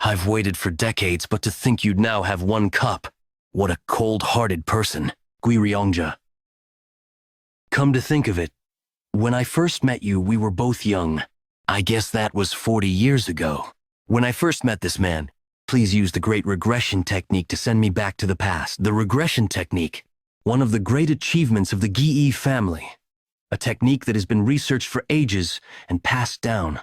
I've waited for decades, but to think you'd now have one cup. What a cold-hearted person, Guiryongja. Come to think of it, when I first met you, we were both young. I guess that was 40 years ago. When I first met this man, please use the great regression technique to send me back to the past. The regression technique, one of the great achievements of the Gi family. A technique that has been researched for ages and passed down.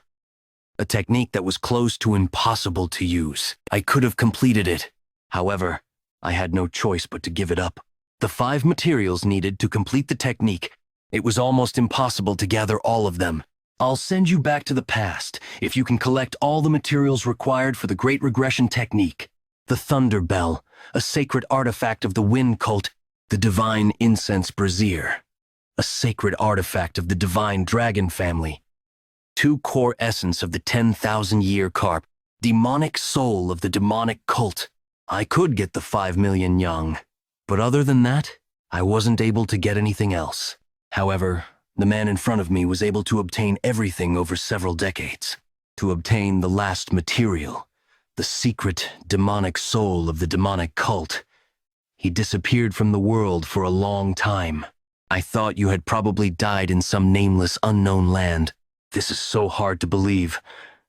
A technique that was close to impossible to use. I could have completed it. However, I had no choice but to give it up. The 5 materials needed to complete the technique, it was almost impossible to gather all of them. I'll send you back to the past if you can collect all the materials required for the great regression technique. The Thunder Bell, a sacred artifact of the Wind cult, the divine incense brazier, a sacred artifact of the divine dragon family, 2 core essence of the 10,000-year carp, demonic soul of the demonic cult. I could get the 5 million yang, but other than that, I wasn't able to get anything else. However, the man in front of me was able to obtain everything over several decades. To obtain the last material, the secret demonic soul of the demonic cult. He disappeared from the world for a long time. I thought you had probably died in some nameless unknown land. This is so hard to believe.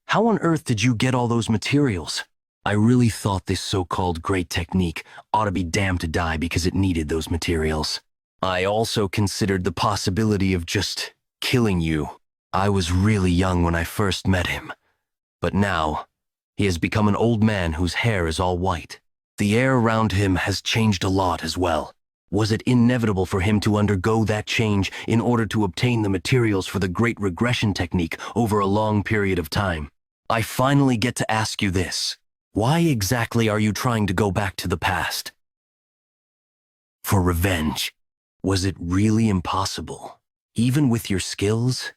How on earth did you get all those materials? I really thought this so-called great technique ought to be damned to die because it needed those materials. I also considered the possibility of just killing you. I was really young when I first met him. But now, he has become an old man whose hair is all white. The air around him has changed a lot as well. Was it inevitable for him to undergo that change in order to obtain the materials for the great regression technique over a long period of time? I finally get to ask you this. Why exactly are you trying to go back to the past? For revenge. Was it really impossible, even with your skills?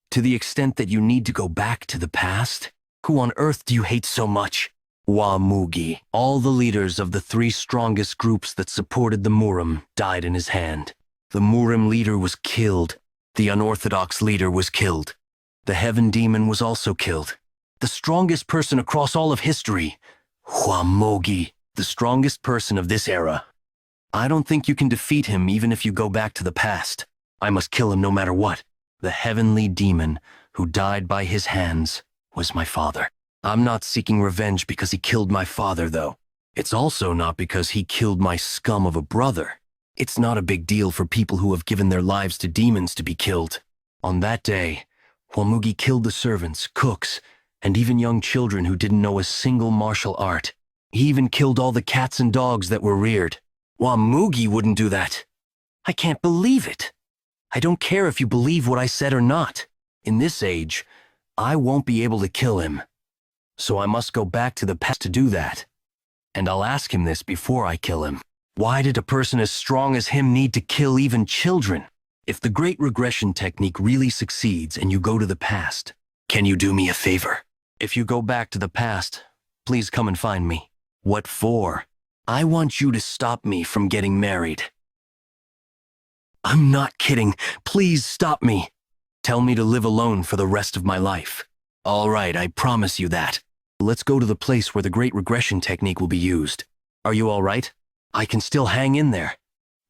To the extent that you need to go back to the past? Who on earth do you hate so much? Mugi. All the leaders of the 3 strongest groups that supported the Murim died in his hand. The Murim leader was killed. The unorthodox leader was killed. The Heaven Demon was also killed. The strongest person across all of history, Mugi, the strongest person of this era. I don't think you can defeat him even if you go back to the past. I must kill him no matter what. The heavenly demon who died by his hands was my father. I'm not seeking revenge because he killed my father, though. It's also not because he killed my scum of a brother. It's not a big deal for people who have given their lives to demons to be killed. On that day, Hwamugi killed the servants, cooks, and even young children who didn't know a single martial art. He even killed all the cats and dogs that were reared. Hwamugi wouldn't do that. I can't believe it. I don't care if you believe what I said or not. In this age, I won't be able to kill him. So I must go back to the past to do that. And I'll ask him this before I kill him. Why did a person as strong as him need to kill even children? If the great regression technique really succeeds and you go to the past, can you do me a favor? If you go back to the past, please come and find me. What for? I want you to stop me from getting married. I'm not kidding. Please stop me. Tell me to live alone for the rest of my life. All right, I promise you that. Let's go to the place where the great regression technique will be used. Are you all right? I can still hang in there.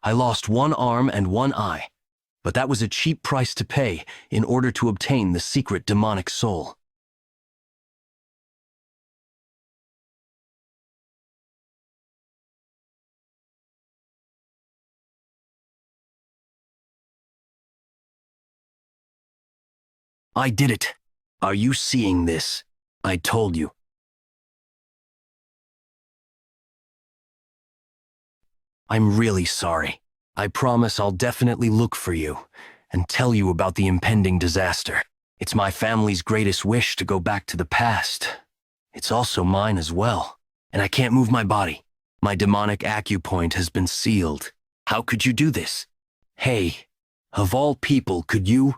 I lost 1 arm and 1 eye, but that was a cheap price to pay in order to obtain the secret demonic soul. I did it. Are you seeing this? I told you. I'm really sorry. I promise I'll definitely look for you and tell you about the impending disaster. It's my family's greatest wish to go back to the past. It's also mine as well. And I can't move my body. My demonic acupoint has been sealed. How could you do this? Hey, of all people, could you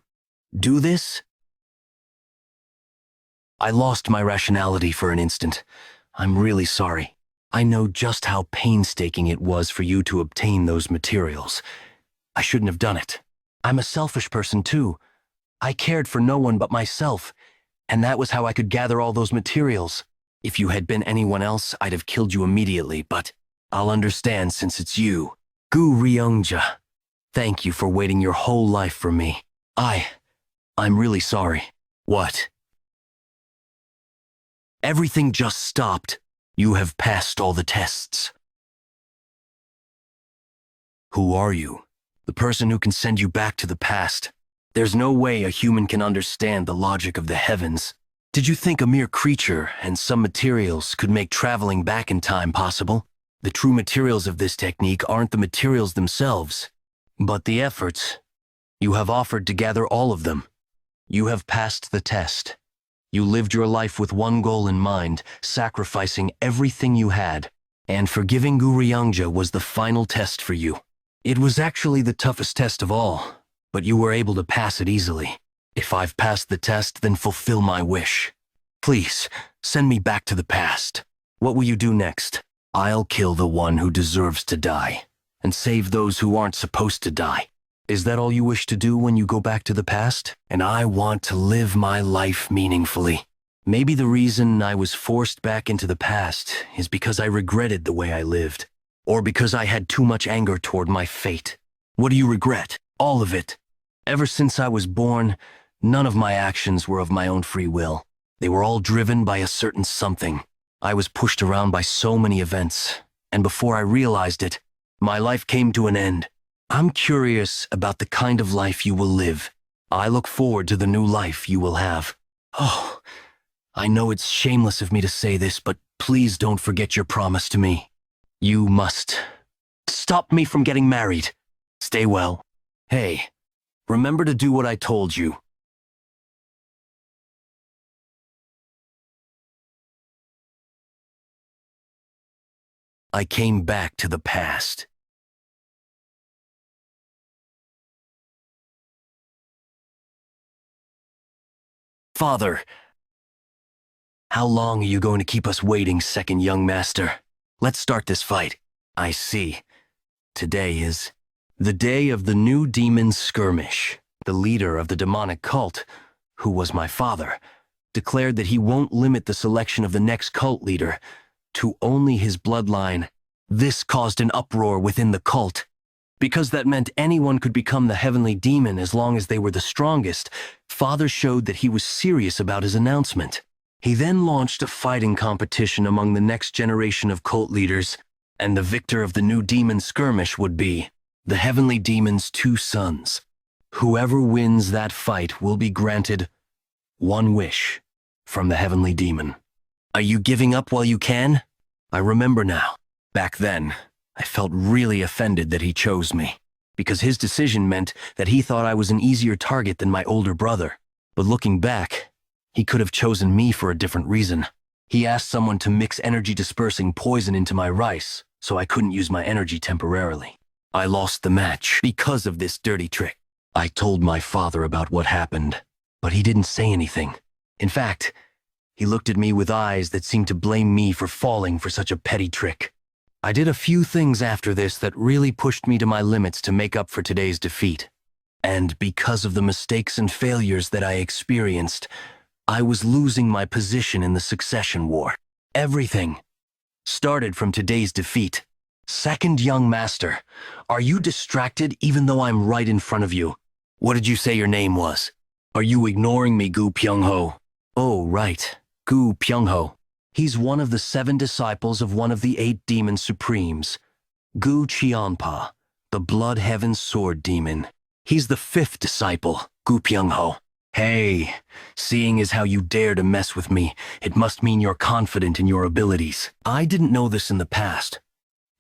do this? I lost my rationality for an instant. I'm really sorry. I know just how painstaking it was for you to obtain those materials. I shouldn't have done it. I'm a selfish person too. I cared for no one but myself, and that was how I could gather all those materials. If you had been anyone else, I'd have killed you immediately, but I'll understand since it's you. Gu Ryongja, thank you for waiting your whole life for me. I'm really sorry. What? Everything just stopped. You have passed all the tests. Who are you? The person who can send you back to the past. There's no way a human can understand the logic of the heavens. Did you think a mere creature and some materials could make traveling back in time possible? The true materials of this technique aren't the materials themselves, but the efforts. You have offered to gather all of them. You have passed the test. You lived your life with one goal in mind, sacrificing everything you had, and forgiving Gu Ryongja was the final test for you. It was actually the toughest test of all, but you were able to pass it easily. If I've passed the test, then fulfill my wish. Please, send me back to the past. What will you do next? I'll kill the one who deserves to die, and save those who aren't supposed to die. Is that all you wish to do when you go back to the past? And I want to live my life meaningfully. Maybe the reason I was forced back into the past is because I regretted the way I lived, or because I had too much anger toward my fate. What do you regret? All of it. Ever since I was born, none of my actions were of my own free will. They were all driven by a certain something. I was pushed around by so many events, and before I realized it, my life came to an end. I'm curious about the kind of life you will live. I look forward to the new life you will have. Oh, I know it's shameless of me to say this, but please don't forget your promise to me. You must stop me from getting married. Stay well. Hey, remember to do what I told you. I came back to the past. Father, how long are you going to keep us waiting, second young master? Let's start this fight. I see. Today is the day of the new demon skirmish. The leader of the demonic cult, who was my father, declared that he won't limit the selection of the next cult leader to only his bloodline. This caused an uproar within the cult. Because that meant anyone could become the heavenly demon as long as they were the strongest, Father showed that he was serious about his announcement. He then launched a fighting competition among the next generation of cult leaders, and the victor of the new demon skirmish would be the heavenly demon's two sons. Whoever wins that fight will be granted one wish from the heavenly demon. Are you giving up while you can? I remember now. Back then, I felt really offended that he chose me, because his decision meant that he thought I was an easier target than my older brother. But looking back, he could have chosen me for a different reason. He asked someone to mix energy-dispersing poison into my rice, so I couldn't use my energy temporarily. I lost the match because of this dirty trick. I told my father about what happened, but he didn't say anything. In fact, he looked at me with eyes that seemed to blame me for falling for such a petty trick. I did a few things after this that really pushed me to my limits to make up for today's defeat. And because of the mistakes and failures that I experienced, I was losing my position in the succession war. Everything started from today's defeat. Second young master, are you distracted even though I'm right in front of you? What did you say your name was? Are you ignoring me, Gu Pyungho? Oh, right, Gu Pyungho. He's one of the 7 disciples of one of the 8 demon supremes, Gu Qianpa, the Blood Heaven Sword Demon. He's the 5th disciple, Gu Pyungho. Hey, seeing as how you dare to mess with me, it must mean you're confident in your abilities. I didn't know this in the past,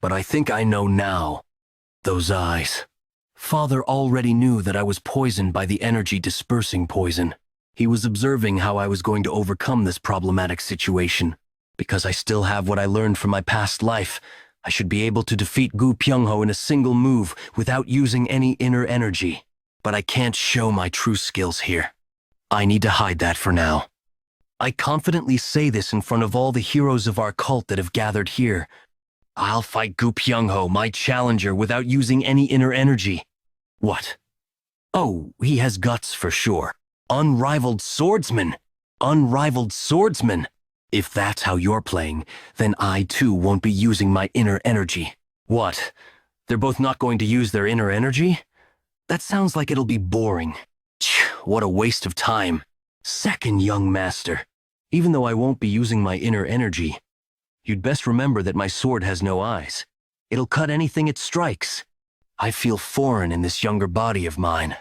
but I think I know now. Those eyes. Father already knew that I was poisoned by the energy-dispersing poison. He was observing how I was going to overcome this problematic situation. Because I still have what I learned from my past life, I should be able to defeat Gu Pyungho in a single move without using any inner energy. But I can't show my true skills here. I need to hide that for now. I confidently say this in front of all the heroes of our cult that have gathered here. I'll fight Gu Pyungho, my challenger, without using any inner energy. What? Oh, he has guts for sure. Unrivaled Swordsman! Unrivaled Swordsman! If that's how you're playing, then I too won't be using my inner energy. What? They're both not going to use their inner energy? That sounds like it'll be boring. What a waste of time. Second, young master. Even though I won't be using my inner energy, you'd best remember that my sword has no eyes. It'll cut anything it strikes. I feel foreign in this younger body of mine.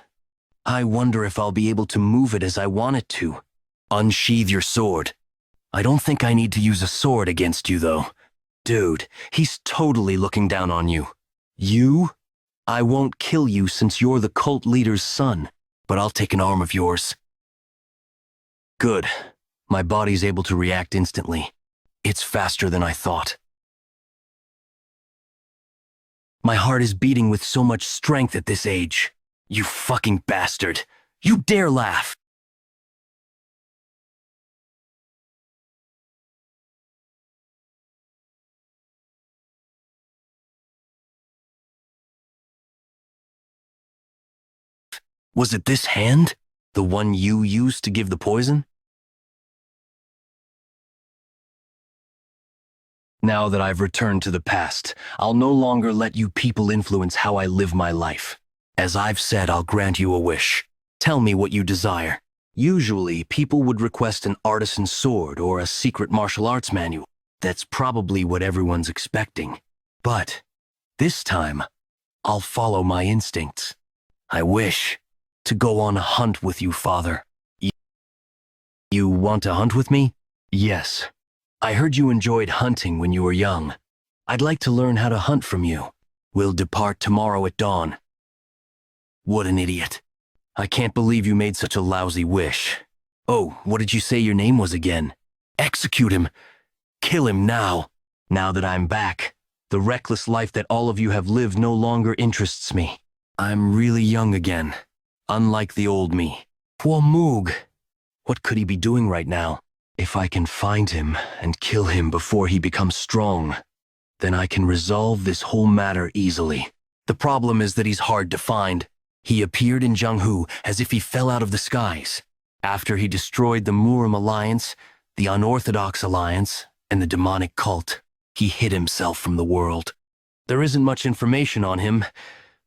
I wonder if I'll be able to move it as I want it to. Unsheathe your sword. I don't think I need to use a sword against you, though. Dude, he's totally looking down on you. You? I won't kill you since you're the cult leader's son, but I'll take an arm of yours. Good. My body's able to react instantly. It's faster than I thought. My heart is beating with so much strength at this age. You fucking bastard. You dare laugh. Was it this hand? The one you used to give the poison? Now that I've returned to the past, I'll no longer let you people influence how I live my life. As I've said, I'll grant you a wish. Tell me what you desire. Usually, people would request an artisan sword or a secret martial arts manual. That's probably what everyone's expecting. But this time, I'll follow my instincts. I wish to go on a hunt with you, Father. You want to hunt with me? Yes. I heard you enjoyed hunting when you were young. I'd like to learn how to hunt from you. We'll depart tomorrow at dawn. What an idiot. I can't believe you made such a lousy wish. Oh, what did you say your name was again? Execute him. Kill him now. Now that I'm back, the reckless life that all of you have lived no longer interests me. I'm really young again, unlike the old me. Poor Moog. What could he be doing right now? If I can find him and kill him before he becomes strong, then I can resolve this whole matter easily. The problem is that he's hard to find. He appeared in Jianghu as if he fell out of the skies. After he destroyed the Murim Alliance, the Unorthodox Alliance, and the demonic cult, he hid himself from the world. There isn't much information on him,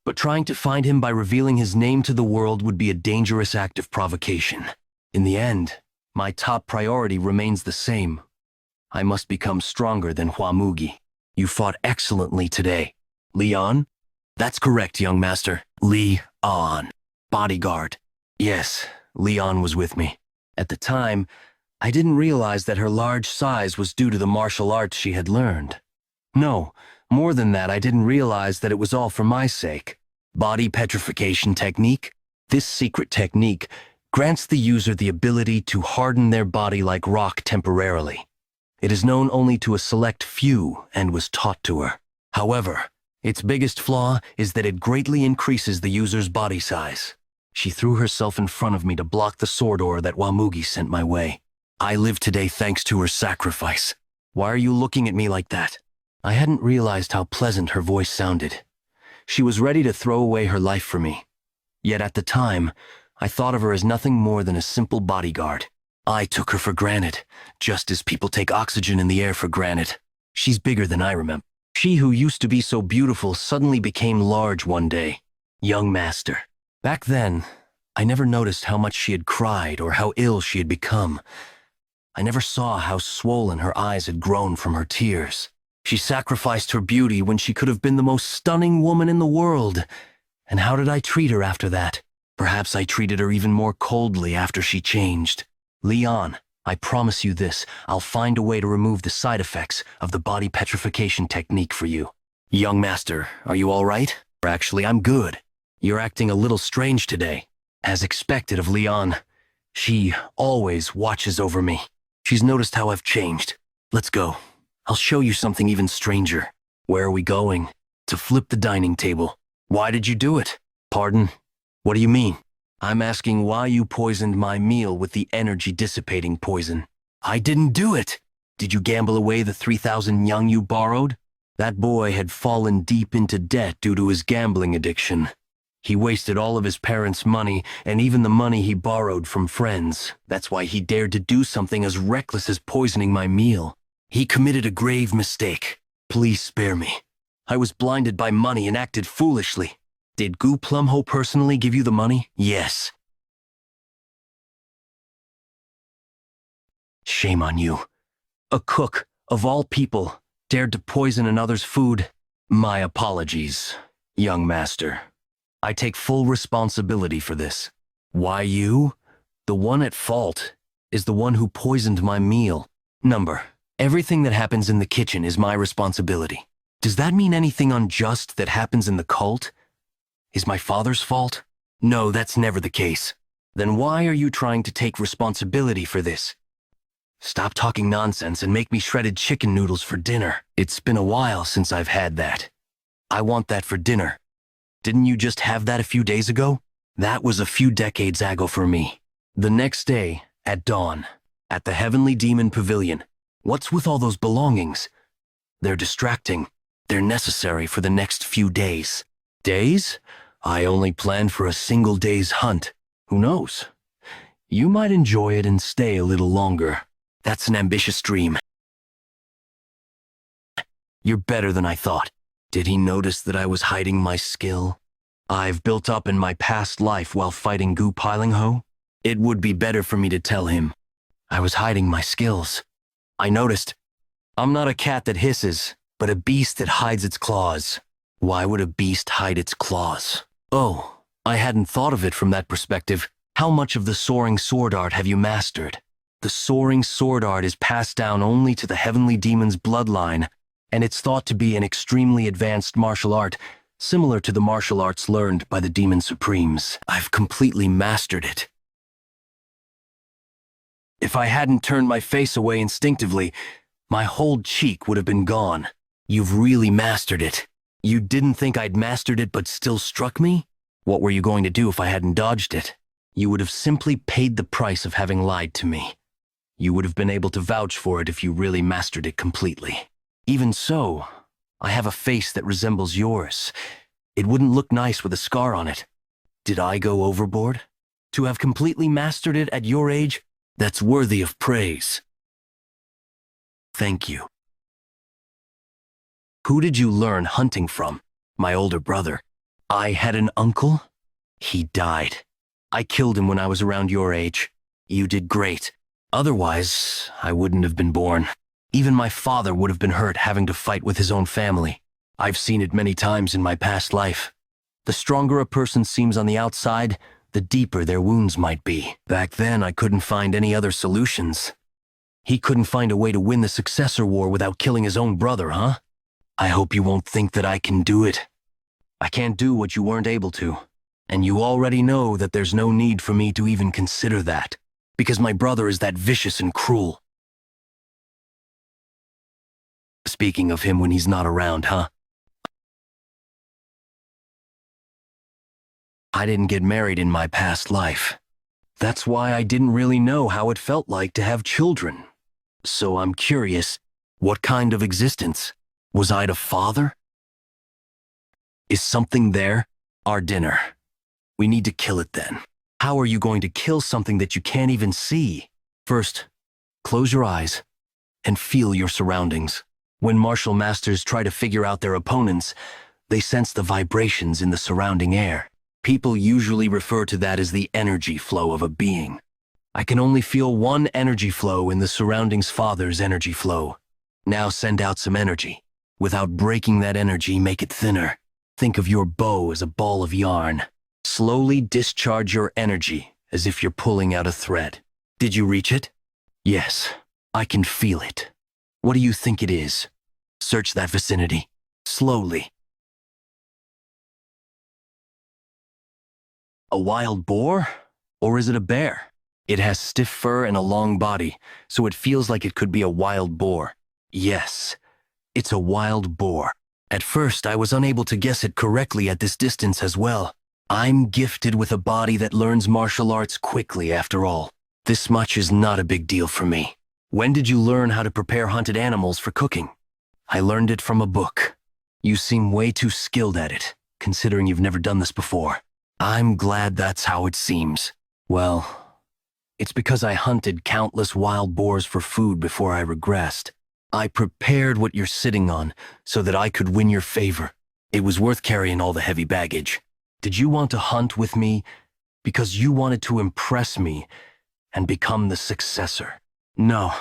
but trying to find him by revealing his name to the world would be a dangerous act of provocation. In the end, my top priority remains the same. I must become stronger than Hua Mugi. You fought excellently today. Leon? That's correct, young master. Leon. Bodyguard. Yes, Leon was with me. At the time, I didn't realize that her large size was due to the martial arts she had learned. No, more than that, I didn't realize that it was all for my sake. Body petrification technique? This secret technique grants the user the ability to harden their body like rock temporarily. It is known only to a select few and was taught to her. However, its biggest flaw is that it greatly increases the user's body size. She threw herself in front of me to block the sword ore that Wamugi sent my way. I live today thanks to her sacrifice. Why are you looking at me like that? I hadn't realized how pleasant her voice sounded. She was ready to throw away her life for me. Yet at the time, I thought of her as nothing more than a simple bodyguard. I took her for granted, just as people take oxygen in the air for granted. She's bigger than I remember. She who used to be so beautiful suddenly became large one day. Young master. Back then, I never noticed how much she had cried or how ill she had become. I never saw how swollen her eyes had grown from her tears. She sacrificed her beauty when she could have been the most stunning woman in the world. And how did I treat her after that? Perhaps I treated her even more coldly after she changed. Leon, I promise you this, I'll find a way to remove the side effects of the body petrification technique for you. Young master, are you all right? Actually, I'm good. You're acting a little strange today. As expected of Leon, she always watches over me. She's noticed how I've changed. Let's go. I'll show you something even stranger. Where are we going? To flip the dining table. Why did you do it? Pardon? What do you mean? I'm asking why you poisoned my meal with the energy-dissipating poison. I didn't do it. Did you gamble away the 3,000 yang you borrowed? That boy had fallen deep into debt due to his gambling addiction. He wasted all of his parents' money and even the money he borrowed from friends. That's why he dared to do something as reckless as poisoning my meal. He committed a grave mistake. Please spare me. I was blinded by money and acted foolishly. Did Gu Plumho personally give you the money? Yes. Shame on you. A cook, of all people, dared to poison another's food. My apologies, young master. I take full responsibility for this. Why you? The one at fault is the one who poisoned my meal. Everything that happens in the kitchen is my responsibility. Does that mean anything unjust that happens in the cult is my father's fault? No, that's never the case. Then why are you trying to take responsibility for this? Stop talking nonsense and make me shredded chicken noodles for dinner. It's been a while since I've had that. I want that for dinner. Didn't you just have that a few days ago? That was a few decades ago for me. The next day, at dawn, at the Heavenly Demon Pavilion. What's with all those belongings? They're distracting. They're necessary for the next few days. Days? I only planned for a single day's hunt. Who knows? You might enjoy it and stay a little longer. That's an ambitious dream. You're better than I thought. Did he notice that I was hiding my skill I've built up in my past life while fighting Gu Pilingho? It would be better for me to tell him. I was hiding my skills. I noticed. I'm not a cat that hisses, but a beast that hides its claws. Why would a beast hide its claws? Oh, I hadn't thought of it from that perspective. How much of the soaring sword art have you mastered? The soaring sword art is passed down only to the Heavenly Demon's bloodline, and it's thought to be an extremely advanced martial art, similar to the martial arts learned by the Demon Supremes. I've completely mastered it. If I hadn't turned my face away instinctively, my whole cheek would have been gone. You've really mastered it. You didn't think I'd mastered it but still struck me? What were you going to do if I hadn't dodged it? You would have simply paid the price of having lied to me. You would have been able to vouch for it if you really mastered it completely. Even so, I have a face that resembles yours. It wouldn't look nice with a scar on it. Did I go overboard? To have completely mastered it at your age? That's worthy of praise. Thank you. Who did you learn hunting from? My older brother. I had an uncle? He died. I killed him when I was around your age. You did great. Otherwise, I wouldn't have been born. Even my father would have been hurt having to fight with his own family. I've seen it many times in my past life. The stronger a person seems on the outside, the deeper their wounds might be. Back then, I couldn't find any other solutions. He couldn't find a way to win the successor war without killing his own brother, huh? I hope you won't think that I can do it. I can't do what you weren't able to. And you already know that there's no need for me to even consider that, because my brother is that vicious and cruel. Speaking of him when he's not around, huh? I didn't get married in my past life. That's why I didn't really know how it felt like to have children. So I'm curious, what kind of existence? Was I the father? Is something there? Our dinner. We need to kill it then. How are you going to kill something that you can't even see? First, close your eyes and feel your surroundings. When martial masters try to figure out their opponents, they sense the vibrations in the surrounding air. People usually refer to that as the energy flow of a being. I can only feel one energy flow in the surroundings' father's energy flow. Now send out some energy. Without breaking that energy, make it thinner. Think of your bow as a ball of yarn. Slowly discharge your energy as if you're pulling out a thread. Did you reach it? Yes, I can feel it. What do you think it is? Search that vicinity. Slowly. A wild boar? Or is it a bear? It has stiff fur and a long body, so it feels like it could be a wild boar. Yes, it's a wild boar. At first, I was unable to guess it correctly at this distance as well. I'm gifted with a body that learns martial arts quickly after all. This much is not a big deal for me. When did you learn how to prepare hunted animals for cooking? I learned it from a book. You seem way too skilled at it, considering you've never done this before. I'm glad that's how it seems. Well, it's because I hunted countless wild boars for food before I regressed. I prepared what you're sitting on so that I could win your favor. It was worth carrying all the heavy baggage. Did you want to hunt with me because you wanted to impress me and become the successor? No,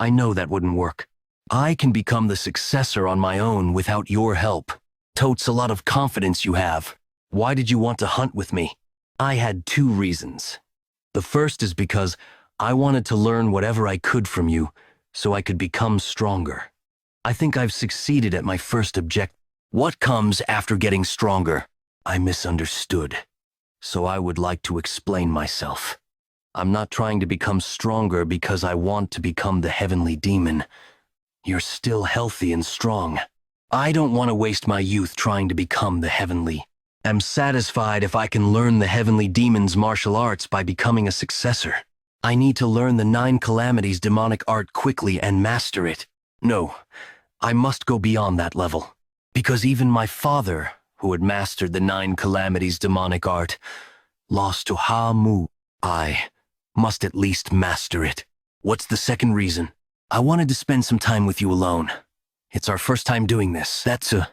I know that wouldn't work. I can become the successor on my own without your help. Totes a lot of confidence you have. Why did you want to hunt with me? I had two reasons. The first is because I wanted to learn whatever I could from you so I could become stronger. I think I've succeeded at my first objective. What comes after getting stronger? I misunderstood. So I would like to explain myself. I'm not trying to become stronger because I want to become the heavenly demon. You're still healthy and strong. I don't want to waste my youth trying to become the heavenly. I'm satisfied if I can learn the heavenly demon's martial arts by becoming a successor. I need to learn the 9 calamities demonic art quickly and master it. No, I must go beyond that level. Because even my father, who had mastered the 9 calamities demonic art, lost to Ha-Mu. I must at least master it. What's the second reason? I wanted to spend some time with you alone. It's our first time doing this. That's a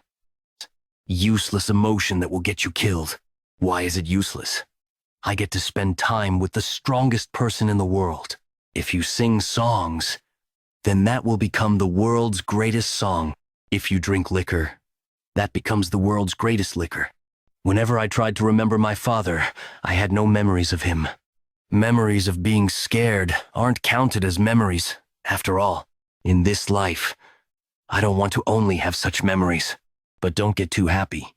useless emotion that will get you killed. Why is it useless? I get to spend time with the strongest person in the world. If you sing songs, then that will become the world's greatest song. If you drink liquor, that becomes the world's greatest liquor. Whenever I tried to remember my father, I had no memories of him. Memories of being scared aren't counted as memories, after all. In this life, I don't want to only have such memories. But don't get too happy.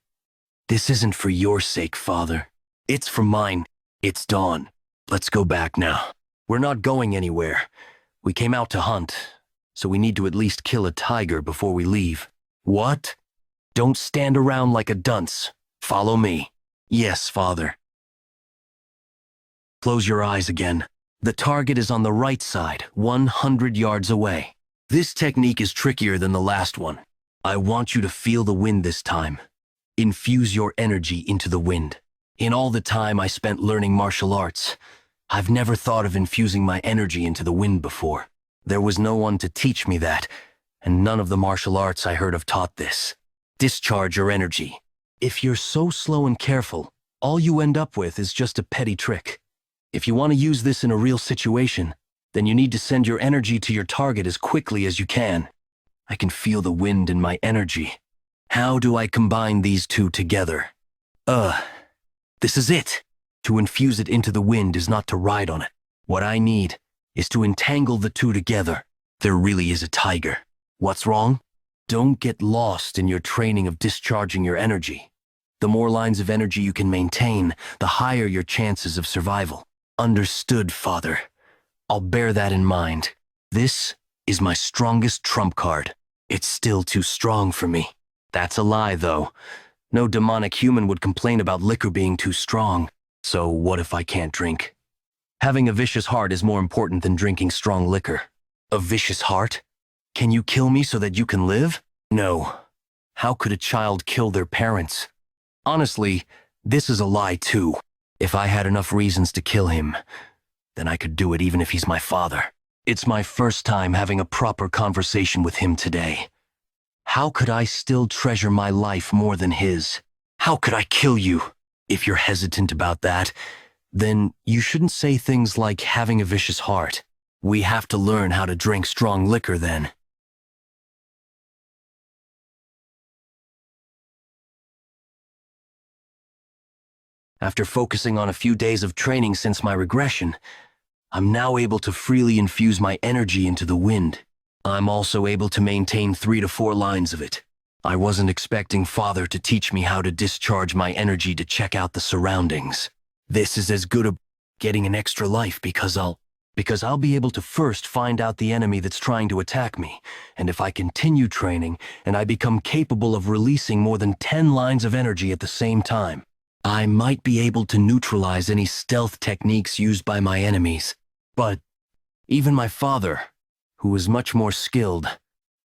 This isn't for your sake, Father. It's for mine. It's dawn. Let's go back now. We're not going anywhere. We came out to hunt, so we need to at least kill a tiger before we leave. What? Don't stand around like a dunce. Follow me. Yes, Father. Close your eyes again. The target is on the right side, 100 yards away. This technique is trickier than the last one. I want you to feel the wind this time. Infuse your energy into the wind. In all the time I spent learning martial arts, I've never thought of infusing my energy into the wind before. There was no one to teach me that, and none of the martial arts I heard of taught this. Discharge your energy. If you're so slow and careful, all you end up with is just a petty trick. If you want to use this in a real situation, then you need to send your energy to your target as quickly as you can. I can feel the wind in my energy. How do I combine these two together? This is it. To infuse it into the wind is not to ride on it. What I need is to entangle the two together. There really is a tiger. What's wrong? Don't get lost in your training of discharging your energy. The more lines of energy you can maintain, the higher your chances of survival. Understood, Father. I'll bear that in mind. This is my strongest trump card. It's still too strong for me. That's a lie, though. No demonic human would complain about liquor being too strong. So what if I can't drink? Having a vicious heart is more important than drinking strong liquor. A vicious heart? Can you kill me so that you can live? No. How could a child kill their parents? Honestly, this is a lie too. If I had enough reasons to kill him, then I could do it even if he's my father. It's my first time having a proper conversation with him today. How could I still treasure my life more than his? How could I kill you? If you're hesitant about that, then you shouldn't say things like having a vicious heart. We have to learn how to drink strong liquor then. After focusing on a few days of training since my regression, I'm now able to freely infuse my energy into the wind. I'm also able to maintain 3 to 4 lines of it. I wasn't expecting Father to teach me how to discharge my energy to check out the surroundings. This is as good as getting an extra life because I'll be able to first find out the enemy that's trying to attack me, and if I continue training and I become capable of releasing more than 10 lines of energy at the same time, I might be able to neutralize any stealth techniques used by my enemies. But even my father, who was much more skilled,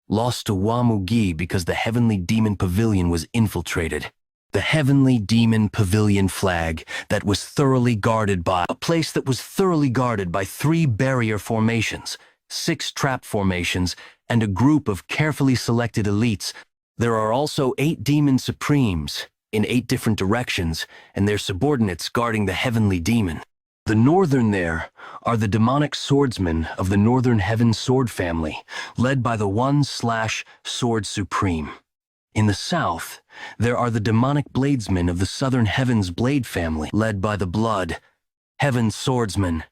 lost to Wamugi because the Heavenly Demon Pavilion was infiltrated. The Heavenly Demon Pavilion flag that was thoroughly guarded by a place that was thoroughly guarded by 3 barrier formations, 6 trap formations, and a group of carefully selected elites. There are also 8 demon supremes in 8 different directions, and their subordinates guarding the Heavenly Demon. The northern there are the demonic swordsmen of the Northern Heaven Sword family, led by the 1/Sword Supreme. In the south, there are the demonic bladesmen of the Southern Heavens Blade family, led by the Blood Heaven Swordsmen,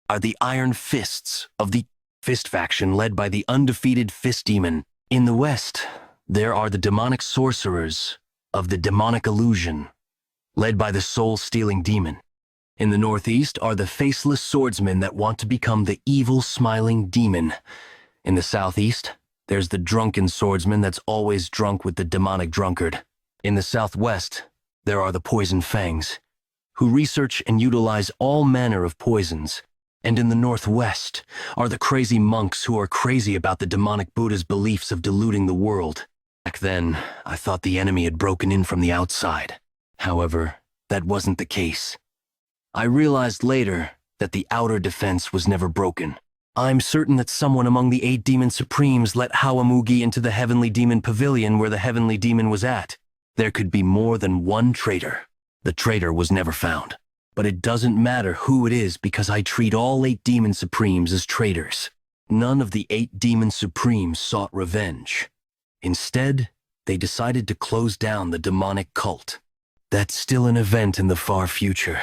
are the Iron Fists of the Fist faction, led by the undefeated Fist Demon. In the west, there are the demonic sorcerers of the Demonic Illusion, led by the Soul-Stealing Demon. In the northeast are the faceless swordsmen that want to become the evil smiling demon. In the southeast, there's the drunken swordsman that's always drunk with the demonic drunkard. In the southwest, there are the poison fangs, who research and utilize all manner of poisons. And in the northwest are the crazy monks who are crazy about the demonic Buddha's beliefs of deluding the world. Back then, I thought the enemy had broken in from the outside. However, that wasn't the case. I realized later that the outer defense was never broken. I'm certain that someone among the 8 demon supremes let Hawamugi into the Heavenly Demon Pavilion where the Heavenly Demon was at. There could be more than one traitor. The traitor was never found. But it doesn't matter who it is because I treat all 8 demon supremes as traitors. None of the 8 demon supremes sought revenge. Instead, they decided to close down the demonic cult. That's still an event in the far future.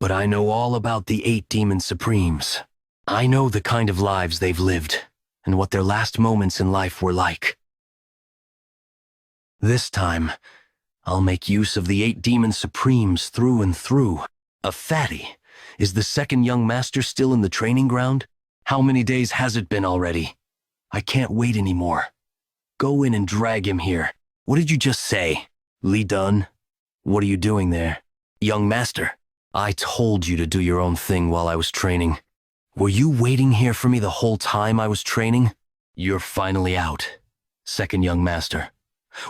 But I know all about the 8 demon supremes. I know the kind of lives they've lived, and what their last moments in life were like. This time, I'll make use of the 8 demon supremes through and through. A fatty. Is the second young master still in the training ground? How many days has it been already? I can't wait anymore. Go in and drag him here. What did you just say? Li Dun? What are you doing there? Young master, I told you to do your own thing while I was training. Were you waiting here for me the whole time I was training? You're finally out, second young master.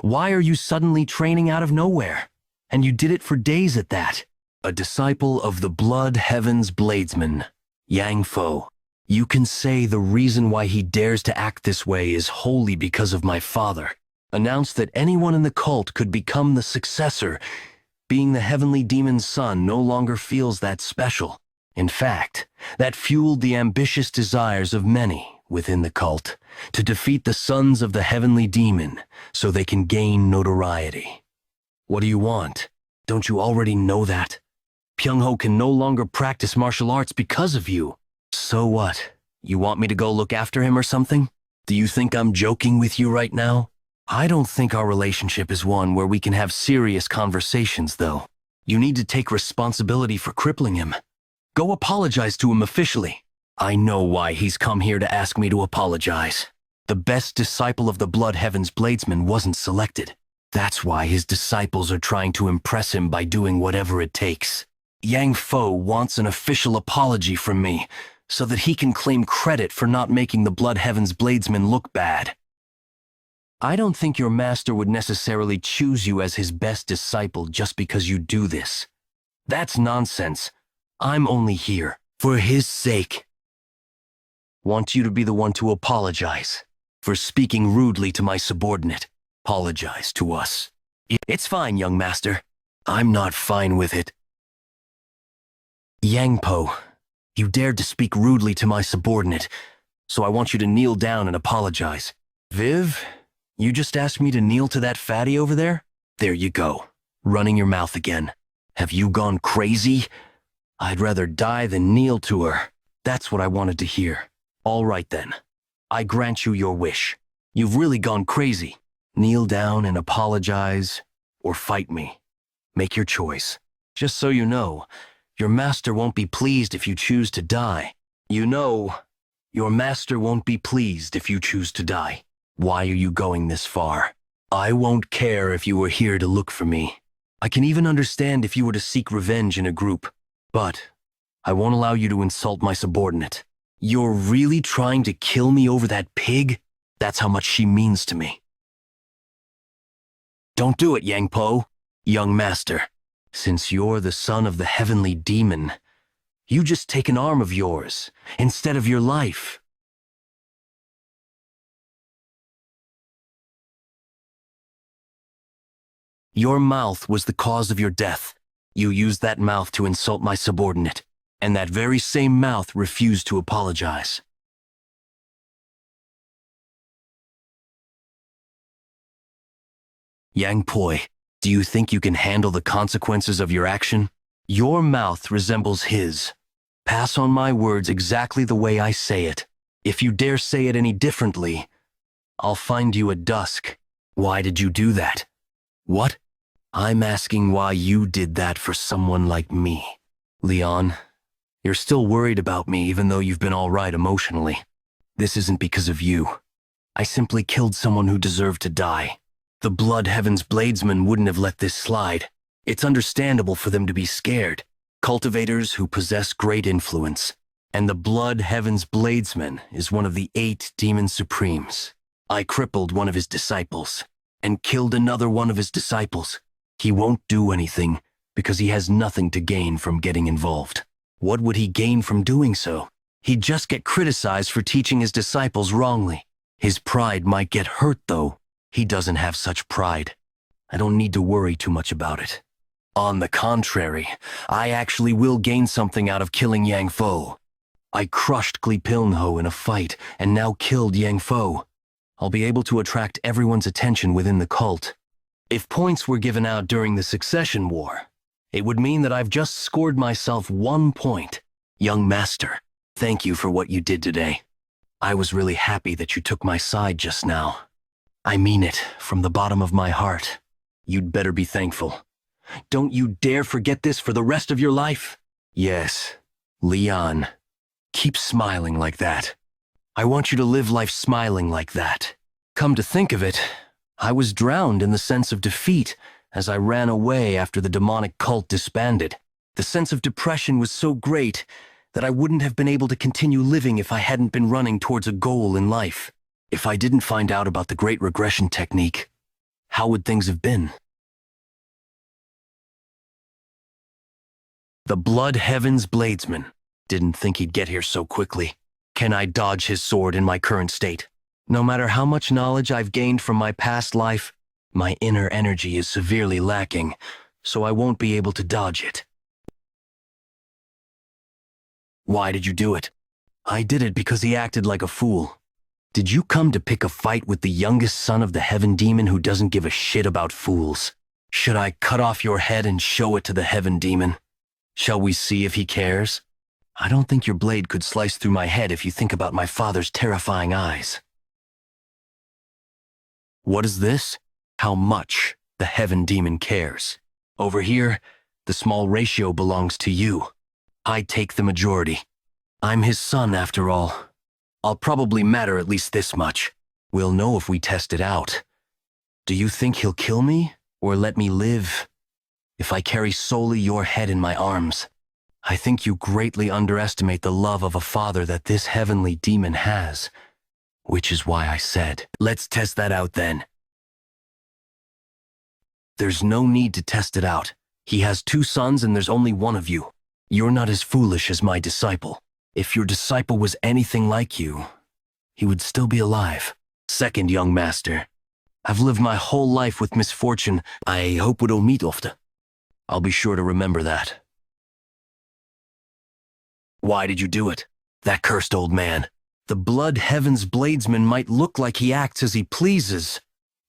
Why are you suddenly training out of nowhere? And you did it for days at that. A disciple of the Blood Heavens Bladesman, Yang Fo. You can say the reason why he dares to act this way is wholly because of my father. Announced that anyone in the cult could become the successor. Being the Heavenly Demon's son no longer feels that special. In fact, that fueled the ambitious desires of many within the cult to defeat the sons of the Heavenly Demon so they can gain notoriety. What do you want? Don't you already know that? Pyung-ho can no longer practice martial arts because of you. So what? You want me to go look after him or something? Do you think I'm joking with you right now? I don't think our relationship is one where we can have serious conversations, though. You need to take responsibility for crippling him. Go apologize to him officially. I know why he's come here to ask me to apologize. The best disciple of the Blood Heavens Bladesman wasn't selected. That's why his disciples are trying to impress him by doing whatever it takes. Yang Fo wants an official apology from me, so that he can claim credit for not making the Blood Heavens Bladesman look bad. I don't think your master would necessarily choose you as his best disciple just because you do this. That's nonsense. I'm only here for his sake. Want you to be the one to apologize for speaking rudely to my subordinate. Apologize to us. It's fine, young master. I'm not fine with it. Yang Po, you dared to speak rudely to my subordinate, so I want you to kneel down and apologize. Viv, you just asked me to kneel to that fatty over there? There you go, running your mouth again. Have you gone crazy? I'd rather die than kneel to her. That's what I wanted to hear. All right then. I grant you your wish. You've really gone crazy. Kneel down and apologize, or fight me. Make your choice. Just so you know, your master won't be pleased if you choose to die. You know, your master won't be pleased if you choose to die. Why are you going this far? I won't care if you were here to look for me. I can even understand if you were to seek revenge in a group. But I won't allow you to insult my subordinate. You're really trying to kill me over that pig? That's how much she means to me. Don't do it, Yang Po. Young master, since you're the son of the heavenly demon, you just take an arm of yours instead of your life. Your mouth was the cause of your death. You used that mouth to insult my subordinate, and that very same mouth refused to apologize. Yang Poi, do you think you can handle the consequences of your action? Your mouth resembles his. Pass on my words exactly the way I say it. If you dare say it any differently, I'll find you at dusk. Why did you do that? What? I'm asking why you did that for someone like me. Leon, you're still worried about me even though you've been all right emotionally. This isn't because of you. I simply killed someone who deserved to die. The Blood Heaven's Bladesmen wouldn't have let this slide. It's understandable for them to be scared. Cultivators who possess great influence. And the Blood Heaven's Bladesman is one of the 8 Demon Supremes. I crippled one of his disciples and killed another one of his disciples. He won't do anything because he has nothing to gain from getting involved. What would he gain from doing so? He'd just get criticized for teaching his disciples wrongly. His pride might get hurt, though. He doesn't have such pride. I don't need to worry too much about it. On the contrary, I actually will gain something out of killing Yang Fo. I crushed Glipilnho in a fight and now killed Yang Fo. I'll be able to attract everyone's attention within the cult. If points were given out during the succession war, it would mean that I've just scored myself 1 point. Young master, thank you for what you did today. I was really happy that you took my side just now. I mean it from the bottom of my heart. You'd better be thankful. Don't you dare forget this for the rest of your life. Yes, Leon, keep smiling like that. I want you to live life smiling like that. Come to think of it, I was drowned in the sense of defeat as I ran away after the demonic cult disbanded. The sense of depression was so great that I wouldn't have been able to continue living if I hadn't been running towards a goal in life. If I didn't find out about the great regression technique, how would things have been? The Blood Heaven's Bladesman didn't think he'd get here so quickly. Can I dodge his sword in my current state? No matter how much knowledge I've gained from my past life, my inner energy is severely lacking, so I won't be able to dodge it. Why did you do it? I did it because he acted like a fool. Did you come to pick a fight with the youngest son of the Heaven Demon who doesn't give a shit about fools? Should I cut off your head and show it to the Heaven Demon? Shall we see if he cares? I don't think your blade could slice through my head if you think about my father's terrifying eyes. What is this? How much the Heaven Demon cares. Over here, the small ratio belongs to you. I take the majority. I'm his son, after all. I'll probably matter at least this much. We'll know if we test it out. Do you think he'll kill me, or let me live? If I carry solely your head in my arms, I think you greatly underestimate the love of a father that this heavenly demon has. Which is why I said, let's test that out then. There's no need to test it out. He has 2 sons and there's only one of you. You're not as foolish as my disciple. If your disciple was anything like you, he would still be alive. Second, young master, I've lived my whole life with misfortune. I hope we don't meet often. I'll be sure to remember that. Why did you do it? That cursed old man. The Blood Heaven's Bladesman might look like he acts as he pleases,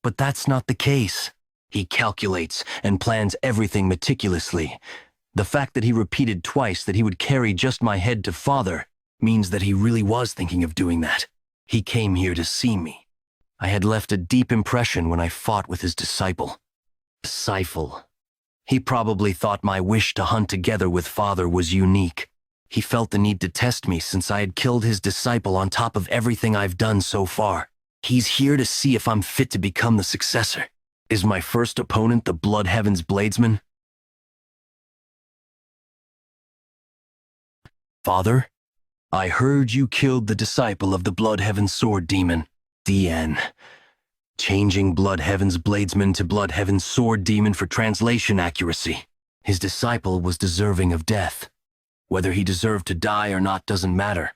but that's not the case. He calculates and plans everything meticulously. The fact that he repeated twice that he would carry just my head to father means that he really was thinking of doing that. He came here to see me. I had left a deep impression when I fought with his disciple. Disciple. He probably thought my wish to hunt together with father was unique. He felt the need to test me since I had killed his disciple on top of everything I've done so far. He's here to see if I'm fit to become the successor. Is my first opponent the Blood Heaven's Bladesman? Father, I heard you killed the disciple of the Blood Heaven Sword Demon, DN. changing Blood Heaven's Bladesman to Blood Heaven's Sword Demon for translation accuracy. His disciple was deserving of death. Whether he deserved to die or not doesn't matter.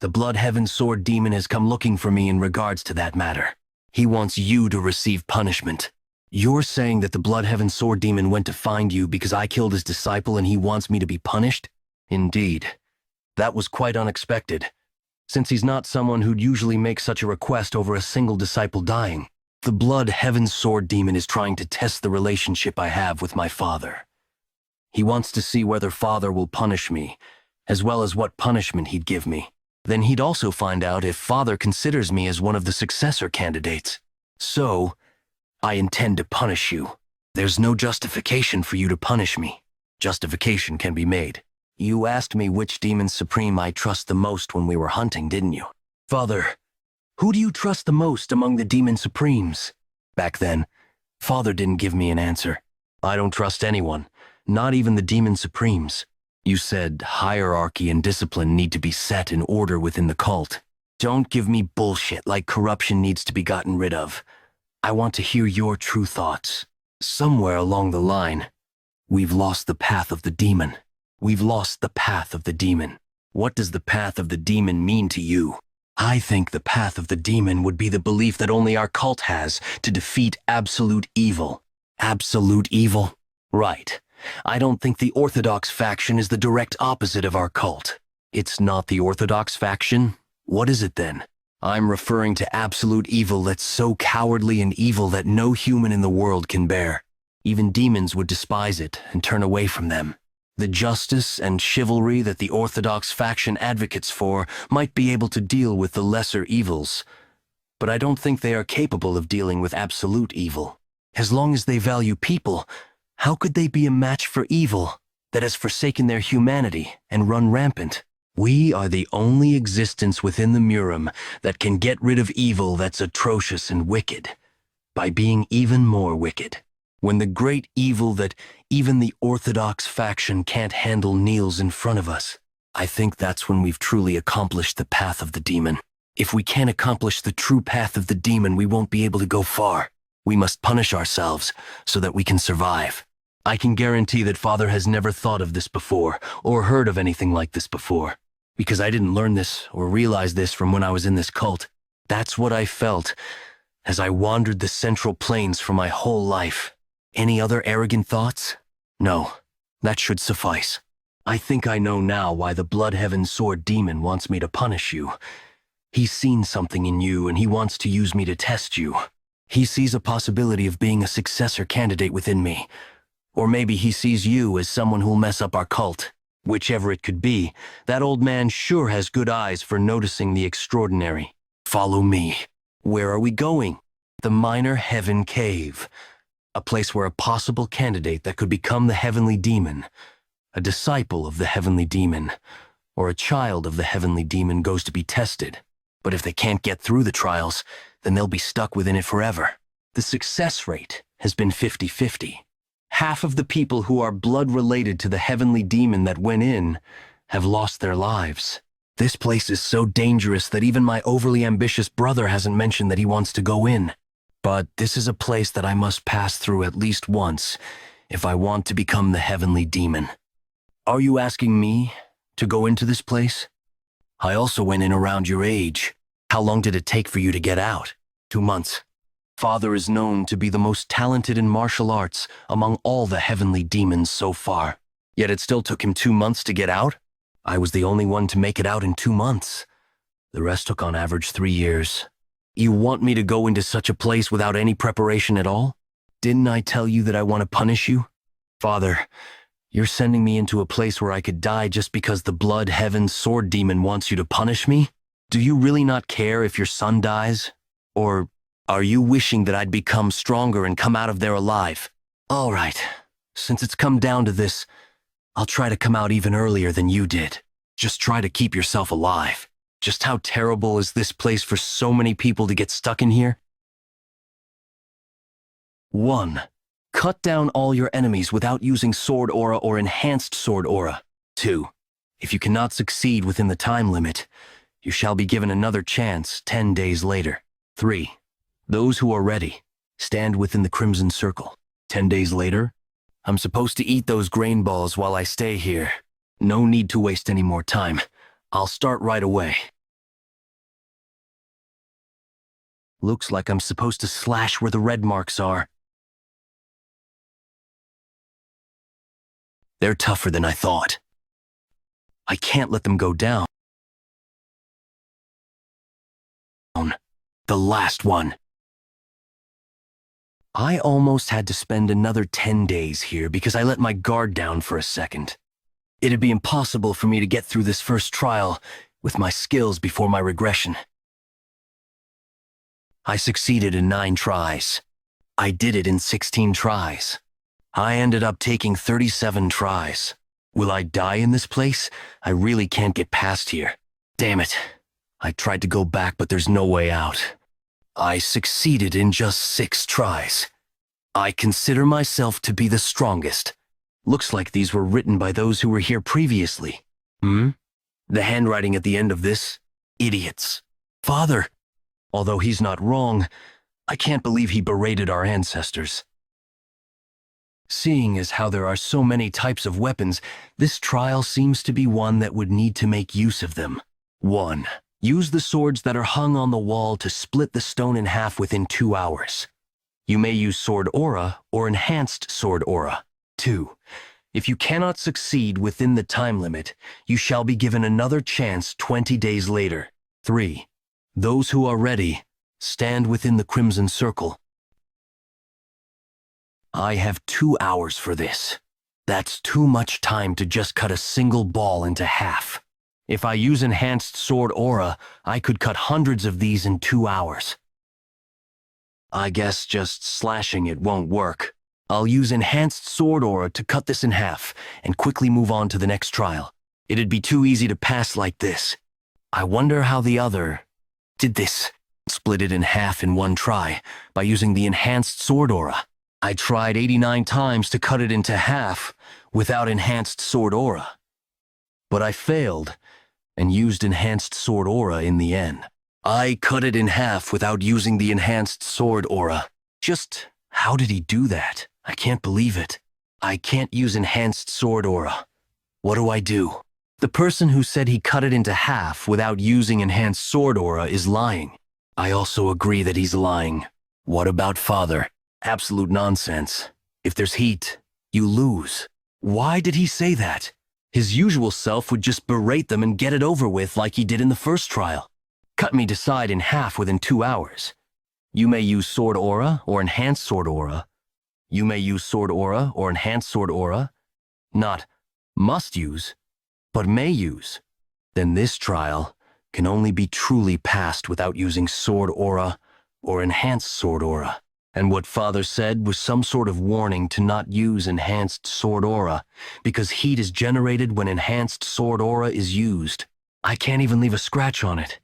The Blood Heaven's Sword Demon has come looking for me in regards to that matter. He wants you to receive punishment. You're saying that the Blood Heaven's Sword Demon went to find you because I killed his disciple and he wants me to be punished? Indeed. That was quite unexpected, since he's not someone who'd usually make such a request over a single disciple dying. The Blood Heaven's Sword Demon is trying to test the relationship I have with my father. He wants to see whether father will punish me, as well as what punishment he'd give me. Then he'd also find out if father considers me as one of the successor candidates. So, I intend to punish you. There's no justification for you to punish me. Justification can be made. You asked me which demon supreme I trust the most when we were hunting, didn't you? Father, who do you trust the most among the demon supremes? Back then, father didn't give me an answer. I don't trust anyone, not even the demon supremes. You said hierarchy and discipline need to be set in order within the cult. Don't give me bullshit like corruption needs to be gotten rid of. I want to hear your true thoughts. Somewhere along the line, we've lost the path of the demon. We've lost the path of the demon. What does the path of the demon mean to you? I think the path of the demon would be the belief that only our cult has to defeat absolute evil. Absolute evil? Right. I don't think the Orthodox faction is the direct opposite of our cult. It's not the Orthodox faction? What is it then? I'm referring to absolute evil that's so cowardly and evil that no human in the world can bear. Even demons would despise it and turn away from them. The justice and chivalry that the Orthodox faction advocates for might be able to deal with the lesser evils, but I don't think they are capable of dealing with absolute evil. As long as they value people, how could they be a match for evil that has forsaken their humanity and run rampant? We are the only existence within the Murim that can get rid of evil that's atrocious and wicked, by being even more wicked. When the great evil that even the Orthodox faction can't handle kneels in front of us, I think that's when we've truly accomplished the path of the demon. If we can't accomplish the true path of the demon, we won't be able to go far. We must punish ourselves so that we can survive. I can guarantee that Father has never thought of this before or heard of anything like this before, because I didn't learn this or realize this from when I was in this cult. That's what I felt as I wandered the Central Plains for my whole life. Any other arrogant thoughts? No, that should suffice. I think I know now why the Blood Heaven Sword Demon wants me to punish you. He's seen something in you and he wants to use me to test you. He sees a possibility of being a successor candidate within me. Or maybe he sees you as someone who'll mess up our cult. Whichever it could be, that old man sure has good eyes for noticing the extraordinary. Follow me. Where are we going? The Minor Heaven Cave. A place where a possible candidate that could become the Heavenly Demon, a disciple of the Heavenly Demon, or a child of the Heavenly Demon goes to be tested. But if they can't get through the trials, then they'll be stuck within it forever. The success rate has been 50-50. Half of the people who are blood-related to the Heavenly Demon that went in have lost their lives. This place is so dangerous that even my overly ambitious brother hasn't mentioned that he wants to go in. But this is a place that I must pass through at least once if I want to become the Heavenly Demon. Are you asking me to go into this place? I also went in around your age. How long did it take for you to get out? 2 months. Father is known to be the most talented in martial arts among all the Heavenly Demons so far. Yet it still took him 2 months to get out? I was the only one to make it out in 2 months. The rest took on average 3 years. You want me to go into such a place without any preparation at all? Didn't I tell you that I want to punish you? Father, you're sending me into a place where I could die just because the Blood Heaven Sword Demon wants you to punish me? Do you really not care if your son dies? Or are you wishing that I'd become stronger and come out of there alive? All right, since it's come down to this, I'll try to come out even earlier than you did. Just try to keep yourself alive. Just how terrible is this place for so many people to get stuck in here? 1. Cut down all your enemies without using sword aura or enhanced sword aura. 2. If you cannot succeed within the time limit, you shall be given another chance 10 days later. 3. Those who are ready, stand within the crimson circle. 10 days later, I'm supposed to eat those grain balls while I stay here. No need to waste any more time. I'll start right away. Looks like I'm supposed to slash where the red marks are. They're tougher than I thought. I can't let them go down. The last one. I almost had to spend another 10 days here because I let my guard down for a second. It'd be impossible for me to get through this first trial with my skills before my regression. I succeeded in 9 tries. I did it in 16 tries. I ended up taking 37 tries. Will I die in this place? I really can't get past here. Damn it. I tried to go back, but there's no way out. I succeeded in just 6 tries. I consider myself to be the strongest. Looks like these were written by those who were here previously. The handwriting at the end of this? Idiots. Father. Although he's not wrong, I can't believe he berated our ancestors. Seeing as how there are so many types of weapons, this trial seems to be one that would need to make use of them. 1. Use the swords that are hung on the wall to split the stone in half within 2 hours. You may use sword aura or enhanced sword aura. 2. If you cannot succeed within the time limit, you shall be given another chance 20 days later. 3. Those who are ready, stand within the crimson circle. I have 2 hours for this. That's too much time to just cut a single ball into half. If I use enhanced sword aura, I could cut hundreds of these in 2 hours. I guess just slashing it won't work. I'll use enhanced sword aura to cut this in half and quickly move on to the next trial. It'd be too easy to pass like this. I wonder how the other did this. Split it in half in 1 try by using the enhanced sword aura. I tried 89 times to cut it into half without enhanced sword aura. But I failed and used enhanced sword aura in the end. I cut it in half without using the enhanced sword aura. Just how did he do that? I can't believe it. I can't use enhanced sword aura. What do I do? The person who said he cut it into half without using enhanced sword aura is lying. I also agree that he's lying. What about Father? Absolute nonsense. If there's heat, you lose. Why did he say that? His usual self would just berate them and get it over with like he did in the first trial. Cut me decide in half within 2 hours. You may use sword aura or enhanced sword aura. You may use sword aura or enhanced sword aura. Not must use, but may use. Then this trial can only be truly passed without using sword aura or enhanced sword aura. And what Father said was some sort of warning to not use enhanced sword aura, because heat is generated when enhanced sword aura is used. I can't even leave a scratch on it.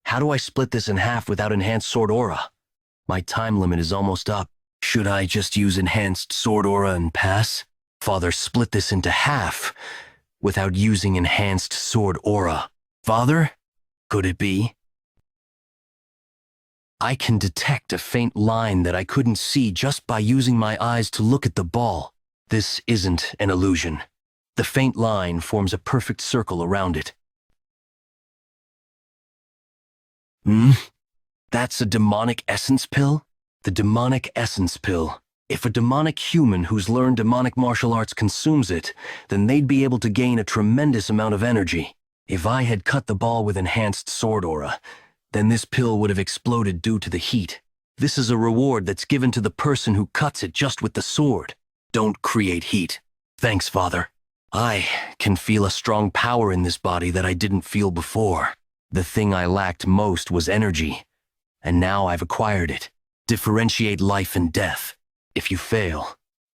How do I split this in half without enhanced sword aura? My time limit is almost up. Should I just use enhanced sword aura and pass? Father split this into half without using enhanced sword aura. Father? Could it be? I can detect a faint line that I couldn't see just by using my eyes to look at the ball. This isn't an illusion. The faint line forms a perfect circle around it. That's a demonic essence pill? The demonic essence pill. If a demonic human who's learned demonic martial arts consumes it, then they'd be able to gain a tremendous amount of energy. If I had cut the ball with enhanced sword aura, then this pill would have exploded due to the heat. This is a reward that's given to the person who cuts it just with the sword. Don't create heat. Thanks, Father. I can feel a strong power in this body that I didn't feel before. The thing I lacked most was energy, and now I've acquired it. Differentiate life and death. If you fail,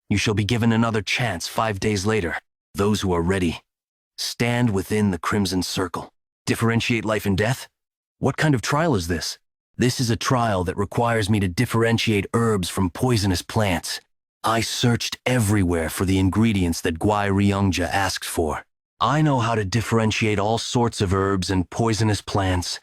you shall be given another chance 5 days later. Those who are ready, stand within the crimson circle. Differentiate life and death? What kind of trial is this? This is a trial that requires me to differentiate herbs from poisonous plants. I searched everywhere for the ingredients that Gui Ryongja asked for. I know how to differentiate all sorts of herbs and poisonous plants,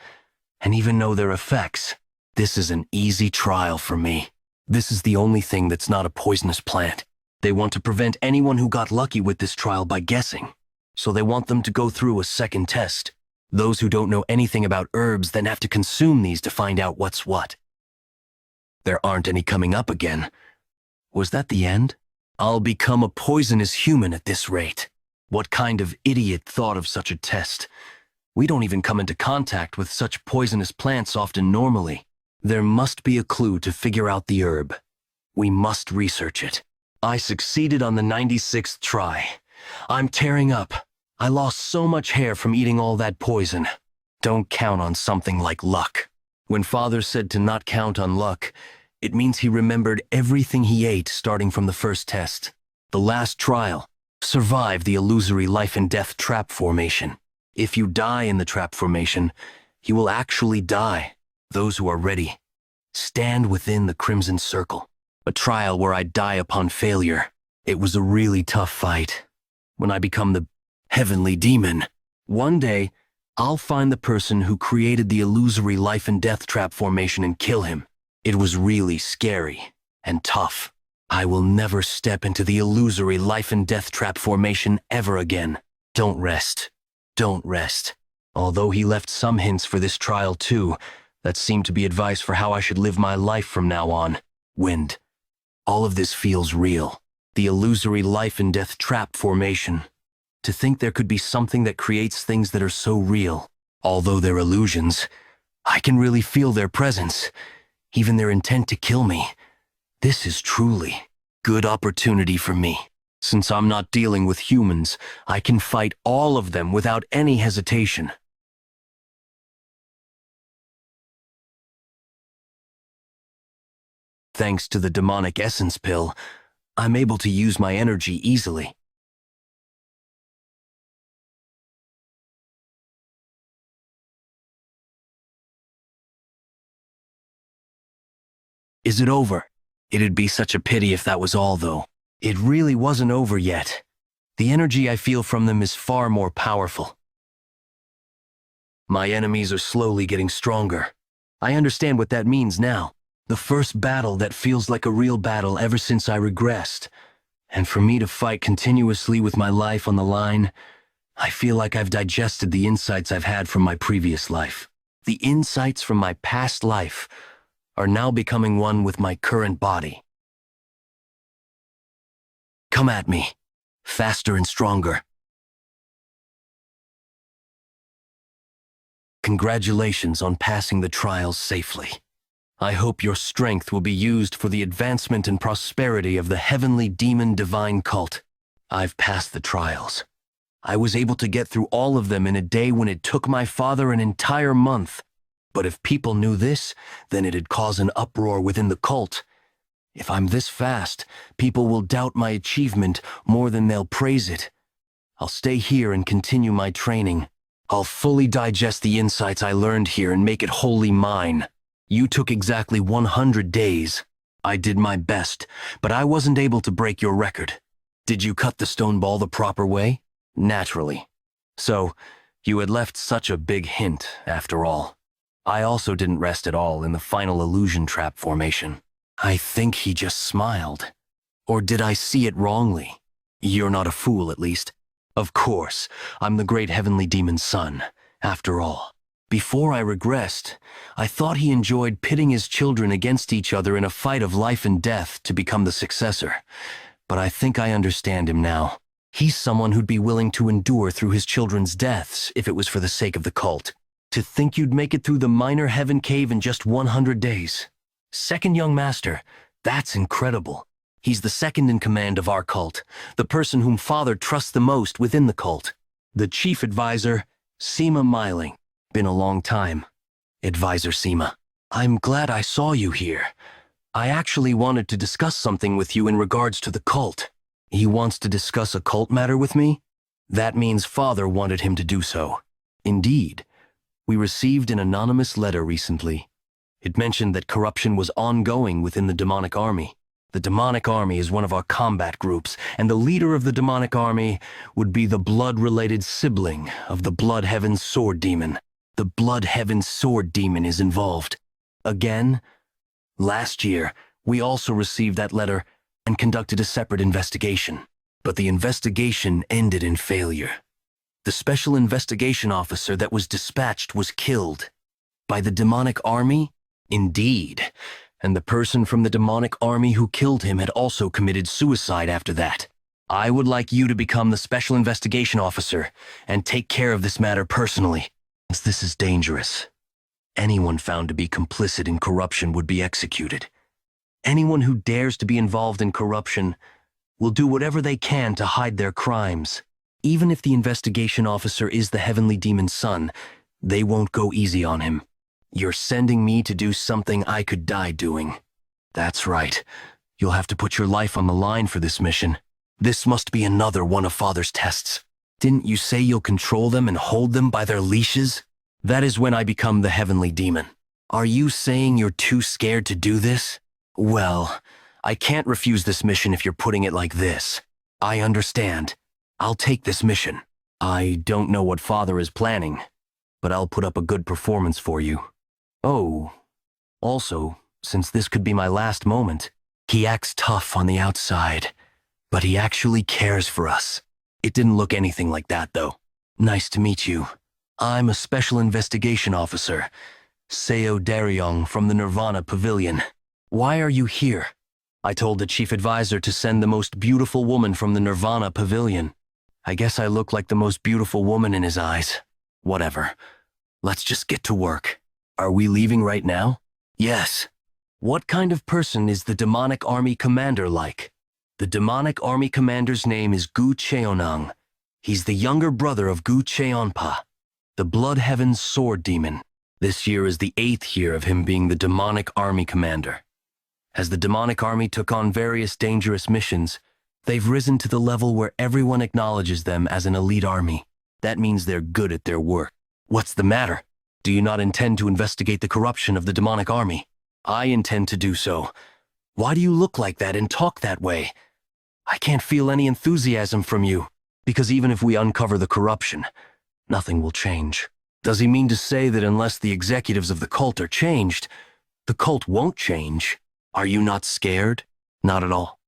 and even know their effects. This is an easy trial for me. This is the only thing that's not a poisonous plant. They want to prevent anyone who got lucky with this trial by guessing. So they want them to go through a second test. Those who don't know anything about herbs then have to consume these to find out what's what. There aren't any coming up again. Was that the end? I'll become a poisonous human at this rate. What kind of idiot thought of such a test? We don't even come into contact with such poisonous plants often normally. There must be a clue to figure out the herb. We must research it. I succeeded on the 96th try. I'm tearing up. I lost so much hair from eating all that poison. Don't count on something like luck. When Father said to not count on luck, it means he remembered everything he ate starting from the first test. The last trial. Survive the illusory life and death trap formation. If you die in the trap formation, you will actually die. Those who are ready, stand within the Crimson Circle. A trial where I die upon failure. It was a really tough fight. When I become the heavenly demon, one day, I'll find the person who created the illusory life and death trap formation and kill him. It was really scary and tough. I will never step into the illusory life and death trap formation ever again. Don't rest. Don't rest. Although he left some hints for this trial too, that seemed to be advice for how I should live my life from now on. Wind. All of this feels real. The illusory life and death trap formation. To think there could be something that creates things that are so real. Although they're illusions, I can really feel their presence, even their intent to kill me. This is truly good opportunity for me. Since I'm not dealing with humans, I can fight all of them without any hesitation. Thanks to the demonic essence pill, I'm able to use my energy easily. Is it over? It'd be such a pity if that was all, though. It really wasn't over yet. The energy I feel from them is far more powerful. My enemies are slowly getting stronger. I understand what that means now. The first battle that feels like a real battle ever since I regressed. And for me to fight continuously with my life on the line, I feel like I've digested the insights I've had from my previous life. The insights from my past life are now becoming one with my current body. Come at me, faster and stronger. Congratulations on passing the trials safely. I hope your strength will be used for the advancement and prosperity of the heavenly demon divine cult. I've passed the trials. I was able to get through all of them in a day when it took my father an entire month. But if people knew this, then it'd cause an uproar within the cult. If I'm this fast, people will doubt my achievement more than they'll praise it. I'll stay here and continue my training. I'll fully digest the insights I learned here and make it wholly mine. You took exactly 100 days. I did my best, but I wasn't able to break your record. Did you cut the stone ball the proper way? Naturally. So, you had left such a big hint, after all. I also didn't rest at all in the final illusion trap formation. I think he just smiled. Or did I see it wrongly? You're not a fool, at least. Of course, I'm the great heavenly demon's son, after all. Before I regressed, I thought he enjoyed pitting his children against each other in a fight of life and death to become the successor. But I think I understand him now. He's someone who'd be willing to endure through his children's deaths if it was for the sake of the cult. To think you'd make it through the minor heaven cave in just 100 days. Second young master, that's incredible. He's the second in command of our cult, the person whom Father trusts the most within the cult. The chief advisor, Seema Miling. Been a long time. Advisor Seema. I'm glad I saw you here. I actually wanted to discuss something with you in regards to the cult. He wants to discuss a cult matter with me? That means Father wanted him to do so. Indeed. We received an anonymous letter recently. It mentioned that corruption was ongoing within the demonic army. The demonic army is one of our combat groups, and the leader of the demonic army would be the blood-related sibling of the Blood Heaven Sword Demon. The Blood Heaven Sword Demon is involved. Again? Last year, we also received that letter and conducted a separate investigation. But the investigation ended in failure. The special investigation officer that was dispatched was killed. By the demonic army? Indeed. And the person from the demonic army who killed him had also committed suicide after that. I would like you to become the special investigation officer and take care of this matter personally, as this is dangerous. Anyone found to be complicit in corruption would be executed. Anyone who dares to be involved in corruption will do whatever they can to hide their crimes. Even if the investigation officer is the heavenly demon's son, they won't go easy on him. You're sending me to do something I could die doing. That's right. You'll have to put your life on the line for this mission. This must be another one of Father's tests. Didn't you say you'll control them and hold them by their leashes? That is when I become the heavenly demon. Are you saying you're too scared to do this? Well, I can't refuse this mission if you're putting it like this. I understand. I'll take this mission. I don't know what Father is planning, but I'll put up a good performance for you. Oh, also, since this could be my last moment, he acts tough on the outside, but he actually cares for us. It didn't look anything like that, though. Nice to meet you. I'm a special investigation officer, Seo Daryong from the Nirvana Pavilion. Why are you here? I told the chief advisor to send the most beautiful woman from the Nirvana Pavilion. I guess I look like the most beautiful woman in his eyes. Whatever. Let's just get to work. Are we leaving right now? Yes. What kind of person is the demonic army commander like? The demonic army commander's name is Gu Cheonang. He's the younger brother of Gu Cheonpa, the Blood Heaven's sword demon. This year is the 8th year of him being the demonic army commander. As the demonic army took on various dangerous missions, they've risen to the level where everyone acknowledges them as an elite army. That means they're good at their work. What's the matter? Do you not intend to investigate the corruption of the demonic army? I intend to do so. Why do you look like that and talk that way? I can't feel any enthusiasm from you, because even if we uncover the corruption, nothing will change. Does he mean to say that unless the executives of the cult are changed, the cult won't change? Are you not scared? Not at all.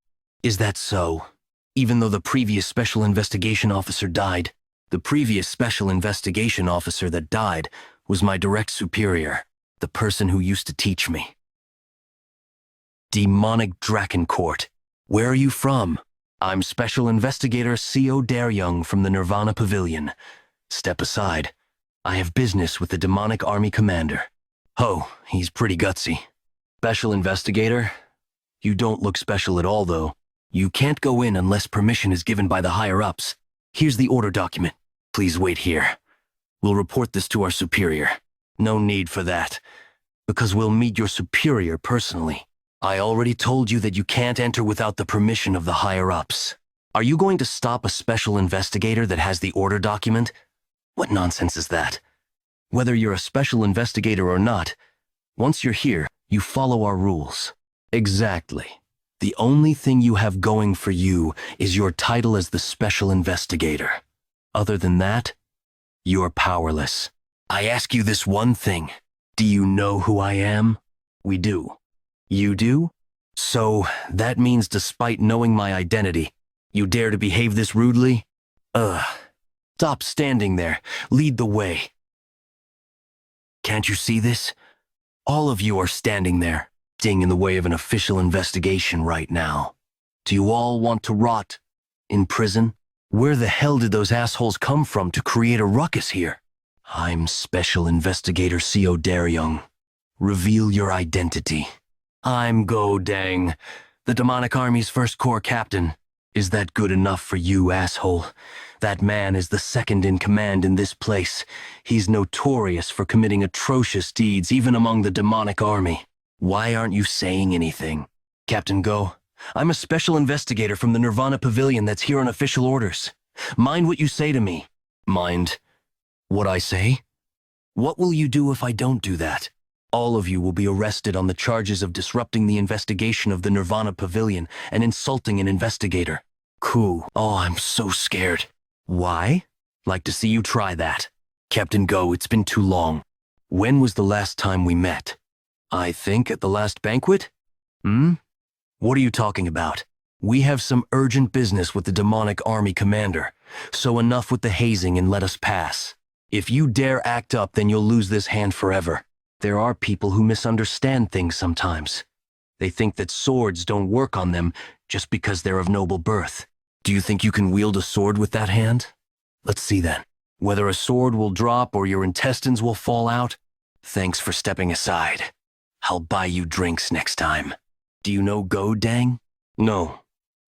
Is that so? Even though the previous special investigation officer died, the previous special investigation officer that died was my direct superior, the person who used to teach me. Demonic Drakencourt. Where are you from? I'm Special Investigator Seo Daryong from the Nirvana Pavilion. Step aside. I have business with the demonic army commander. Oh, he's pretty gutsy. Special Investigator? You don't look special at all, though. You can't go in unless permission is given by the higher-ups. Here's the order document. Please wait here. We'll report this to our superior. No need for that, because we'll meet your superior personally. I already told you that you can't enter without the permission of the higher-ups. Are you going to stop a special investigator that has the order document? What nonsense is that? Whether you're a special investigator or not, once you're here, you follow our rules. Exactly. The only thing you have going for you is your title as the special investigator. Other than that, you're powerless. I ask you this one thing. Do you know who I am? We do. You do? So, that means despite knowing my identity, you dare to behave this rudely? Stop standing there. Lead the way. Can't you see this? All of you are standing there, standing in the way of an official investigation right now. Do you all want to rot in prison? Where the hell did those assholes come from to create a ruckus here? I'm Special Investigator Seo Daryong. Reveal your identity. I'm Go Dang, the demonic army's first corps captain. Is that good enough for you, asshole? That man is the second in command in this place. He's notorious for committing atrocious deeds even among the demonic army. Why aren't you saying anything? Captain Go, I'm a special investigator from the Nirvana Pavilion that's here on official orders. Mind what you say to me. Mind what I say? What will you do if I don't do that? All of you will be arrested on the charges of disrupting the investigation of the Nirvana Pavilion and insulting an investigator. Cool. Oh, I'm so scared. Why? Like to see you try that. Captain Go, it's been too long. When was the last time we met? I think at the last banquet? Hmm? What are you talking about? We have some urgent business with the demonic army commander, so enough with the hazing and let us pass. If you dare act up, then you'll lose this hand forever. There are people who misunderstand things sometimes. They think that swords don't work on them just because they're of noble birth. Do you think you can wield a sword with that hand? Let's see then. Whether a sword will drop or your intestines will fall out, thanks for stepping aside. I'll buy you drinks next time. Do you know Go Dang? No.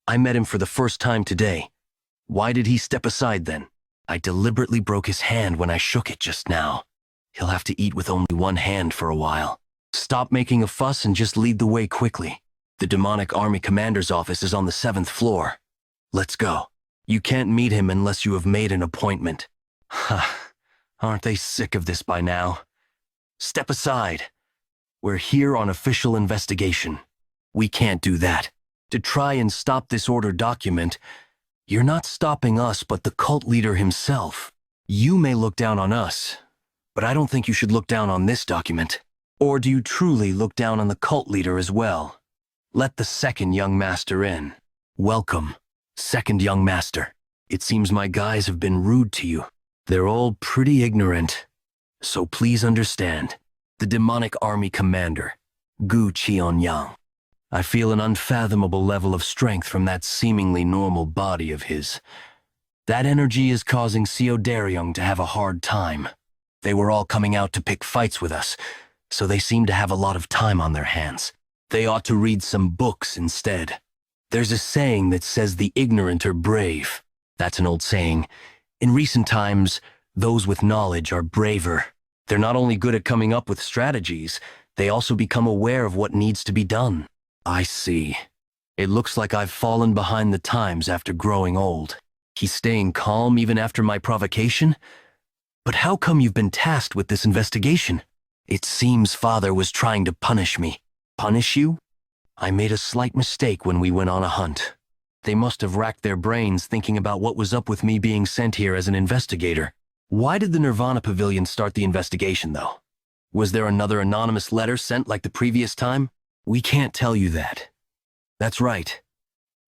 I met him for the first time today. Why did he step aside then? I deliberately broke his hand when I shook it just now. He'll have to eat with only one hand for a while. Stop making a fuss and just lead the way quickly. The demonic army commander's office is on the 7th floor. Let's go. You can't meet him unless you have made an appointment. Ha! Aren't they sick of this by now? Step aside. We're here on official investigation. We can't do that. To try and stop this order document, you're not stopping us but the cult leader himself. You may look down on us, but I don't think you should look down on this document. Or do you truly look down on the cult leader as well? Let the second young master in. Welcome, second young master. It seems my guys have been rude to you. They're all pretty ignorant. So please understand. The demonic army commander, Gu Qianyang. I feel an unfathomable level of strength from that seemingly normal body of his. That energy is causing Xiao Daryong to have a hard time. They were all coming out to pick fights with us, so they seem to have a lot of time on their hands. They ought to read some books instead. There's a saying that says the ignorant are brave. That's an old saying. In recent times, those with knowledge are braver. They're not only good at coming up with strategies, they also become aware of what needs to be done. I see. It looks like I've fallen behind the times after growing old. He's staying calm even after my provocation? But how come you've been tasked with this investigation? It seems Father was trying to punish me. Punish you? I made a slight mistake when we went on a hunt. They must have racked their brains thinking about what was up with me being sent here as an investigator. Why did the Nirvana Pavilion start the investigation, though? Was there another anonymous letter sent like the previous time? We can't tell you that. That's right.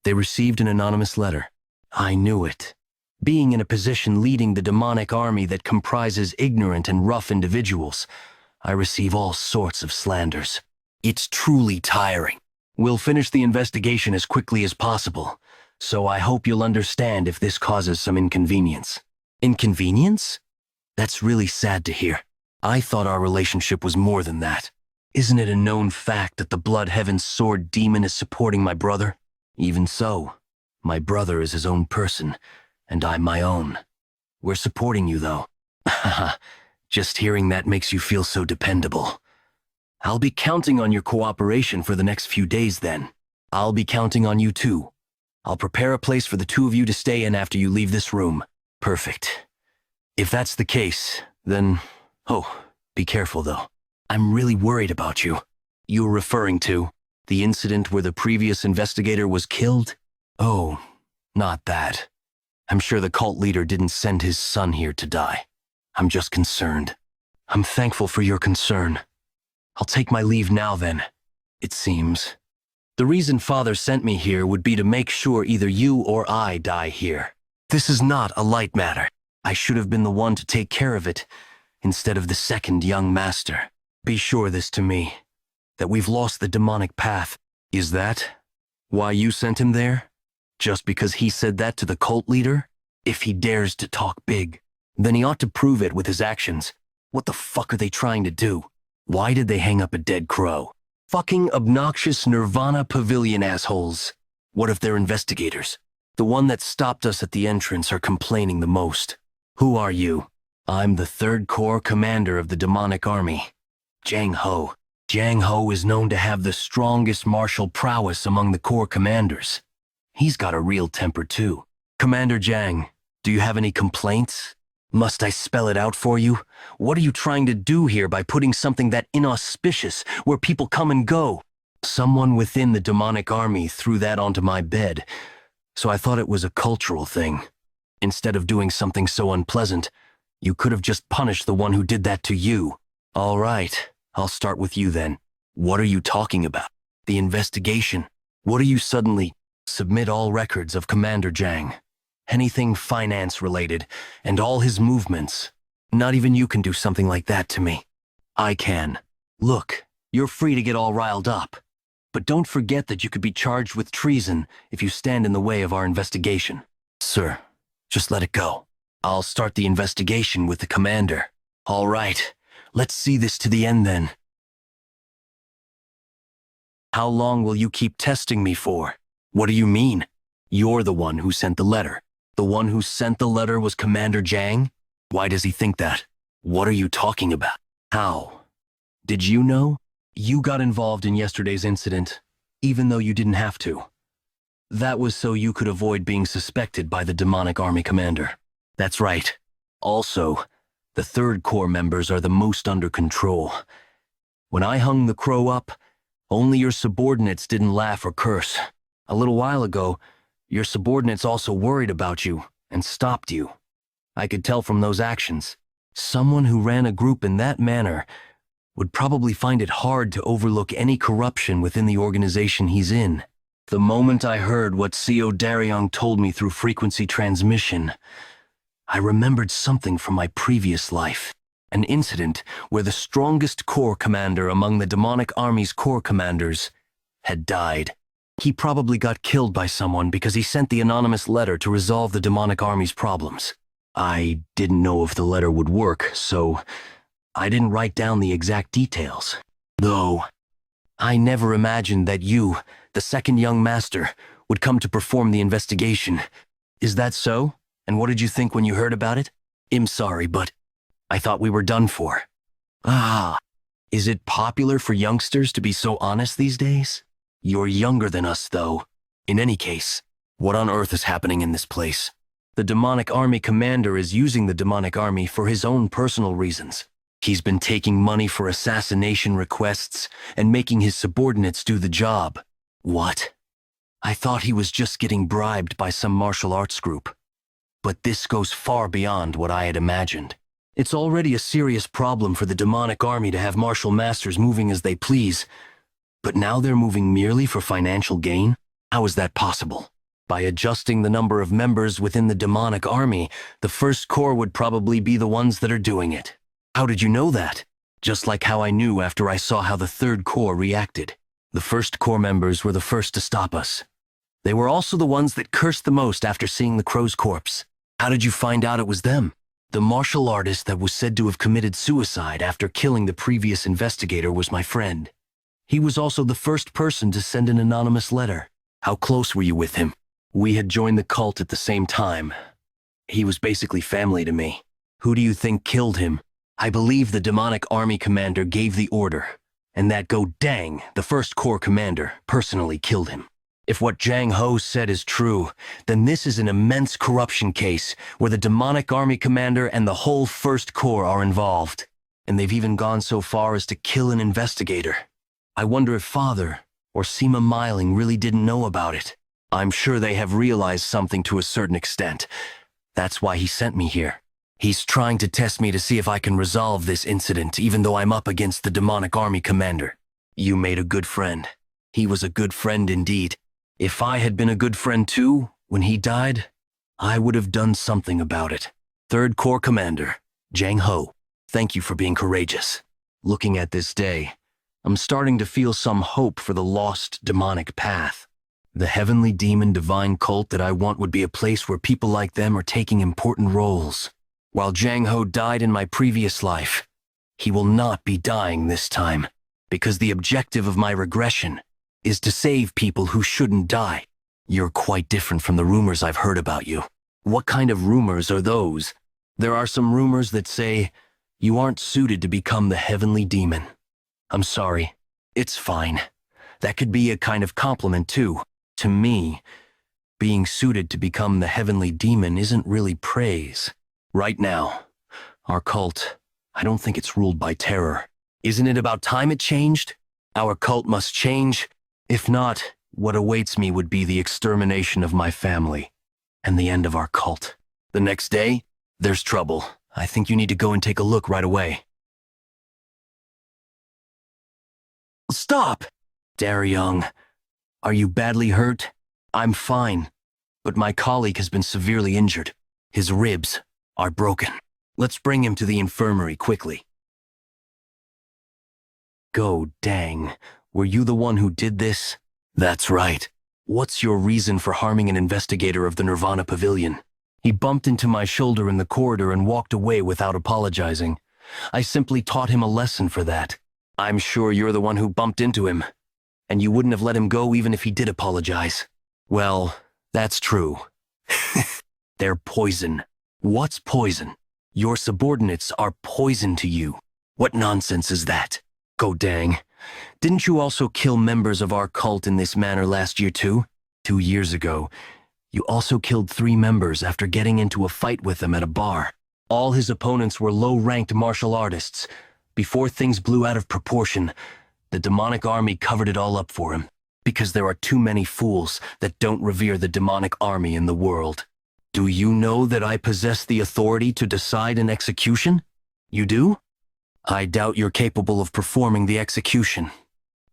They received an anonymous letter. I knew it. Being in a position leading the demonic army that comprises ignorant and rough individuals, I receive all sorts of slanders. It's truly tiring. We'll finish the investigation as quickly as possible, so I hope you'll understand if this causes some inconvenience. Inconvenience? That's really sad to hear. I thought our relationship was more than that. Isn't it a known fact that the Blood Heaven's sword demon is supporting my brother? Even so, my brother is his own person, and I'm my own. We're supporting you, though. Haha, just hearing that makes you feel so dependable. I'll be counting on your cooperation for the next few days then. I'll be counting on you too. I'll prepare a place for the two of you to stay in after you leave this room. Perfect. If that's the case, then... Oh, be careful though. I'm really worried about you. You're referring to the incident where the previous investigator was killed? Oh, not that. I'm sure the cult leader didn't send his son here to die. I'm just concerned. I'm thankful for your concern. I'll take my leave now then, it seems. The reason Father sent me here would be to make sure either you or I die here. This is not a light matter. I should have been the one to take care of it, instead of the second young master. Be sure this to me, that we've lost the demonic path. Is that why you sent him there? Just because he said that to the cult leader? If he dares to talk big, then he ought to prove it with his actions. What the fuck are they trying to do? Why did they hang up a dead crow? Fucking obnoxious Nirvana Pavilion assholes. What if they're investigators? The one that stopped us at the entrance are complaining the most. Who are you? I'm the 3rd Corps commander of the demonic army. Jang Ho. Jang Ho is known to have the strongest martial prowess among the Corps commanders. He's got a real temper too. Commander Jang, do you have any complaints? Must I spell it out for you? What are you trying to do here by putting something that inauspicious where people come and go? Someone within the demonic army threw that onto my bed, so I thought it was a cultural thing. Instead of doing something so unpleasant, you could have just punished the one who did that to you. All right, I'll start with you then. What are you talking about? The investigation? What are you suddenly submit all records of Commander Jang? Anything finance-related, and all his movements. Not even you can do something like that to me. I can. Look, you're free to get all riled up. But don't forget that you could be charged with treason if you stand in the way of our investigation. Sir, just let it go. I'll start the investigation with the commander. All right, let's see this to the end then. How long will you keep testing me for? What do you mean? You're the one who sent the letter. The one who sent the letter was Commander Jang? Why does he think that? What are you talking about? How? Did you know? You got involved in yesterday's incident, even though you didn't have to. That was so you could avoid being suspected by the demonic army commander. That's right. Also, the Third Corps members are the most under control. When I hung the crow up, only your subordinates didn't laugh or curse. A little while ago, your subordinates also worried about you and stopped you. I could tell from those actions. Someone who ran a group in that manner would probably find it hard to overlook any corruption within the organization he's in. The moment I heard what Co. Daryong told me through frequency transmission, I remembered something from my previous life. An incident where the strongest corps commander among the demonic army's corps commanders had died. He probably got killed by someone because he sent the anonymous letter to resolve the demonic army's problems. I didn't know if the letter would work, so I didn't write down the exact details. Though, I never imagined that you, the second young master, would come to perform the investigation. Is that so? And what did you think when you heard about it? I'm sorry, but I thought we were done for. Ah, is it popular for youngsters to be so honest these days? You're younger than us, though. In any case, what on earth is happening in this place? The demonic army commander is using the demonic army for his own personal reasons. He's been taking money for assassination requests and making his subordinates do the job. What? I thought he was just getting bribed by some martial arts group. But this goes far beyond what I had imagined. It's already a serious problem for the demonic army to have martial masters moving as they please. But now they're moving merely for financial gain? How is that possible? By adjusting the number of members within the demonic army, the First Corps would probably be the ones that are doing it. How did you know that? Just like how I knew after I saw how the Third Corps reacted. The First Corps members were the first to stop us. They were also the ones that cursed the most after seeing the crow's corpse. How did you find out it was them? The martial artist that was said to have committed suicide after killing the previous investigator was my friend. He was also the first person to send an anonymous letter. How close were you with him? We had joined the cult at the same time. He was basically family to me. Who do you think killed him? I believe the demonic army commander gave the order, and that Go Dang, the First Corps commander, personally killed him. If what Jang Ho said is true, then this is an immense corruption case where the demonic army commander and the whole First Corps are involved. And they've even gone so far as to kill an investigator. I wonder if Father or Sima Miling really didn't know about it. I'm sure they have realized something to a certain extent. That's why he sent me here. He's trying to test me to see if I can resolve this incident, even though I'm up against the demonic army commander. You made a good friend. He was a good friend indeed. If I had been a good friend too, when he died, I would have done something about it. Third Corps Commander, Jang Ho, thank you for being courageous. Looking at this day, I'm starting to feel some hope for the lost demonic path. The heavenly demon divine cult that I want would be a place where people like them are taking important roles. While Jang Ho died in my previous life, he will not be dying this time, because the objective of my regression is to save people who shouldn't die. You're quite different from the rumors I've heard about you. What kind of rumors are those? There are some rumors that say you aren't suited to become the heavenly demon. I'm sorry. It's fine. That could be a kind of compliment too. To me, being suited to become the heavenly demon isn't really praise. Right now, our cult, I don't think it's ruled by terror. Isn't it about time it changed? Our cult must change. If not, what awaits me would be the extermination of my family and the end of our cult. The next day, there's trouble. I think you need to go and take a look right away. Stop! Daryong, are you badly hurt? I'm fine, but my colleague has been severely injured. His ribs are broken. Let's bring him to the infirmary quickly. Go, dang. Were you the one who did this? That's right. What's your reason for harming an investigator of the Nirvana Pavilion? He bumped into my shoulder in the corridor and walked away without apologizing. I simply taught him a lesson for that. I'm sure you're the one who bumped into him, and you wouldn't have let him go even if he did apologize. Well, that's true. They're poison. What's poison? Your subordinates are poison to you. What nonsense is that? Go dang. Didn't you also kill members of our cult in this manner last year too? 2 years ago, you also killed 3 members after getting into a fight with them at a bar. All his opponents were low-ranked martial artists. Before things blew out of proportion, the demonic army covered it all up for him, because there are too many fools that don't revere the demonic army in the world. Do you know that I possess the authority to decide an execution? You do? I doubt you're capable of performing the execution.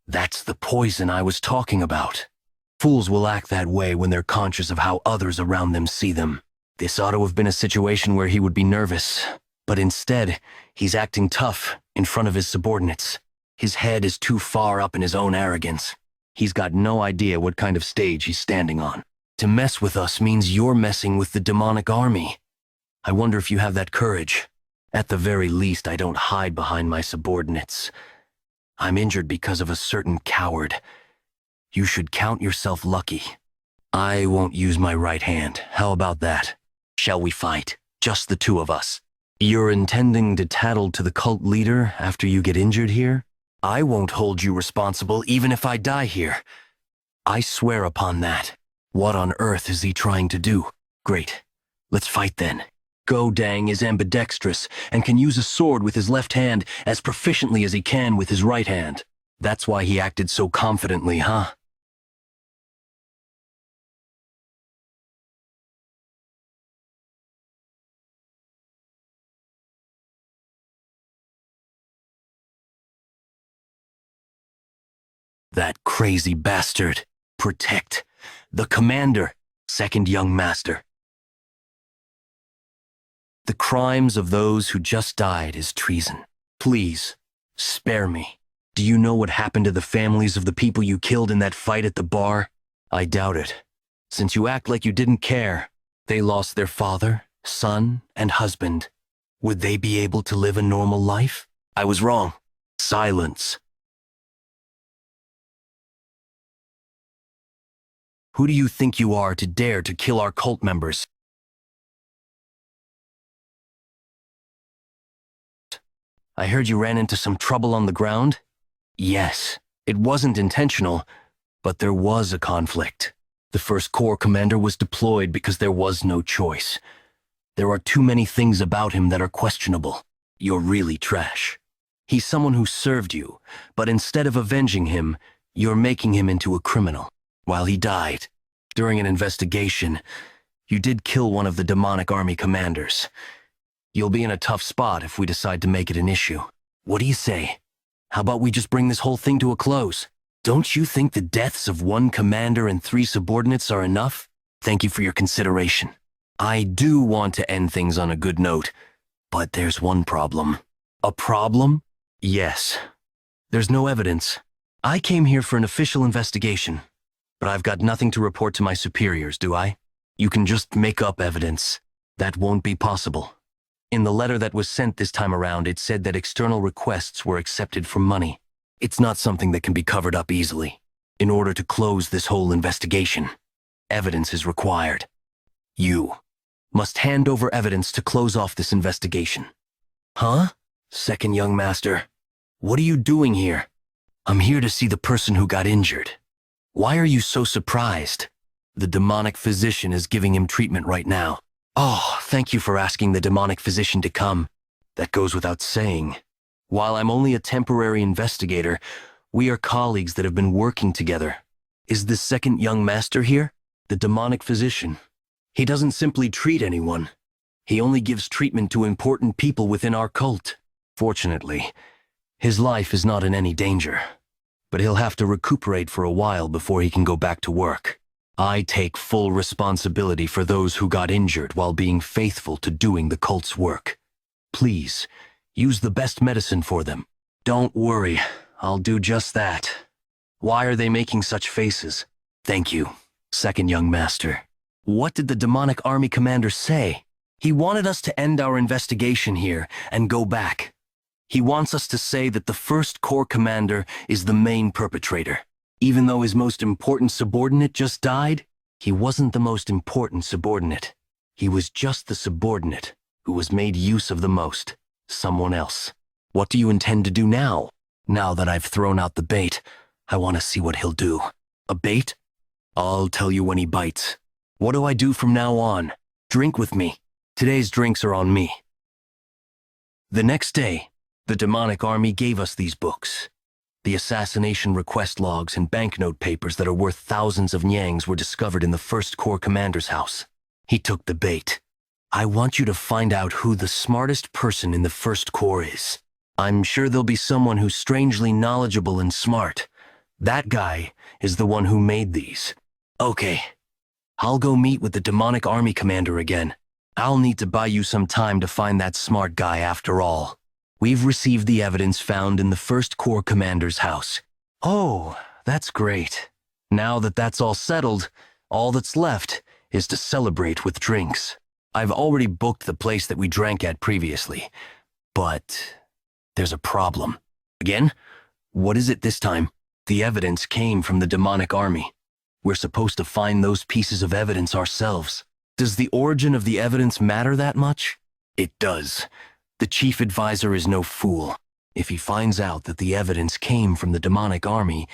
That's the poison I was talking about. Fools will act that way when they're conscious of how others around them see them. This ought to have been a situation where he would be nervous, but instead, he's acting tough in front of his subordinates. His head is too far up in his own arrogance. He's got no idea what kind of stage he's standing on. To mess with us means you're messing with the demonic army. I wonder if you have that courage. At the very least, I don't hide behind my subordinates. I'm injured because of a certain coward. You should count yourself lucky. I won't use my right hand. How about that? Shall we fight? Just the 2 of us. You're intending to tattle to the cult leader after you get injured here? I won't hold you responsible even if I die here. I swear upon that. What on earth is he trying to do? Great. Let's fight then. Godang is ambidextrous and can use a sword with his left hand as proficiently as he can with his right hand. That's why he acted so confidently, huh? That crazy bastard. Protect. The commander. Second young master. The crimes of those who just died is treason. Please, spare me. Do you know what happened to the families of the people you killed in that fight at the bar? I doubt it. Since you act like you didn't care, they lost their father, son, and husband. Would they be able to live a normal life? I was wrong. Silence. Who do you think you are to dare to kill our cult members? I heard you ran into some trouble on the ground? Yes, it wasn't intentional, but there was a conflict. The First Corps commander was deployed because there was no choice. There are too many things about him that are questionable. You're really trash. He's someone who served you, but instead of avenging him, you're making him into a criminal. While he died, during an investigation, you did kill one of the demonic army commanders. You'll be in a tough spot if we decide to make it an issue. What do you say? How about we just bring this whole thing to a close? Don't you think the deaths of 1 commander and 3 subordinates are enough? Thank you for your consideration. I do want to end things on a good note, but there's one problem. A problem? Yes. There's no evidence. I came here for an official investigation, but I've got nothing to report to my superiors, do I? You can just make up evidence. That won't be possible. In the letter that was sent this time around, it said that external requests were accepted for money. It's not something that can be covered up easily. In order to close this whole investigation, evidence is required. You must hand over evidence to close off this investigation. Huh? Second young master, what are you doing here? I'm here to see the person who got injured. Why are you so surprised? The demonic physician is giving him treatment right now. Oh, thank you for asking the demonic physician to come. That goes without saying. While I'm only a temporary investigator, we are colleagues that have been working together. Is the second young master here? The demonic physician. He doesn't simply treat anyone. He only gives treatment to important people within our cult. Fortunately, his life is not in any danger. but he'll have to recuperate for a while before he can go back to work. I take full responsibility for those who got injured while being faithful to doing the cult's work. Please, use the best medicine for them. Don't worry, I'll do just that. Why are they making such faces? Thank you, second young master. What did the demonic army commander say? He wanted us to end our investigation here and go back. He wants us to say that the first corps commander is the main perpetrator. Even though his most important subordinate just died, he wasn't the most important subordinate. He was just the subordinate who was made use of the most, someone else. What do you intend to do now? Now that I've thrown out the bait, I want to see what he'll do. A bait? I'll tell you when he bites. What do I do from now on? Drink with me. Today's drinks are on me. The next day, the demonic army gave us these books. The assassination request logs and banknote papers that are worth thousands of nyangs were discovered in the first corps commander's house. He took the bait. I want you to find out who the smartest person in the first corps is. I'm sure there'll be someone who's strangely knowledgeable and smart. That guy is the one who made these. Okay, I'll go meet with the demonic army commander again. I'll need to buy you some time to find that smart guy after all. We've received the evidence found in the first corps commander's house. Oh, that's great. Now that that's all settled, all that's left is to celebrate with drinks. I've already booked the place that we drank at previously, but there's a problem. Again? What is it this time? The evidence came from the demonic army. We're supposed to find those pieces of evidence ourselves. Does the origin of the evidence matter that much? It does. The chief advisor is no fool. If he finds out that the evidence came from the demonic army,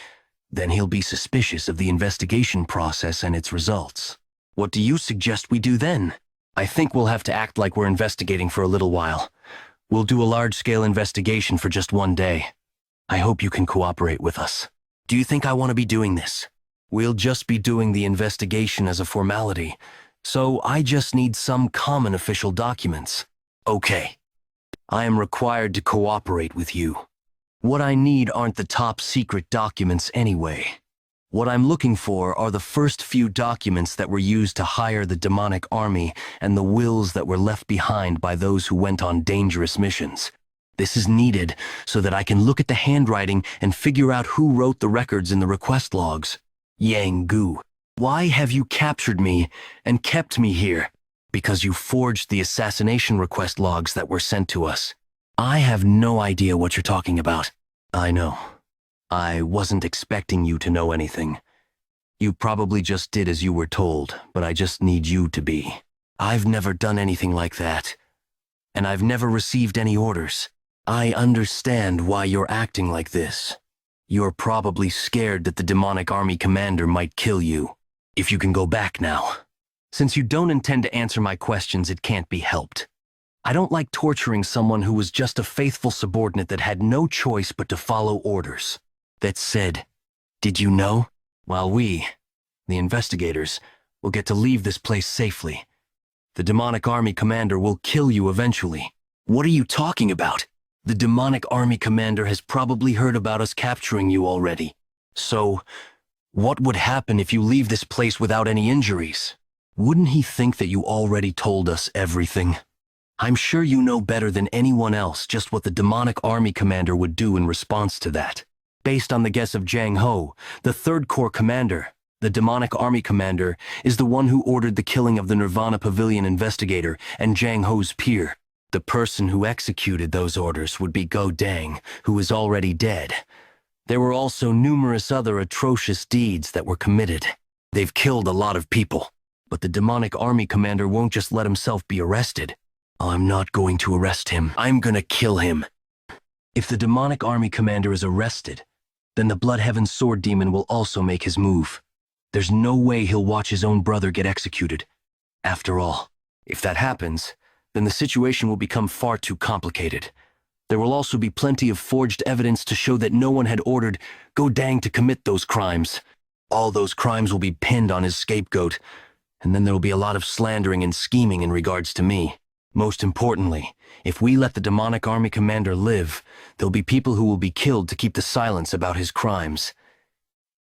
then he'll be suspicious of the investigation process and its results. What do you suggest we do then? I think we'll have to act like we're investigating for a little while. We'll do a large-scale investigation for just one day. I hope you can cooperate with us. Do you think I want to be doing this? We'll just be doing the investigation as a formality, so I just need some common official documents. Okay. I am required to cooperate with you. What I need aren't the top secret documents anyway. What I'm looking for are the first few documents that were used to hire the demonic army and the wills that were left behind by those who went on dangerous missions. This is needed so that I can look at the handwriting and figure out who wrote the records in the request logs. Yang Gu, why have you captured me and kept me here? Because you forged the assassination request logs that were sent to us. I have no idea what you're talking about. I know. I wasn't expecting you to know anything. You probably just did as you were told, but I just need you to be. I've never done anything like that. And I've never received any orders. I understand why you're acting like this. You're probably scared that the demonic army commander might kill you. If you can go back now. Since you don't intend to answer my questions, it can't be helped. I don't like torturing someone who was just a faithful subordinate that had no choice but to follow orders. That said, did you know? While we, the investigators, will get to leave this place safely, the demonic army commander will kill you eventually. What are you talking about? The demonic army commander has probably heard about us capturing you already. So, what would happen if you leave this place without any injuries? Wouldn't he think that you already told us everything? I'm sure you know better than anyone else just what the demonic army commander would do in response to that. Based on the guess of Jang Ho, the Third Corps commander, the demonic army commander is the one who ordered the killing of the Nirvana Pavilion investigator and Jang Ho's peer. The person who executed those orders would be Go Dang, who is already dead. There were also numerous other atrocious deeds that were committed. They've killed a lot of people. But the demonic army commander won't just let himself be arrested. I'm not going to arrest him. I'm gonna kill him. If the demonic army commander is arrested, then the Blood Heaven Sword Demon will also make his move. There's no way he'll watch his own brother get executed. After all, if that happens, then the situation will become far too complicated. There will also be plenty of forged evidence to show that no one had ordered Go Dang to commit those crimes. All those crimes will be pinned on his scapegoat, and then there will be a lot of slandering and scheming in regards to me. Most importantly, if we let the demonic army commander live, there'll be people who will be killed to keep the silence about his crimes.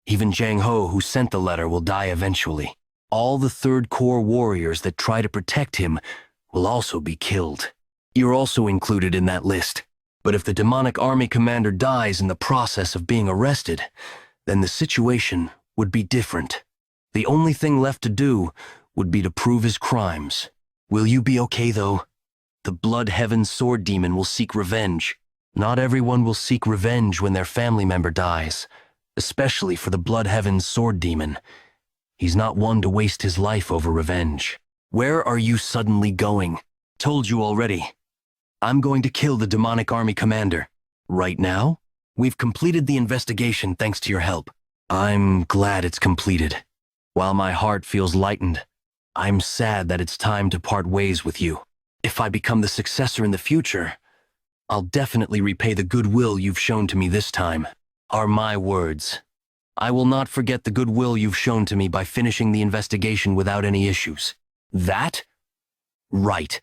Even Jang Ho, who sent the letter, will die eventually. All the Third Corps warriors that try to protect him will also be killed. You're also included in that list. But if the demonic army commander dies in the process of being arrested, then the situation would be different. The only thing left to do would be to prove his crimes. Will you be okay, though? The Blood Heaven Sword Demon will seek revenge. Not everyone will seek revenge when their family member dies, especially for the Blood Heaven Sword Demon. He's not one to waste his life over revenge. Where are you suddenly going? Told you already. I'm going to kill the demonic army commander. Right now? We've completed the investigation thanks to your help. I'm glad it's completed. While my heart feels lightened, I'm sad that it's time to part ways with you. If I become the successor in the future, I'll definitely repay the goodwill you've shown to me this time. Are my words. I will not forget the goodwill you've shown to me by finishing the investigation without any issues. That? Right.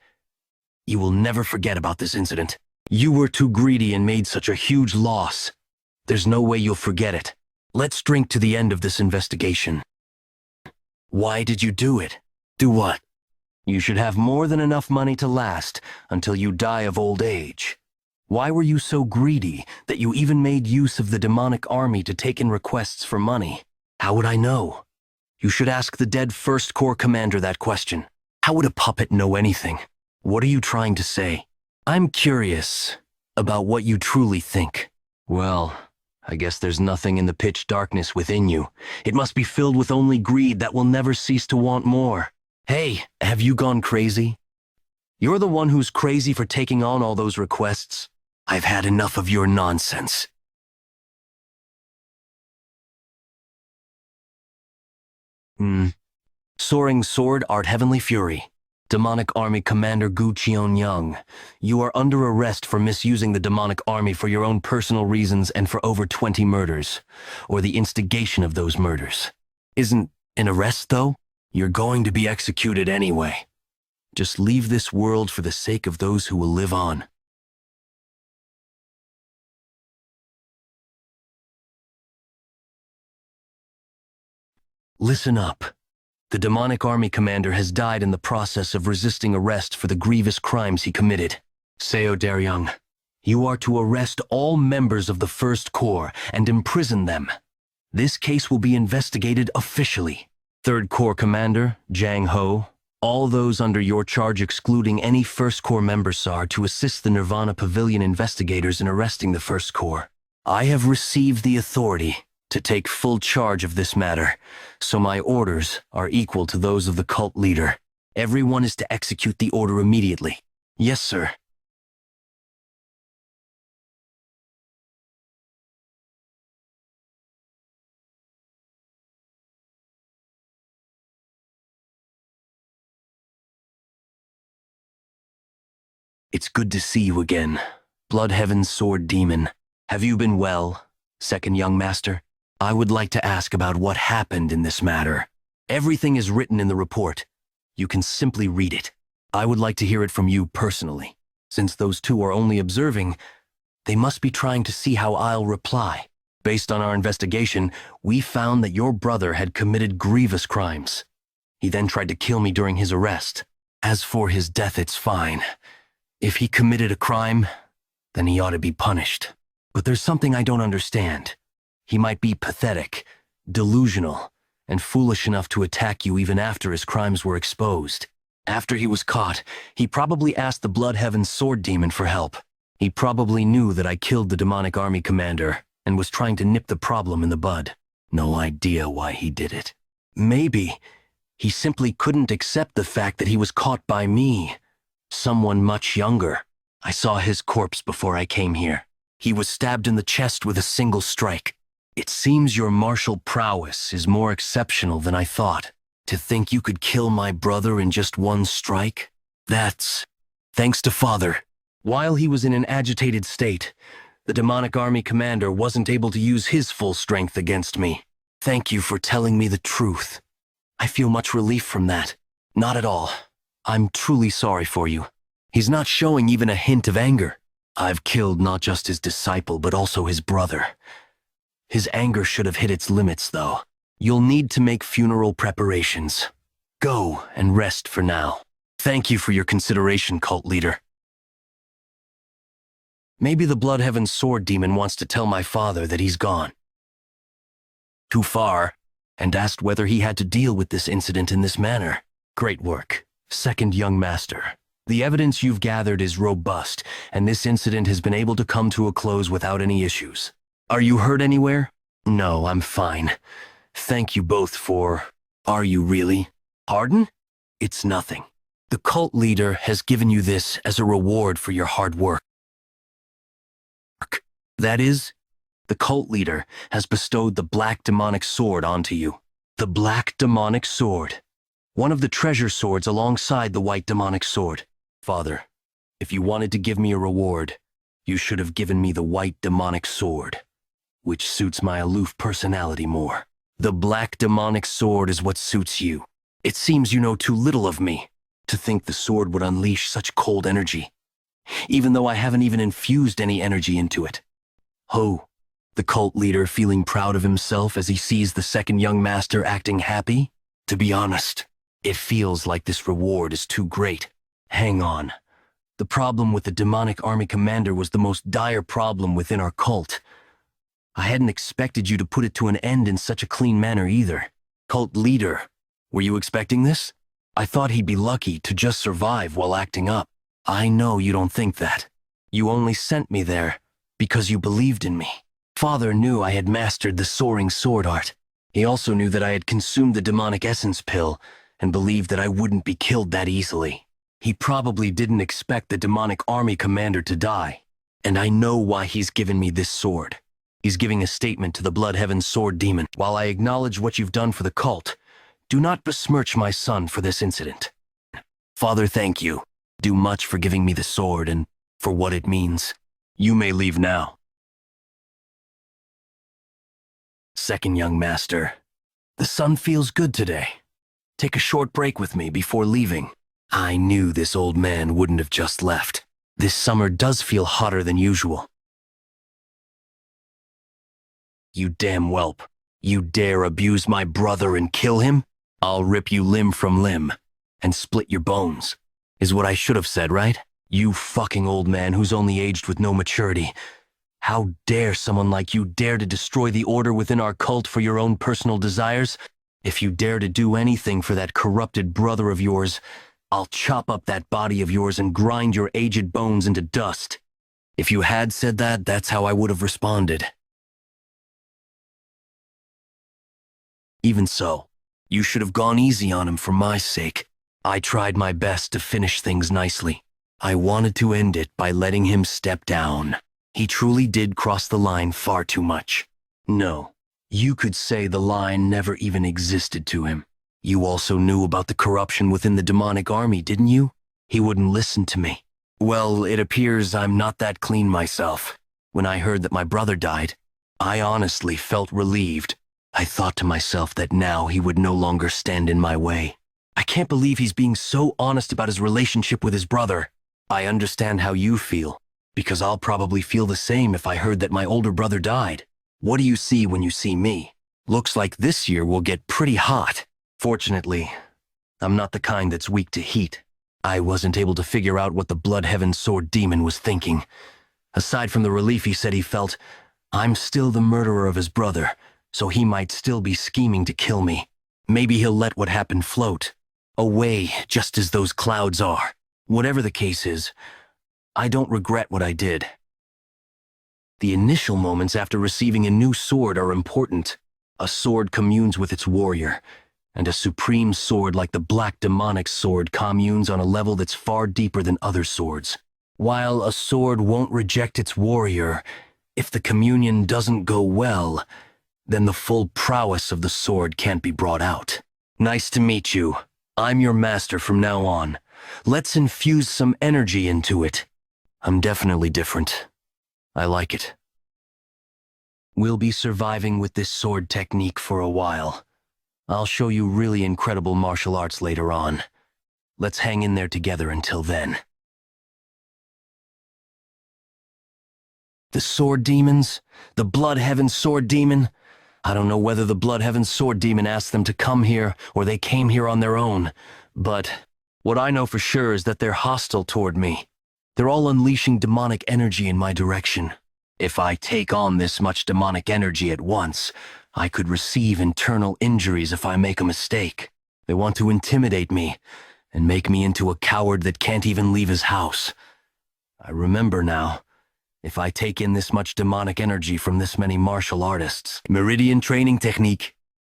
You will never forget about this incident. You were too greedy and made such a huge loss. There's no way you'll forget it. Let's drink to the end of this investigation. Why did you do it? Do what? You should have more than enough money to last until you die of old age. Why were you so greedy that you even made use of the demonic army to take in requests for money? How would I know? You should ask the dead First Corps commander that question. How would a puppet know anything? What are you trying to say? I'm curious about what you truly think. Well, I guess there's nothing in the pitch darkness within you. It must be filled with only greed that will never cease to want more. Hey, have you gone crazy? You're the one who's crazy for taking on all those requests. I've had enough of your nonsense. Soaring Sword, Art Heavenly Fury. Demonic Army Commander Gu Qianyang, you are under arrest for misusing the demonic army for your own personal reasons and for over 20 murders, or the instigation of those murders. Isn't an arrest, though? You're going to be executed anyway. Just leave this world for the sake of those who will live on. Listen up. The demonic army commander has died in the process of resisting arrest for the grievous crimes he committed. Seo Daryang, you are to arrest all members of the First Corps and imprison them. This case will be investigated officially. Third Corps Commander, Jang Ho, all those under your charge excluding any First Corps members are to assist the Nirvana Pavilion investigators in arresting the First Corps. I have received the authority to take full charge of this matter, so my orders are equal to those of the cult leader. Everyone is to execute the order immediately. Yes, sir. It's good to see you again, Blood Heaven Sword Demon. Have you been well, second young master? I would like to ask about what happened in this matter. Everything is written in the report. You can simply read it. I would like to hear it from you personally. Since those two are only observing, they must be trying to see how I'll reply. Based on our investigation, we found that your brother had committed grievous crimes. He then tried to kill me during his arrest. As for his death, it's fine. If he committed a crime, then he ought to be punished. But there's something I don't understand. He might be pathetic, delusional, and foolish enough to attack you even after his crimes were exposed. After he was caught, he probably asked the Blood Heaven Sword Demon for help. He probably knew that I killed the demonic army commander and was trying to nip the problem in the bud. No idea why he did it. Maybe he simply couldn't accept the fact that he was caught by me, someone much younger. I saw his corpse before I came here. He was stabbed in the chest with a single strike. It seems your martial prowess is more exceptional than I thought. To think you could kill my brother in just one strike? That's thanks to Father. While he was in an agitated state, the demonic army commander wasn't able to use his full strength against me. Thank you for telling me the truth. I feel much relief from that. Not at all. I'm truly sorry for you. He's not showing even a hint of anger. I've killed not just his disciple, but also his brother. His anger should have hit its limits, though. You'll need to make funeral preparations. Go and rest for now. Thank you for your consideration, cult leader. Maybe the Bloodheaven Sword Demon wants to tell my father that he's gone too far, and asked whether he had to deal with this incident in this manner. Great work, second young master. The evidence you've gathered is robust, and this incident has been able to come to a close without any issues. Are you hurt anywhere? No, I'm fine. Thank you both for... Are you really? Pardon? It's nothing. The cult leader has given you this as a reward for your hard work. That is, the cult leader has bestowed the Black Demonic Sword onto you. The Black Demonic Sword. One of the treasure swords alongside the White Demonic Sword. Father, if you wanted to give me a reward, you should have given me the White Demonic Sword, which suits my aloof personality more. The Black Demonic Sword is what suits you. It seems you know too little of me to think the sword would unleash such cold energy, even though I haven't even infused any energy into it. Ho, the cult leader feeling proud of himself as he sees the second young master acting happy? To be honest, it feels like this reward is too great. Hang on. The problem with the demonic army commander was the most dire problem within our cult. I hadn't expected you to put it to an end in such a clean manner either. Cult leader, were you expecting this? I thought he'd be lucky to just survive while acting up. I know you don't think that. You only sent me there because you believed in me. Father knew I had mastered the soaring sword art. He also knew that I had consumed the demonic essence pill and believed that I wouldn't be killed that easily. He probably didn't expect the demonic army commander to die. And I know why he's given me this sword. He's giving a statement to the Bloodheaven Sword Demon. While I acknowledge what you've done for the cult, do not besmirch my son for this incident. Father, thank you. Do much for giving me the sword and for what it means. You may leave now. Second young master, the sun feels good today. Take a short break with me before leaving. I knew this old man wouldn't have just left. This summer does feel hotter than usual. You damn whelp. You dare abuse my brother and kill him? I'll rip you limb from limb and split your bones, is what I should have said, right? You fucking old man who's only aged with no maturity. How dare someone like you dare to destroy the order within our cult for your own personal desires? If you dare to do anything for that corrupted brother of yours, I'll chop up that body of yours and grind your aged bones into dust. If you had said that, that's how I would have responded. Even so, you should have gone easy on him for my sake. I tried my best to finish things nicely. I wanted to end it by letting him step down. He truly did cross the line far too much. No, you could say the line never even existed to him. You also knew about the corruption within the demonic army, didn't you? He wouldn't listen to me. Well, it appears I'm not that clean myself. When I heard that my brother died, I honestly felt relieved. I thought to myself that now he would no longer stand in my way. I can't believe he's being so honest about his relationship with his brother. I understand how you feel, because I'll probably feel the same if I heard that my older brother died. What do you see when you see me? Looks like this year will get pretty hot. Fortunately, I'm not the kind that's weak to heat. I wasn't able to figure out what the Bloodheaven Sword Demon was thinking. Aside from the relief he said he felt, I'm still the murderer of his brother, so he might still be scheming to kill me. Maybe he'll let what happened float away just as those clouds are. Whatever the case is, I don't regret what I did. The initial moments after receiving a new sword are important. A sword communes with its warrior, and a supreme sword like the Black Demonic Sword communes on a level that's far deeper than other swords. While a sword won't reject its warrior, if the communion doesn't go well, then the full prowess of the sword can't be brought out. Nice to meet you. I'm your master from now on. Let's infuse some energy into it. I'm definitely different. I like it. We'll be surviving with this sword technique for a while. I'll show you really incredible martial arts later on. Let's hang in there together until then. The sword demons? The Blood Heaven Sword Demon? I don't know whether the Blood Heaven Sword Demon asked them to come here or they came here on their own, but what I know for sure is that they're hostile toward me. They're all unleashing demonic energy in my direction. If I take on this much demonic energy at once, I could receive internal injuries if I make a mistake. They want to intimidate me and make me into a coward that can't even leave his house. I remember now. If I take in this much demonic energy from this many martial artists, Meridian Training Technique,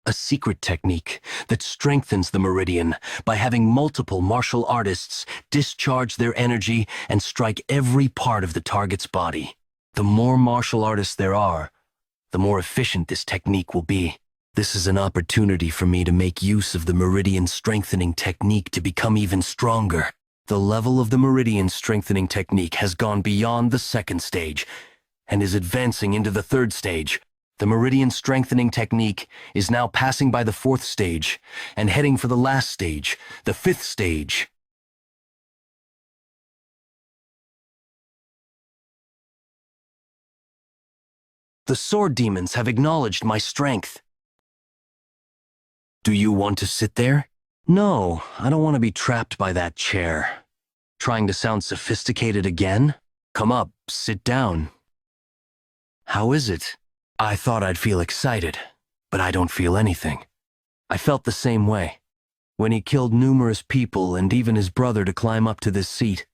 a secret technique that strengthens the meridian by having multiple martial artists discharge their energy and strike every part of the target's body. The more martial artists there are, the more efficient this technique will be. This is an opportunity for me to make use of the meridian strengthening technique to become even stronger. The level of the meridian strengthening technique has gone beyond the second stage and is advancing into the third stage. The meridian strengthening technique is now passing by the fourth stage and heading for the last stage, the fifth stage. The sword demons have acknowledged my strength. Do you want to sit there? No, I don't want to be trapped by that chair. Trying to sound sophisticated again? Come up, sit down. How is it? I thought I'd feel excited, but I don't feel anything. I felt the same way. When he killed numerous people and even his brother to climb up to this seat,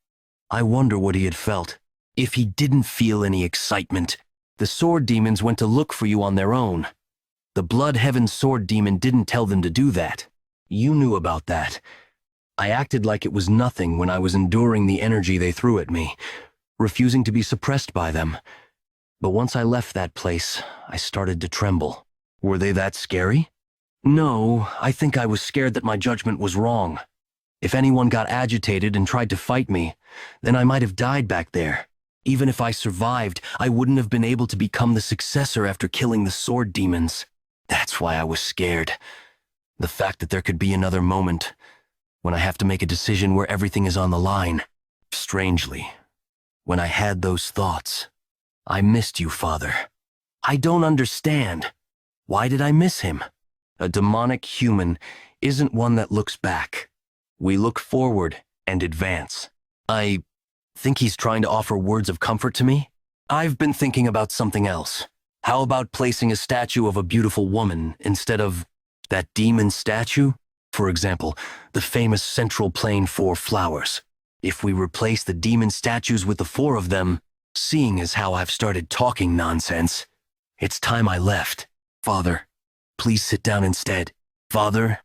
I wonder what he had felt. If he didn't feel any excitement, the sword demons went to look for you on their own. The Blood Heaven Sword Demon didn't tell them to do that. You knew about that. I acted like it was nothing when I was enduring the energy they threw at me, refusing to be suppressed by them. But once I left that place, I started to tremble. Were they that scary? No, I think I was scared that my judgment was wrong. If anyone got agitated and tried to fight me, then I might have died back there. Even if I survived, I wouldn't have been able to become the successor after killing the sword demons. That's why I was scared. The fact that there could be another moment when I have to make a decision where everything is on the line. Strangely, when I had those thoughts, I missed you, Father. I don't understand. Why did I miss him? A demonic human isn't one that looks back. We look forward and advance. I think he's trying to offer words of comfort to me. I've been thinking about something else. How about placing a statue of a beautiful woman instead of that demon statue? For example, the famous Central Plain 4 flowers. If we replace the demon statues with the 4 of them, seeing as how I've started talking nonsense, it's time I left. Father, please sit down instead. Father,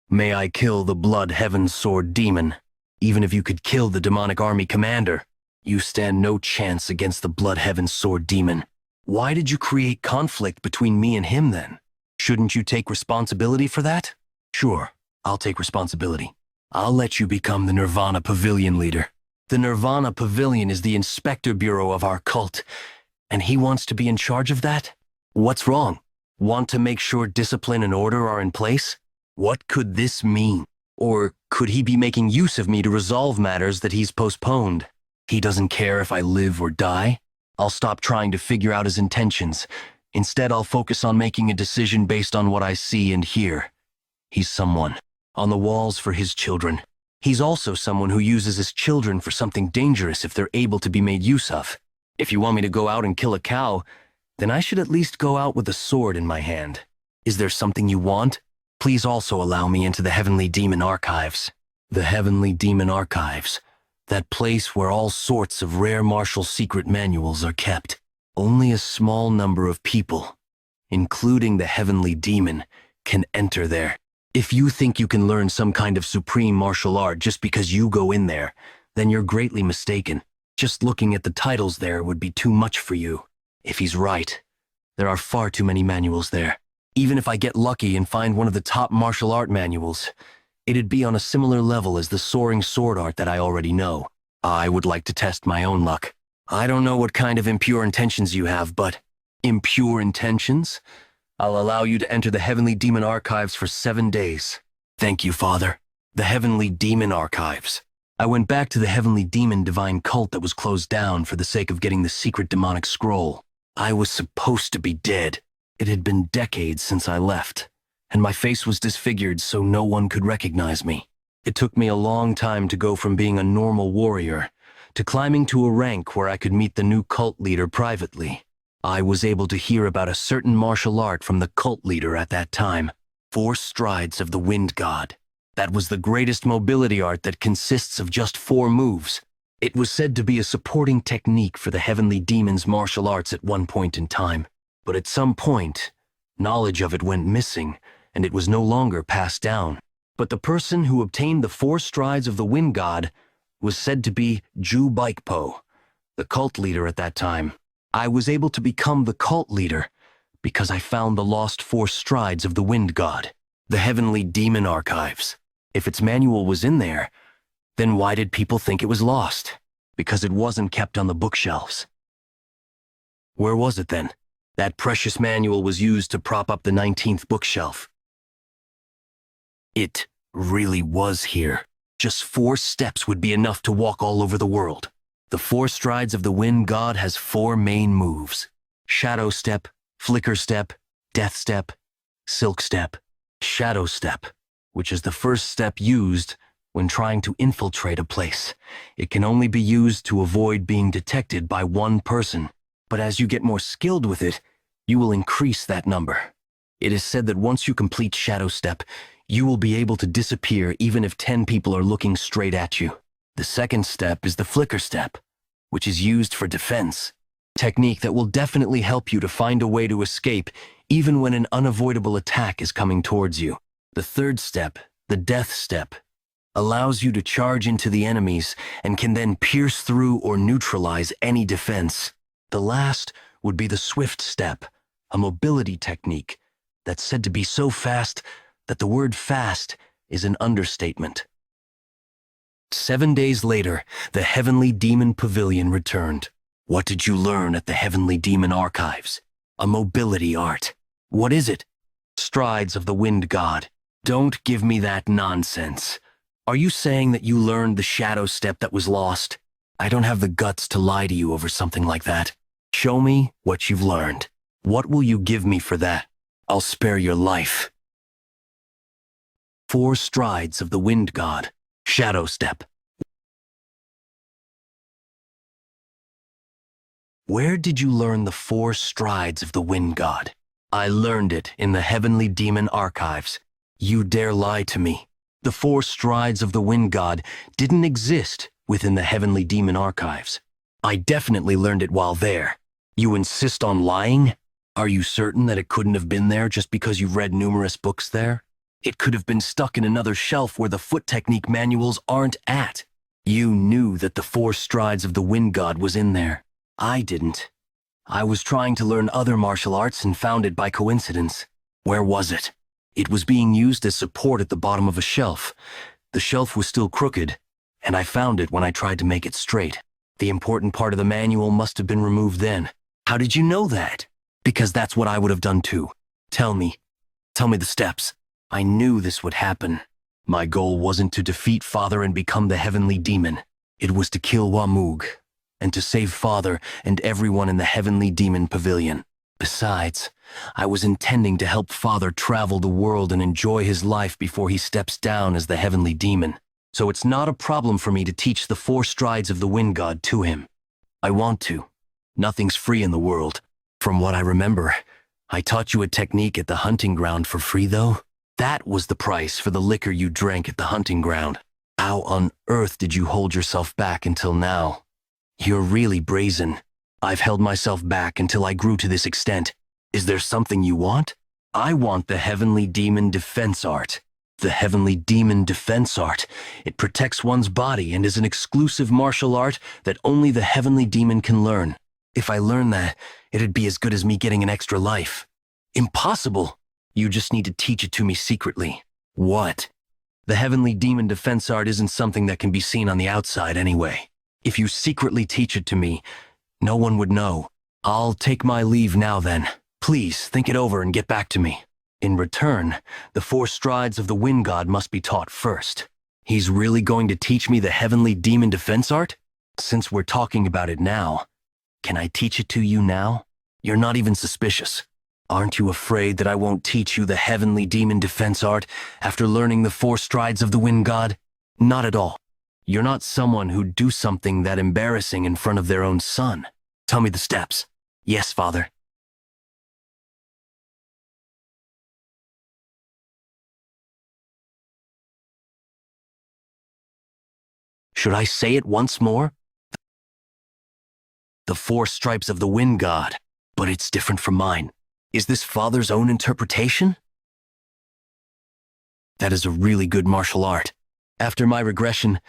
may I kill the Blood Heaven Sword Demon? Even if you could kill the demonic army commander, you stand no chance against the Blood Heaven Sword Demon. Why did you create conflict between me and him then? Shouldn't you take responsibility for that? Sure, I'll take responsibility. I'll let you become the Nirvana Pavilion leader. The Nirvana Pavilion is the inspector bureau of our cult, and he wants to be in charge of that? What's wrong? Want to make sure discipline and order are in place? What could this mean? Or could he be making use of me to resolve matters that he's postponed? He doesn't care if I live or die? I'll stop trying to figure out his intentions. Instead, I'll focus on making a decision based on what I see and hear. He's someone on the walls for his children. He's also someone who uses his children for something dangerous if they're able to be made use of. If you want me to go out and kill a cow, then I should at least go out with a sword in my hand. Is there something you want? Please also allow me into the Heavenly Demon Archives. The Heavenly Demon Archives. That place where all sorts of rare martial secret manuals are kept. Only a small number of people, including the Heavenly Demon, can enter there. If you think you can learn some kind of supreme martial art just because you go in there, then you're greatly mistaken. Just looking at the titles there would be too much for you. If he's right, there are far too many manuals there. Even if I get lucky and find one of the top martial art manuals, it'd be on a similar level as the soaring sword art that I already know. I would like to test my own luck. I don't know what kind of impure intentions you have, but impure intentions? I'll allow you to enter the Heavenly Demon Archives for 7 days. Thank you, Father. The Heavenly Demon Archives. I went back to the Heavenly Demon Divine cult that was closed down for the sake of getting the secret demonic scroll. I was supposed to be dead. It had been decades since I left, and my face was disfigured so no one could recognize me. It took me a long time to go from being a normal warrior to climbing to a rank where I could meet the new cult leader privately. I was able to hear about a certain martial art from the cult leader at that time, 4 strides of the Wind God. That was the greatest mobility art that consists of just 4 moves. It was said to be a supporting technique for the Heavenly Demon's martial arts at one point in time, but at some point, knowledge of it went missing, and it was no longer passed down. But the person who obtained the 4 strides of the Wind God was said to be Ju Baikpo, the cult leader at that time. I was able to become the cult leader because I found the lost 4 strides of the Wind God, the Heavenly Demon Archives. If its manual was in there, then why did people think it was lost? Because it wasn't kept on the bookshelves. Where was it then? That precious manual was used to prop up the 19th bookshelf. It really was here. Just 4 steps would be enough to walk all over the world. The 4 strides of the Wind God has 4 main moves: Shadow Step, Flicker Step, Death Step, Silk Step. Shadow Step, which is the first step used when trying to infiltrate a place. It can only be used to avoid being detected by one person, but as you get more skilled with it, you will increase that number. It is said that once you complete Shadow Step, you will be able to disappear even if 10 people are looking straight at you. The second step is the Flicker Step, which is used for defense. Technique that will definitely help you to find a way to escape even when an unavoidable attack is coming towards you. The third step, the Death Step, allows you to charge into the enemies and can then pierce through or neutralize any defense. The last would be the Swift Step, a mobility technique that's said to be so fast that the word fast is an understatement. 7 days later, the Heavenly Demon Pavilion returned. What did you learn at the Heavenly Demon Archives? A mobility art. What is it? Strides of the Wind God. Don't give me that nonsense. Are you saying that you learned the Shadow Step that was lost? I don't have the guts to lie to you over something like that. Show me what you've learned. What will you give me for that? I'll spare your life. 4 strides of the Wind God. Shadow Step. Where did you learn the 4 strides of the Wind God? I learned it in the Heavenly Demon Archives. You dare lie to me. The 4 strides of the Wind God didn't exist within the Heavenly Demon Archives. I definitely learned it while there. You insist on lying? Are you certain that it couldn't have been there just because you've read numerous books there? It could have been stuck in another shelf where the foot technique manuals aren't at. You knew that the 4 strides of the Wind God was in there. I didn't. I was trying to learn other martial arts and found it by coincidence. Where was it? It was being used as support at the bottom of a shelf. The shelf was still crooked, and I found it when I tried to make it straight. The important part of the manual must have been removed then. How did you know that? Because that's what I would have done too. Tell me the steps. I knew this would happen. My goal wasn't to defeat Father and become the Heavenly Demon. It was to kill Wamug, and to save Father and everyone in the Heavenly Demon Pavilion. Besides, I was intending to help Father travel the world and enjoy his life before he steps down as the Heavenly Demon. So it's not a problem for me to teach the 4 strides of the Wind God to him. I want to. Nothing's free in the world. From what I remember, I taught you a technique at the hunting ground for free, though. That was the price for the liquor you drank at the hunting ground. How on earth did you hold yourself back until now? You're really brazen. I've held myself back until I grew to this extent. Is there something you want? I want the Heavenly Demon Defense Art. The Heavenly Demon Defense Art. It protects one's body and is an exclusive martial art that only the Heavenly Demon can learn. If I learn that, it'd be as good as me getting an extra life. Impossible! You just need to teach it to me secretly. What? The Heavenly Demon Defense Art isn't something that can be seen on the outside anyway. If you secretly teach it to me, no one would know. I'll take my leave now then. Please, think it over and get back to me. In return, the 4 strides of the Wind God must be taught first. He's really going to teach me the heavenly demon defense art? Since we're talking about it now, can I teach it to you now? You're not even suspicious. Aren't you afraid that I won't teach you the heavenly demon defense art after learning the 4 strides of the wind god? Not at all. You're not someone who'd do something that embarrassing in front of their own son. Tell me the steps. Yes, father. Should I say it once more? The 4 stripes of the wind god, but it's different from mine. Is this father's own interpretation? That is a really good martial art. After my regression,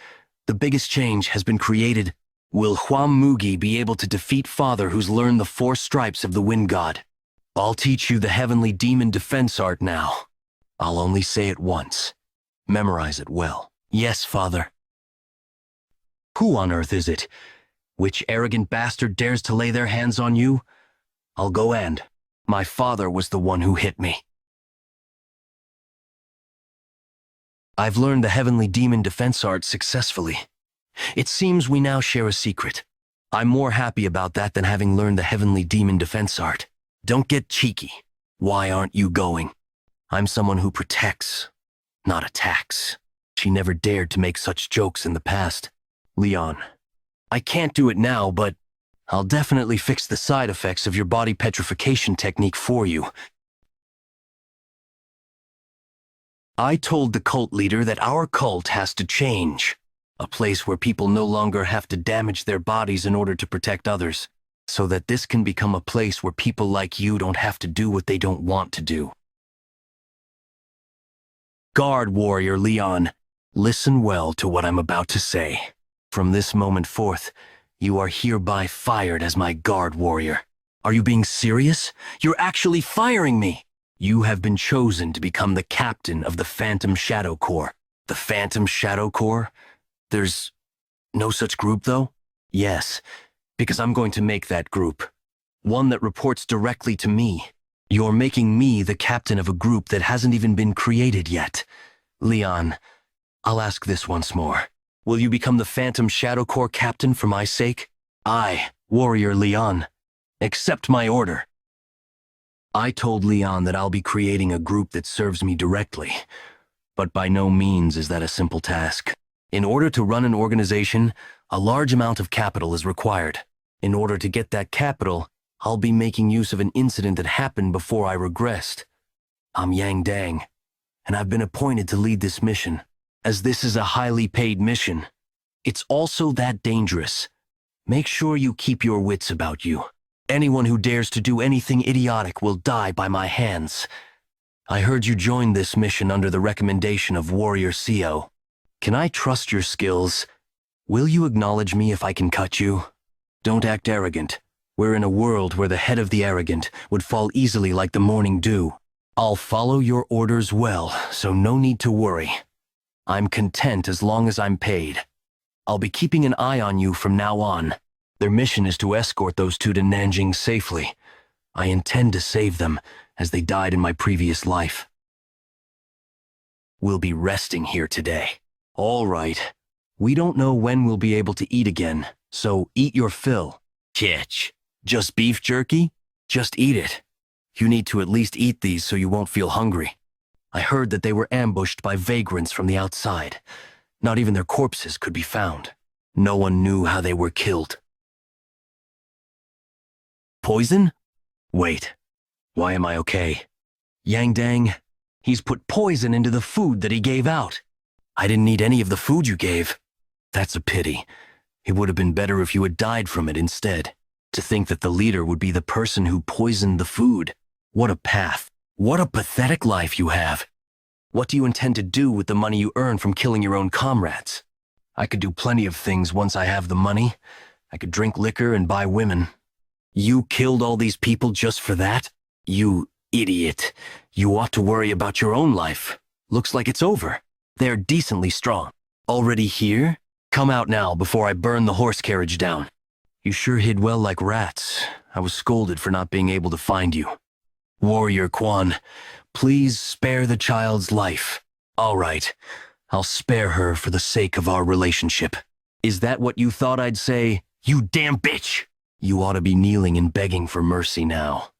the biggest change has been created. Will Huam Mugi be able to defeat father who's learned the 4 stripes of the wind god? I'll teach you the heavenly demon defense art now. I'll only say it once. Memorize it well. Yes, father. Who on earth is it? Which arrogant bastard dares to lay their hands on you? I'll go and. My father was the one who hit me. I've learned the heavenly demon defense art successfully. It seems we now share a secret. I'm more happy about that than having learned the heavenly demon defense art. Don't get cheeky. Why aren't you going? I'm someone who protects, not attacks. She never dared to make such jokes in the past. Leon, I can't do it now, but I'll definitely fix the side effects of your body petrification technique for you. I told the cult leader that our cult has to change. A place where people no longer have to damage their bodies in order to protect others, so that this can become a place where people like you don't have to do what they don't want to do. Guard warrior Leon, listen well to what I'm about to say. From this moment forth, you are hereby fired as my guard warrior. Are you being serious? You're actually firing me! You have been chosen to become the captain of the Phantom Shadow Corps. The Phantom Shadow Corps? There's no such group, though? Yes, because I'm going to make that group. One that reports directly to me. You're making me the captain of a group that hasn't even been created yet. Leon, I'll ask this once more. Will you become the Phantom Shadow Corps captain for my sake? I, Warrior Leon, accept my order. I told Leon that I'll be creating a group that serves me directly, but by no means is that a simple task. In order to run an organization, a large amount of capital is required. In order to get that capital, I'll be making use of an incident that happened before I regressed. I'm Yang Dang, and I've been appointed to lead this mission. As this is a highly paid mission, it's also that dangerous. Make sure you keep your wits about you. Anyone who dares to do anything idiotic will die by my hands. I heard you joined this mission under the recommendation of Warrior CO. Can I trust your skills? Will you acknowledge me if I can cut you? Don't act arrogant. We're in a world where the head of the arrogant would fall easily like the morning dew. I'll follow your orders well, so no need to worry. I'm content as long as I'm paid. I'll be keeping an eye on you from now on. Their mission is to escort those 2 to Nanjing safely. I intend to save them, as they died in my previous life. We'll be resting here today. All right. We don't know when we'll be able to eat again, so eat your fill. Kitch. Just beef jerky? Just eat it. You need to at least eat these so you won't feel hungry. I heard that they were ambushed by vagrants from the outside. Not even their corpses could be found. No one knew how they were killed. Poison? Wait. Why am I okay? Yang Dang, he's put poison into the food that he gave out. I didn't eat any of the food you gave. That's a pity. It would have been better if you had died from it instead. To think that the leader would be the person who poisoned the food. What a path. What a pathetic life you have. What do you intend to do with the money you earn from killing your own comrades? I could do plenty of things once I have the money. I could drink liquor and buy women. You killed all these people just for that? You idiot. You ought to worry about your own life. Looks like it's over. They're decently strong. Already here? Come out now before I burn the horse carriage down. You sure hid well like rats. I was scolded for not being able to find you. Warrior Quan, please spare the child's life. All right, I'll spare her for the sake of our relationship. Is that what you thought I'd say? You damn bitch! You ought to be kneeling and begging for mercy now.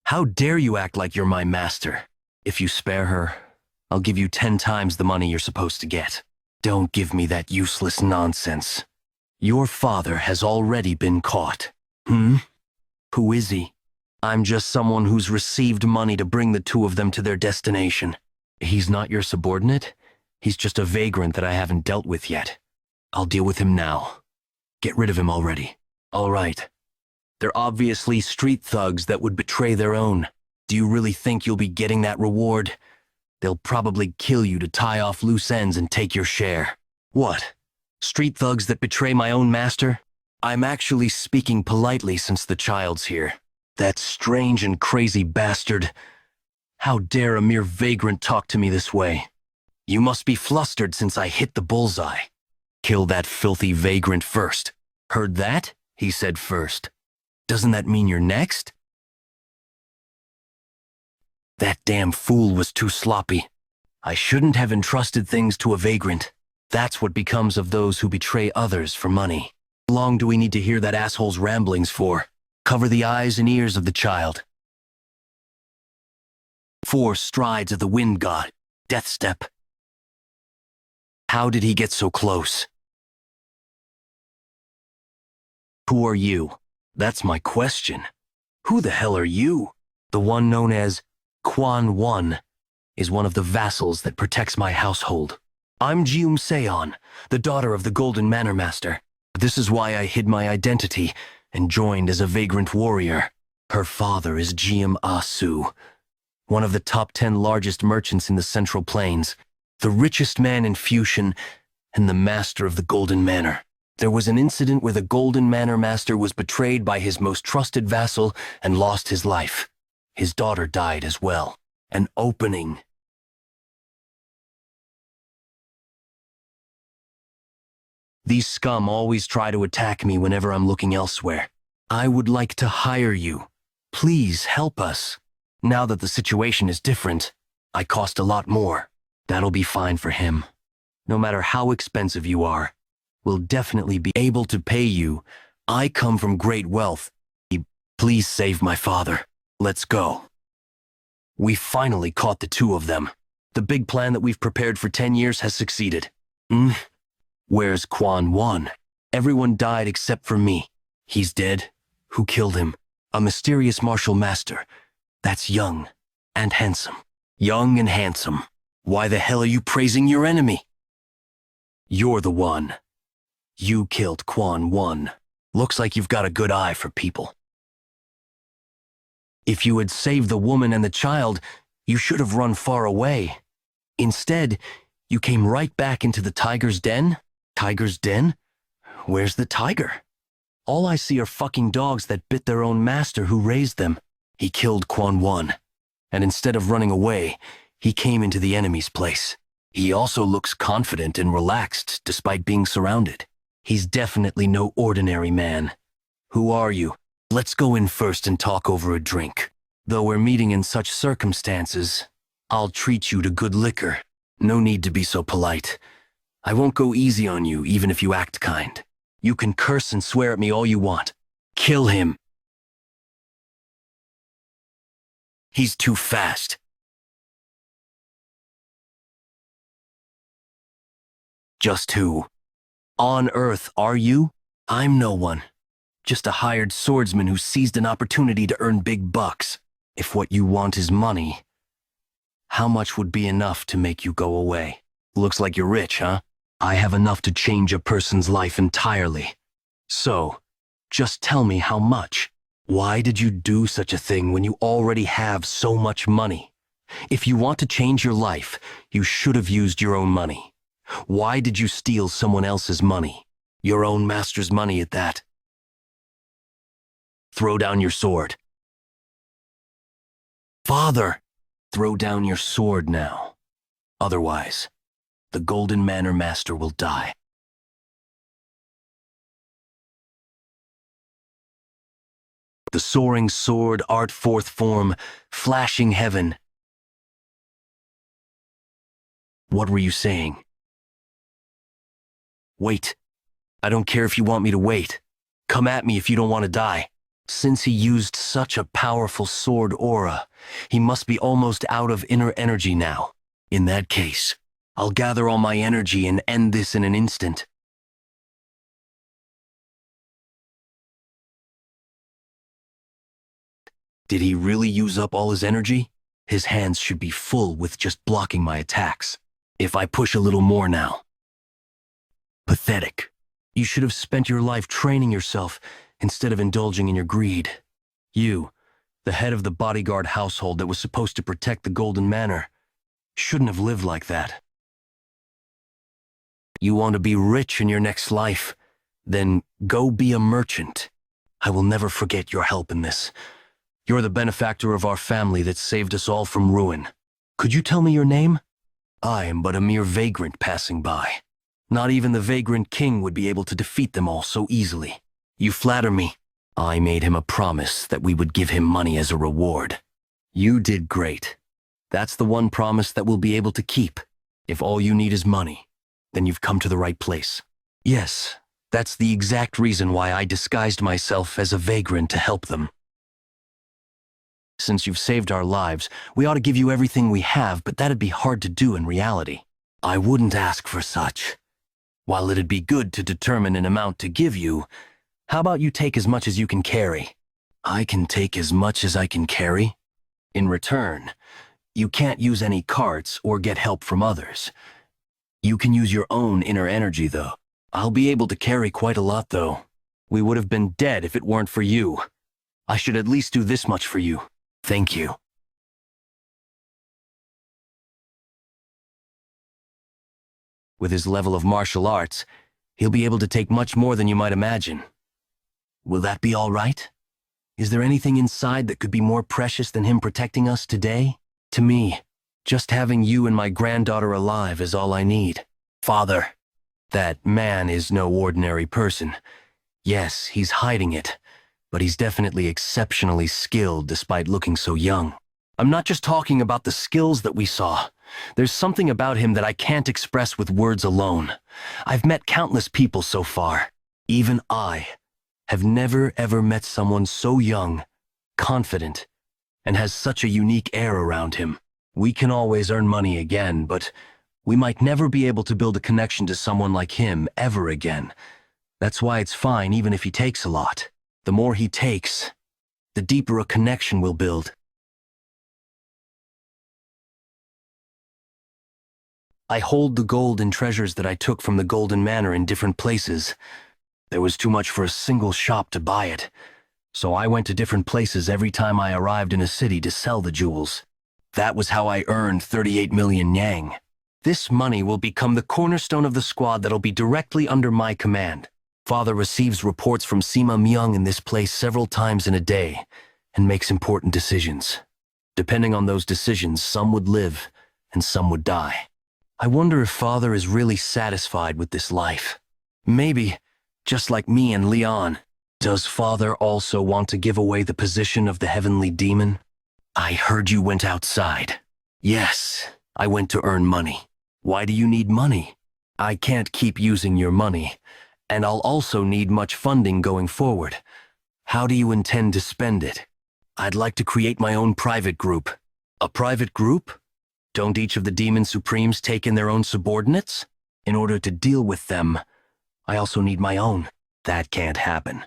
How dare you act like you're my master? If you spare her, I'll give you 10 times the money you're supposed to get. Don't give me that useless nonsense. Your father has already been caught. Who is he? I'm just someone who's received money to bring the two of them to their destination. He's not your subordinate? He's just a vagrant that I haven't dealt with yet. I'll deal with him now. Get rid of him already. All right. They're obviously street thugs that would betray their own. Do you really think you'll be getting that reward? They'll probably kill you to tie off loose ends and take your share. What? Street thugs that betray my own master? I'm actually speaking politely since the child's here. That strange and crazy bastard. How dare a mere vagrant talk to me this way? You must be flustered since I hit the bullseye. Kill that filthy vagrant first. Heard that? He said first. Doesn't that mean you're next? That damn fool was too sloppy. I shouldn't have entrusted things to a vagrant. That's what becomes of those who betray others for money. How long do we need to hear that asshole's ramblings for? Cover the eyes and ears of the child. 4 strides of the wind god. Death step. How did he get so close? Who are you? That's my question. Who the hell are you? The one known as Quan One is one of the vassals that protects my household. I'm Jium Seon, the daughter of the Golden Manor Master. This is why I hid my identity and joined as a vagrant warrior. Her father is Jium Ah-su, one of the top 10 largest merchants in the Central Plains, the richest man in Fusion, and the master of the Golden Manor. There was an incident where the Golden Manor Master was betrayed by his most trusted vassal and lost his life. His daughter died as well. An opening. These scum always try to attack me whenever I'm looking elsewhere. I would like to hire you. Please help us. Now that the situation is different, I cost a lot more. That'll be fine for him. No matter how expensive you are, we'll definitely be able to pay you. I come from great wealth. Please save my father. Let's go. We finally caught the two of them. The big plan that we've prepared for 10 years has succeeded. Where's Quan Wan? Everyone died except for me. He's dead. Who killed him? A mysterious martial master. That's young and handsome. Young and handsome. Why the hell are you praising your enemy? You're the one. You killed Quan Wan. Looks like you've got a good eye for people. If you had saved the woman and the child, you should have run far away. Instead, you came right back into the tiger's den? Tiger's den? Where's the tiger? All I see are fucking dogs that bit their own master who raised them. He killed Quan Wan, and instead of running away, he came into the enemy's place. He also looks confident and relaxed despite being surrounded. He's definitely no ordinary man. Who are you? Let's go in first and talk over a drink. Though we're meeting in such circumstances, I'll treat you to good liquor. No need to be so polite. I won't go easy on you even if you act kind. You can curse and swear at me all you want. Kill him. He's too fast. Just who on earth are you? I'm no one. Just a hired swordsman who seized an opportunity to earn big bucks. If what you want is money, how much would be enough to make you go away? Looks like you're rich, huh? I have enough to change a person's life entirely. So, just tell me how much. Why did you do such a thing when you already have so much money? If you want to change your life, you should have used your own money. Why did you steal someone else's money? Your own master's money at that. Throw down your sword. Father, throw down your sword now. Otherwise, the Golden Manor Master will die. The soaring sword art fourth form, flashing heaven. What were you saying? Wait. I don't care if you want me to wait. Come at me if you don't want to die. Since he used such a powerful sword aura, he must be almost out of inner energy now. In that case, I'll gather all my energy and end this in an instant. Did he really use up all his energy? His hands should be full with just blocking my attacks. If I push a little more now. Pathetic. You should have spent your life training yourself instead of indulging in your greed. You, the head of the bodyguard household that was supposed to protect the Golden Manor, shouldn't have lived like that. You want to be rich in your next life? Then go be a merchant. I will never forget your help in this. You're the benefactor of our family that saved us all from ruin. Could you tell me your name? I am but a mere vagrant passing by. Not even the vagrant king would be able to defeat them all so easily. You flatter me. I made him a promise that we would give him money as a reward. You did great. That's the one promise that we'll be able to keep. If all you need is money, then you've come to the right place. Yes, that's the exact reason why I disguised myself as a vagrant to help them. Since you've saved our lives, we ought to give you everything we have, but that'd be hard to do in reality. I wouldn't ask for such. While it'd be good to determine an amount to give you, how about you take as much as you can carry? I can take as much as I can carry? In return, you can't use any carts or get help from others. You can use your own inner energy, though. I'll be able to carry quite a lot, though. We would have been dead if it weren't for you. I should at least do this much for you. Thank you. With his level of martial arts, he'll be able to take much more than you might imagine. Will that be all right? Is there anything inside that could be more precious than him protecting us today? To me, just having you and my granddaughter alive is all I need. Father, that man is no ordinary person. Yes, he's hiding it, but he's definitely exceptionally skilled despite looking so young. I'm not just talking about the skills that we saw. There's something about him that I can't express with words alone. I've met countless people so far. Even I have never ever met someone so young, confident, and has such a unique air around him. We can always earn money again, but we might never be able to build a connection to someone like him ever again. That's why it's fine even if he takes a lot. The more he takes, the deeper a connection we'll build. I hold the gold and treasures that I took from the Golden Manor in different places. There was too much for a single shop to buy it, so I went to different places every time I arrived in a city to sell the jewels. That was how I earned 38 million yang. This money will become the cornerstone of the squad that'll be directly under my command. Father receives reports from Sima Myung in this place several times in a day and makes important decisions. Depending on those decisions, some would live and some would die. I wonder if Father is really satisfied with this life. Maybe, just like me and Leon. Does Father also want to give away the position of the heavenly demon? I heard you went outside. Yes, I went to earn money. Why do you need money? I can't keep using your money, and I'll also need much funding going forward. How do you intend to spend it? I'd like to create my own private group. A private group? Don't each of the Demon Supremes take in their own subordinates? In order to deal with them, I also need my own. That can't happen.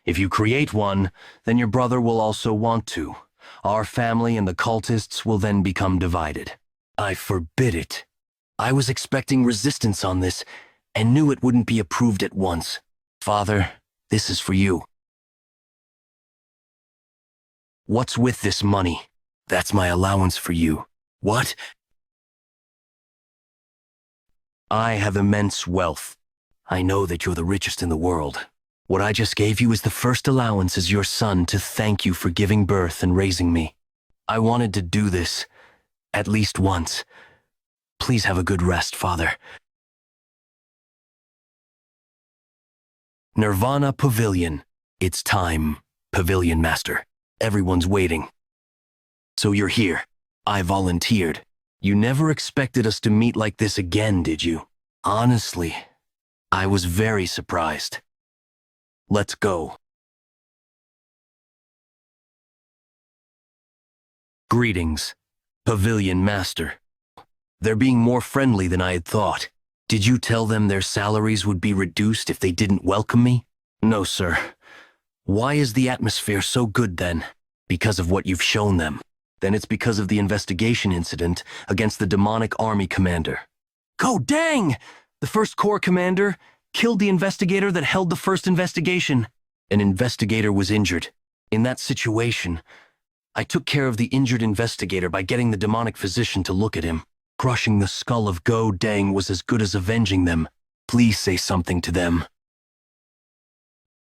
If you create one, then your brother will also want to. Our family and the cultists will then become divided. I forbid it. I was expecting resistance on this, and knew it wouldn't be approved at once. Father, this is for you. What's with this money? That's my allowance for you. What? I have immense wealth. I know that you're the richest in the world. What I just gave you is the first allowance as your son to thank you for giving birth and raising me. I wanted to do this, at least once. Please have a good rest, Father. Nirvana Pavilion. It's time, Pavilion Master. Everyone's waiting. So you're here. I volunteered. You never expected us to meet like this again, did you? Honestly, I was very surprised. Let's go. Greetings, Pavilion Master. They're being more friendly than I had thought. Did you tell them their salaries would be reduced if they didn't welcome me? No, sir. Why is the atmosphere so good then? Because of what you've shown them. Then it's because of the investigation incident against the demonic army commander. Go dang! The first Corps commander killed the investigator that held the first investigation. An investigator was injured. In that situation, I took care of the injured investigator by getting the demonic physician to look at him. Crushing the skull of Go Dang was as good as avenging them. Please say something to them.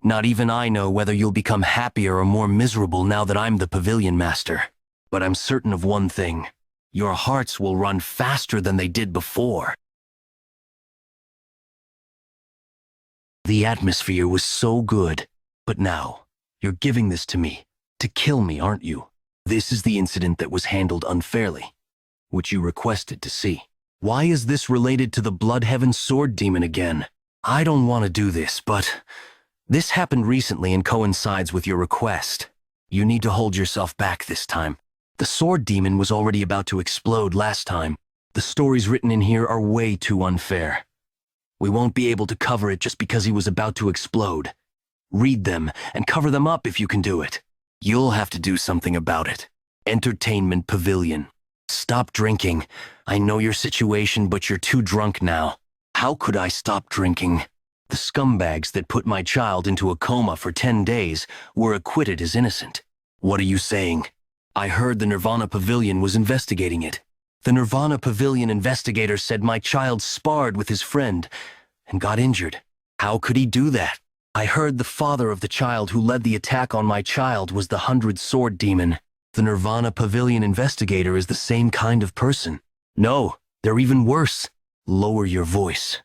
Not even I know whether you'll become happier or more miserable now that I'm the Pavilion Master. But I'm certain of one thing. Your hearts will run faster than they did before. The atmosphere was so good. But now, you're giving this to me. To kill me, aren't you? This is the incident that was handled unfairly, which you requested to see. Why is this related to the Bloodheaven Sword Demon again? I don't want to do this, but this happened recently and coincides with your request. You need to hold yourself back this time. The Sword Demon was already about to explode last time. The stories written in here are way too unfair. We won't be able to cover it just because he was about to explode. Read them and cover them up if you can do it. You'll have to do something about it. Entertainment Pavilion. Stop drinking. I know your situation, but you're too drunk now. How could I stop drinking? The scumbags that put my child into a coma for 10 days were acquitted as innocent. What are you saying? I heard the Nirvana Pavilion was investigating it. The Nirvana Pavilion investigator said my child sparred with his friend and got injured. How could he do that? I heard the father of the child who led the attack on my child was the 100 Sword Demon. The Nirvana Pavilion investigator is the same kind of person. No, they're even worse. Lower your voice.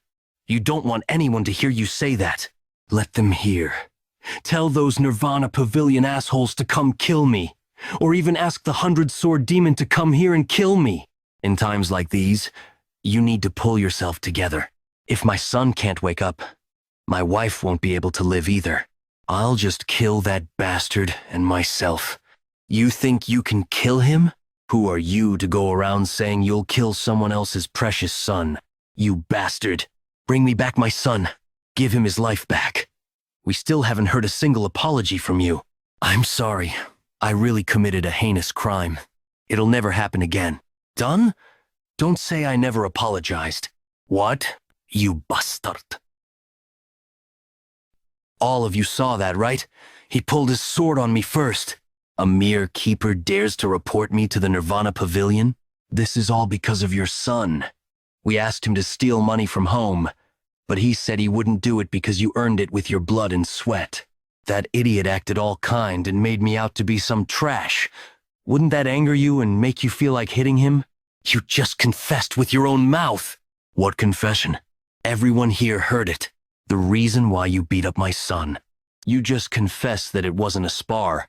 You don't want anyone to hear you say that. Let them hear. Tell those Nirvana Pavilion assholes to come kill me. Or even ask the 100 Sword Demon to come here and kill me. In times like these, you need to pull yourself together. If my son can't wake up, my wife won't be able to live either. I'll just kill that bastard and myself. You think you can kill him? Who are you to go around saying you'll kill someone else's precious son? You bastard. Bring me back my son. Give him his life back. We still haven't heard a single apology from you. I'm sorry. I really committed a heinous crime. It'll never happen again. Done? Don't say I never apologized. What? You bastard. All of you saw that, right? He pulled his sword on me first. A mere keeper dares to report me to the Nirvana Pavilion? This is all because of your son. We asked him to steal money from home, but he said he wouldn't do it because you earned it with your blood and sweat. That idiot acted all kind and made me out to be some trash. Wouldn't that anger you and make you feel like hitting him? You just confessed with your own mouth. What confession? Everyone here heard it. The reason why you beat up my son. You just confessed that it wasn't a spar.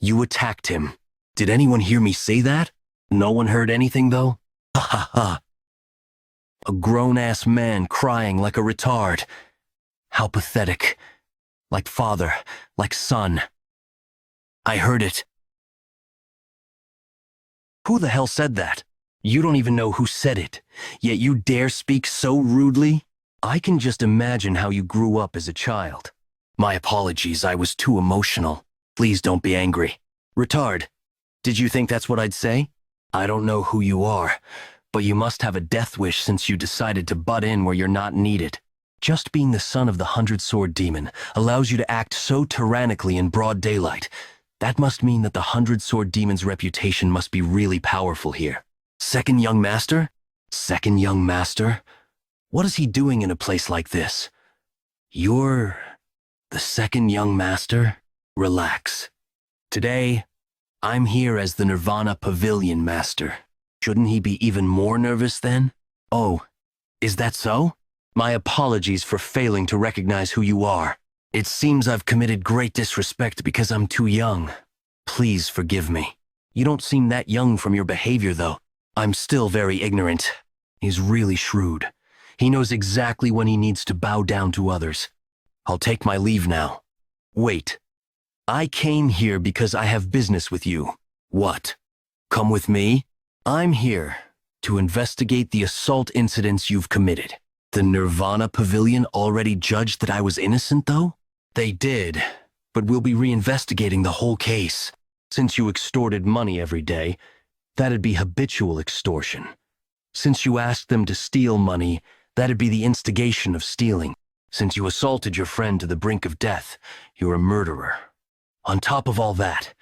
You attacked him. Did anyone hear me say that? No one heard anything, though? Ha ha ha. A grown-ass man crying like a retard. How pathetic. Like father, like son. I heard it. Who the hell said that? You don't even know who said it, yet you dare speak so rudely? I can just imagine how you grew up as a child. My apologies, I was too emotional. Please don't be angry. Retard. Did you think that's what I'd say? I don't know who you are, but you must have a death wish since you decided to butt in where you're not needed. Just being the son of the 100 Sword Demon allows you to act so tyrannically in broad daylight. That must mean that the 100 Sword Demon's reputation must be really powerful here. Second young master? Second young master? What is he doing in a place like this? You're the second young master? Relax. Today, I'm here as the Nirvana Pavilion Master. Shouldn't he be even more nervous then? Oh, is that so? My apologies for failing to recognize who you are. It seems I've committed great disrespect because I'm too young. Please forgive me. You don't seem that young from your behavior, though. I'm still very ignorant. He's really shrewd. He knows exactly when he needs to bow down to others. I'll take my leave now. Wait. I came here because I have business with you. What? Come with me? I'm here to investigate the assault incidents you've committed. The Nirvana Pavilion already judged that I was innocent, though? They did, but we'll be reinvestigating the whole case. Since you extorted money every day, that'd be habitual extortion. Since you asked them to steal money, that'd be the instigation of stealing. Since you assaulted your friend to the brink of death, you're a murderer. On top of all that,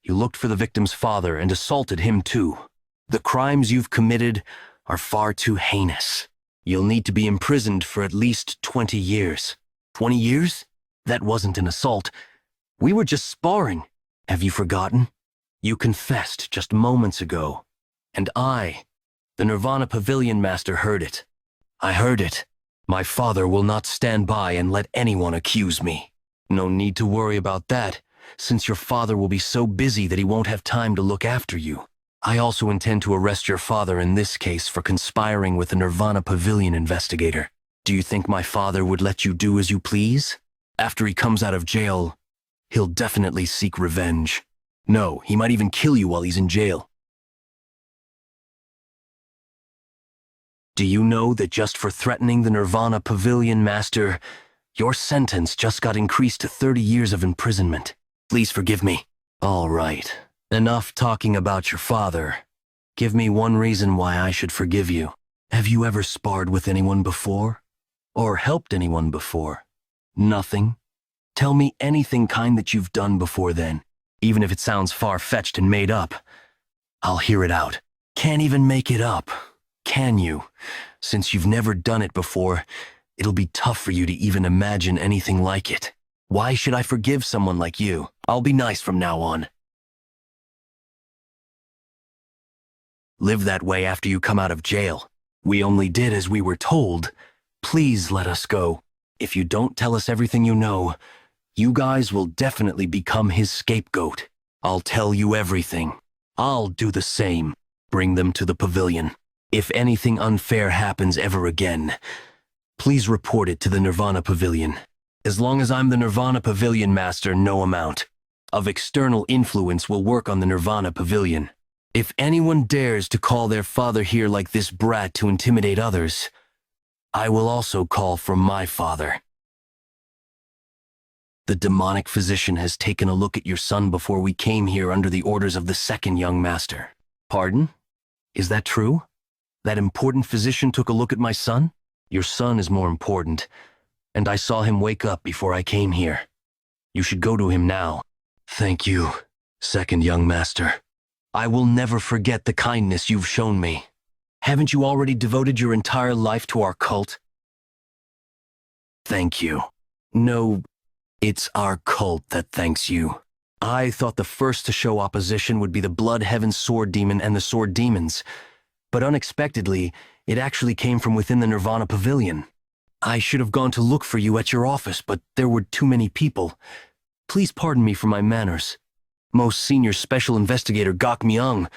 you looked for the victim's father and assaulted him too. The crimes you've committed are far too heinous. You'll need to be imprisoned for at least 20 years. 20 years? That wasn't an assault. We were just sparring. Have you forgotten? You confessed just moments ago. And I, the Nirvana Pavilion Master, heard it. I heard it. My father will not stand by and let anyone accuse me. No need to worry about that, since your father will be so busy that he won't have time to look after you. I also intend to arrest your father in this case for conspiring with the Nirvana Pavilion investigator. Do you think my father would let you do as you please? After he comes out of jail, he'll definitely seek revenge. No, he might even kill you while he's in jail. Do you know that just for threatening the Nirvana Pavilion Master, your sentence just got increased to 30 years of imprisonment? Please forgive me. All right. Enough talking about your father. Give me one reason why I should forgive you. Have you ever sparred with anyone before? Or helped anyone before? Nothing? Tell me anything kind that you've done before then, even if it sounds far-fetched and made up. I'll hear it out. Can't even make it up, can you? Since you've never done it before, it'll be tough for you to even imagine anything like it. Why should I forgive someone like you? I'll be nice from now on. Live that way after you come out of jail. We only did as we were told. Please let us go. If you don't tell us everything you know, you guys will definitely become his scapegoat. I'll tell you everything. I'll do the same. Bring them to the pavilion. If anything unfair happens ever again, please report it to the Nirvana Pavilion. As long as I'm the Nirvana Pavilion Master, no amount of external influence will work on the Nirvana Pavilion. If anyone dares to call their father here like this brat to intimidate others, I will also call for my father. The demonic physician has taken a look at your son before we came here under the orders of the second young master. Pardon? Is that true? That important physician took a look at my son? Your son is more important, and I saw him wake up before I came here. You should go to him now. Thank you, second young master. I will never forget the kindness you've shown me. Haven't you already devoted your entire life to our cult? Thank you. No, it's our cult that thanks you. I thought the first to show opposition would be the Blood Heaven Sword Demon and the Sword Demons, but unexpectedly, it actually came from within the Nirvana Pavilion. I should have gone to look for you at your office, but there were too many people. Please pardon me for my manners. Most Senior Special Investigator Gok Myung,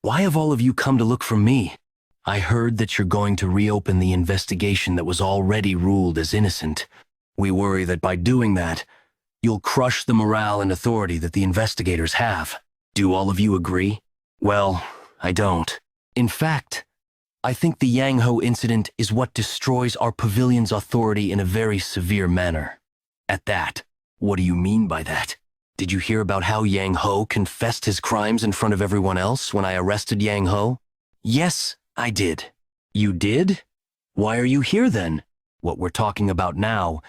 why have all of you come to look for me? I heard that you're going to reopen the investigation that was already ruled as innocent. We worry that by doing that, you'll crush the morale and authority that the investigators have. Do all of you agree? Well, I don't. In fact, I think the Yang Ho incident is what destroys our pavilion's authority in a very severe manner. At that, what do you mean by that? Did you hear about how Yang Ho confessed his crimes in front of everyone else when I arrested Yang Ho? Yes, I did. You did? Why are you here then? What we're talking about now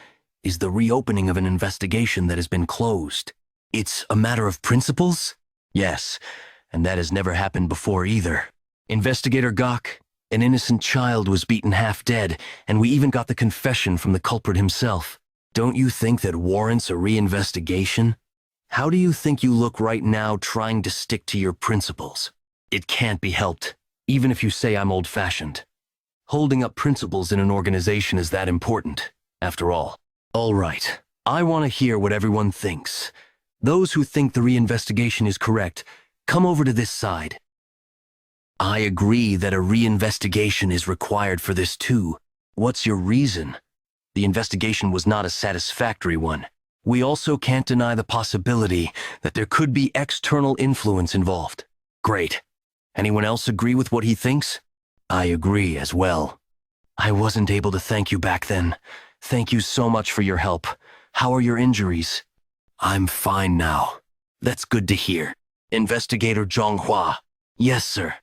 is the reopening of an investigation that has been closed. It's a matter of principles? Yes, and that has never happened before either. Investigator Gok, an innocent child was beaten half dead, and we even got the confession from the culprit himself. Don't you think that warrants a reinvestigation? How do you think you look right now trying to stick to your principles? It can't be helped, even if you say I'm old-fashioned. Holding up principles in an organization is that important, after all. All right, I want to hear what everyone thinks. Those who think the reinvestigation is correct, come over to this side. I agree that a reinvestigation is required for this too. What's your reason? The investigation was not a satisfactory one. We also can't deny the possibility that there could be external influence involved. Great. Anyone else agree with what he thinks? I agree as well. I wasn't able to thank you back then. Thank you so much for your help. How are your injuries? I'm fine now. That's good to hear. Investigator Zhonghua. Yes, sir.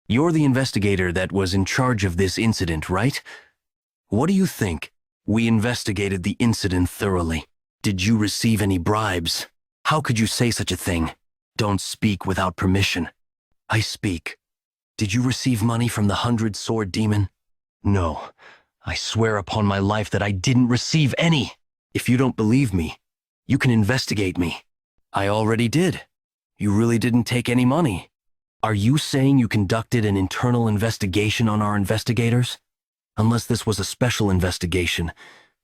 You're the investigator that was in charge of this incident, right? What do you think? We investigated the incident thoroughly. Did you receive any bribes? How could you say such a thing? Don't speak without permission. I speak. Did you receive money from the 100-sword demon? No. I swear upon my life that I didn't receive any. If you don't believe me, you can investigate me. I already did. You really didn't take any money. Are you saying you conducted an internal investigation on our investigators? Unless this was a special investigation,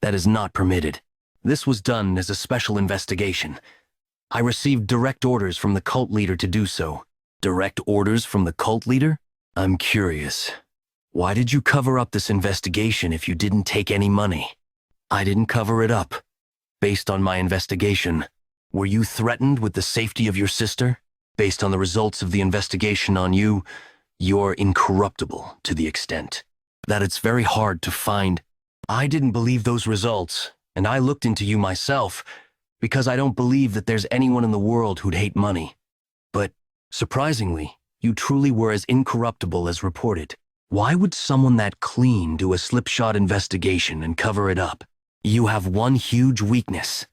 that is not permitted. This was done as a special investigation. I received direct orders from the cult leader to do so. Direct orders from the cult leader? I'm curious. Why did you cover up this investigation if you didn't take any money? I didn't cover it up. Based on my investigation, were you threatened with the safety of your sister? Based on the results of the investigation on you, you're incorruptible to the extent that it's very hard to find. I didn't believe those results, and I looked into you myself, because I don't believe that there's anyone in the world who'd hate money. But, surprisingly, you truly were as incorruptible as reported. Why would someone that clean do a slipshod investigation and cover it up? You have one huge weakness.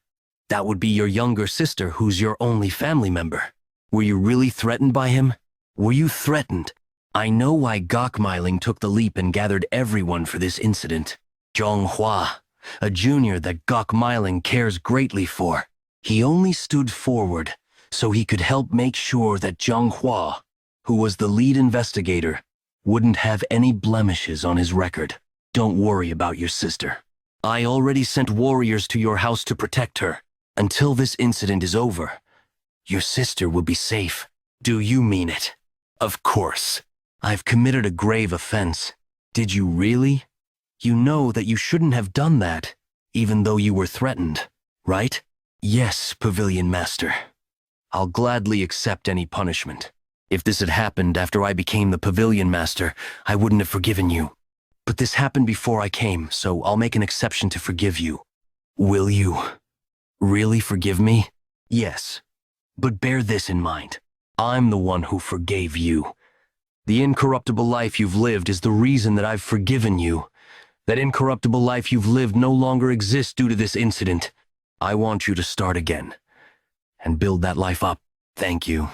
That would be your younger sister, who's your only family member. Were you really threatened by him? Were you threatened? I know why Gokmeiling took the leap and gathered everyone for this incident. Zhonghua, a junior that Gokmeiling cares greatly for. He only stood forward so he could help make sure that Zhonghua, who was the lead investigator, wouldn't have any blemishes on his record. Don't worry about your sister. I already sent warriors to your house to protect her. Until this incident is over, your sister will be safe. Do you mean it? Of course. I've committed a grave offense. Did you really? You know that you shouldn't have done that, even though you were threatened, right? Yes, Pavilion Master. I'll gladly accept any punishment. If this had happened after I became the Pavilion Master, I wouldn't have forgiven you. But this happened before I came, so I'll make an exception to forgive you. Will you really forgive me? Yes. But bear this in mind. I'm the one who forgave you. The incorruptible life you've lived is the reason that I've forgiven you. That incorruptible life you've lived no longer exists due to this incident. I want you to start again and build that life up. Thank you.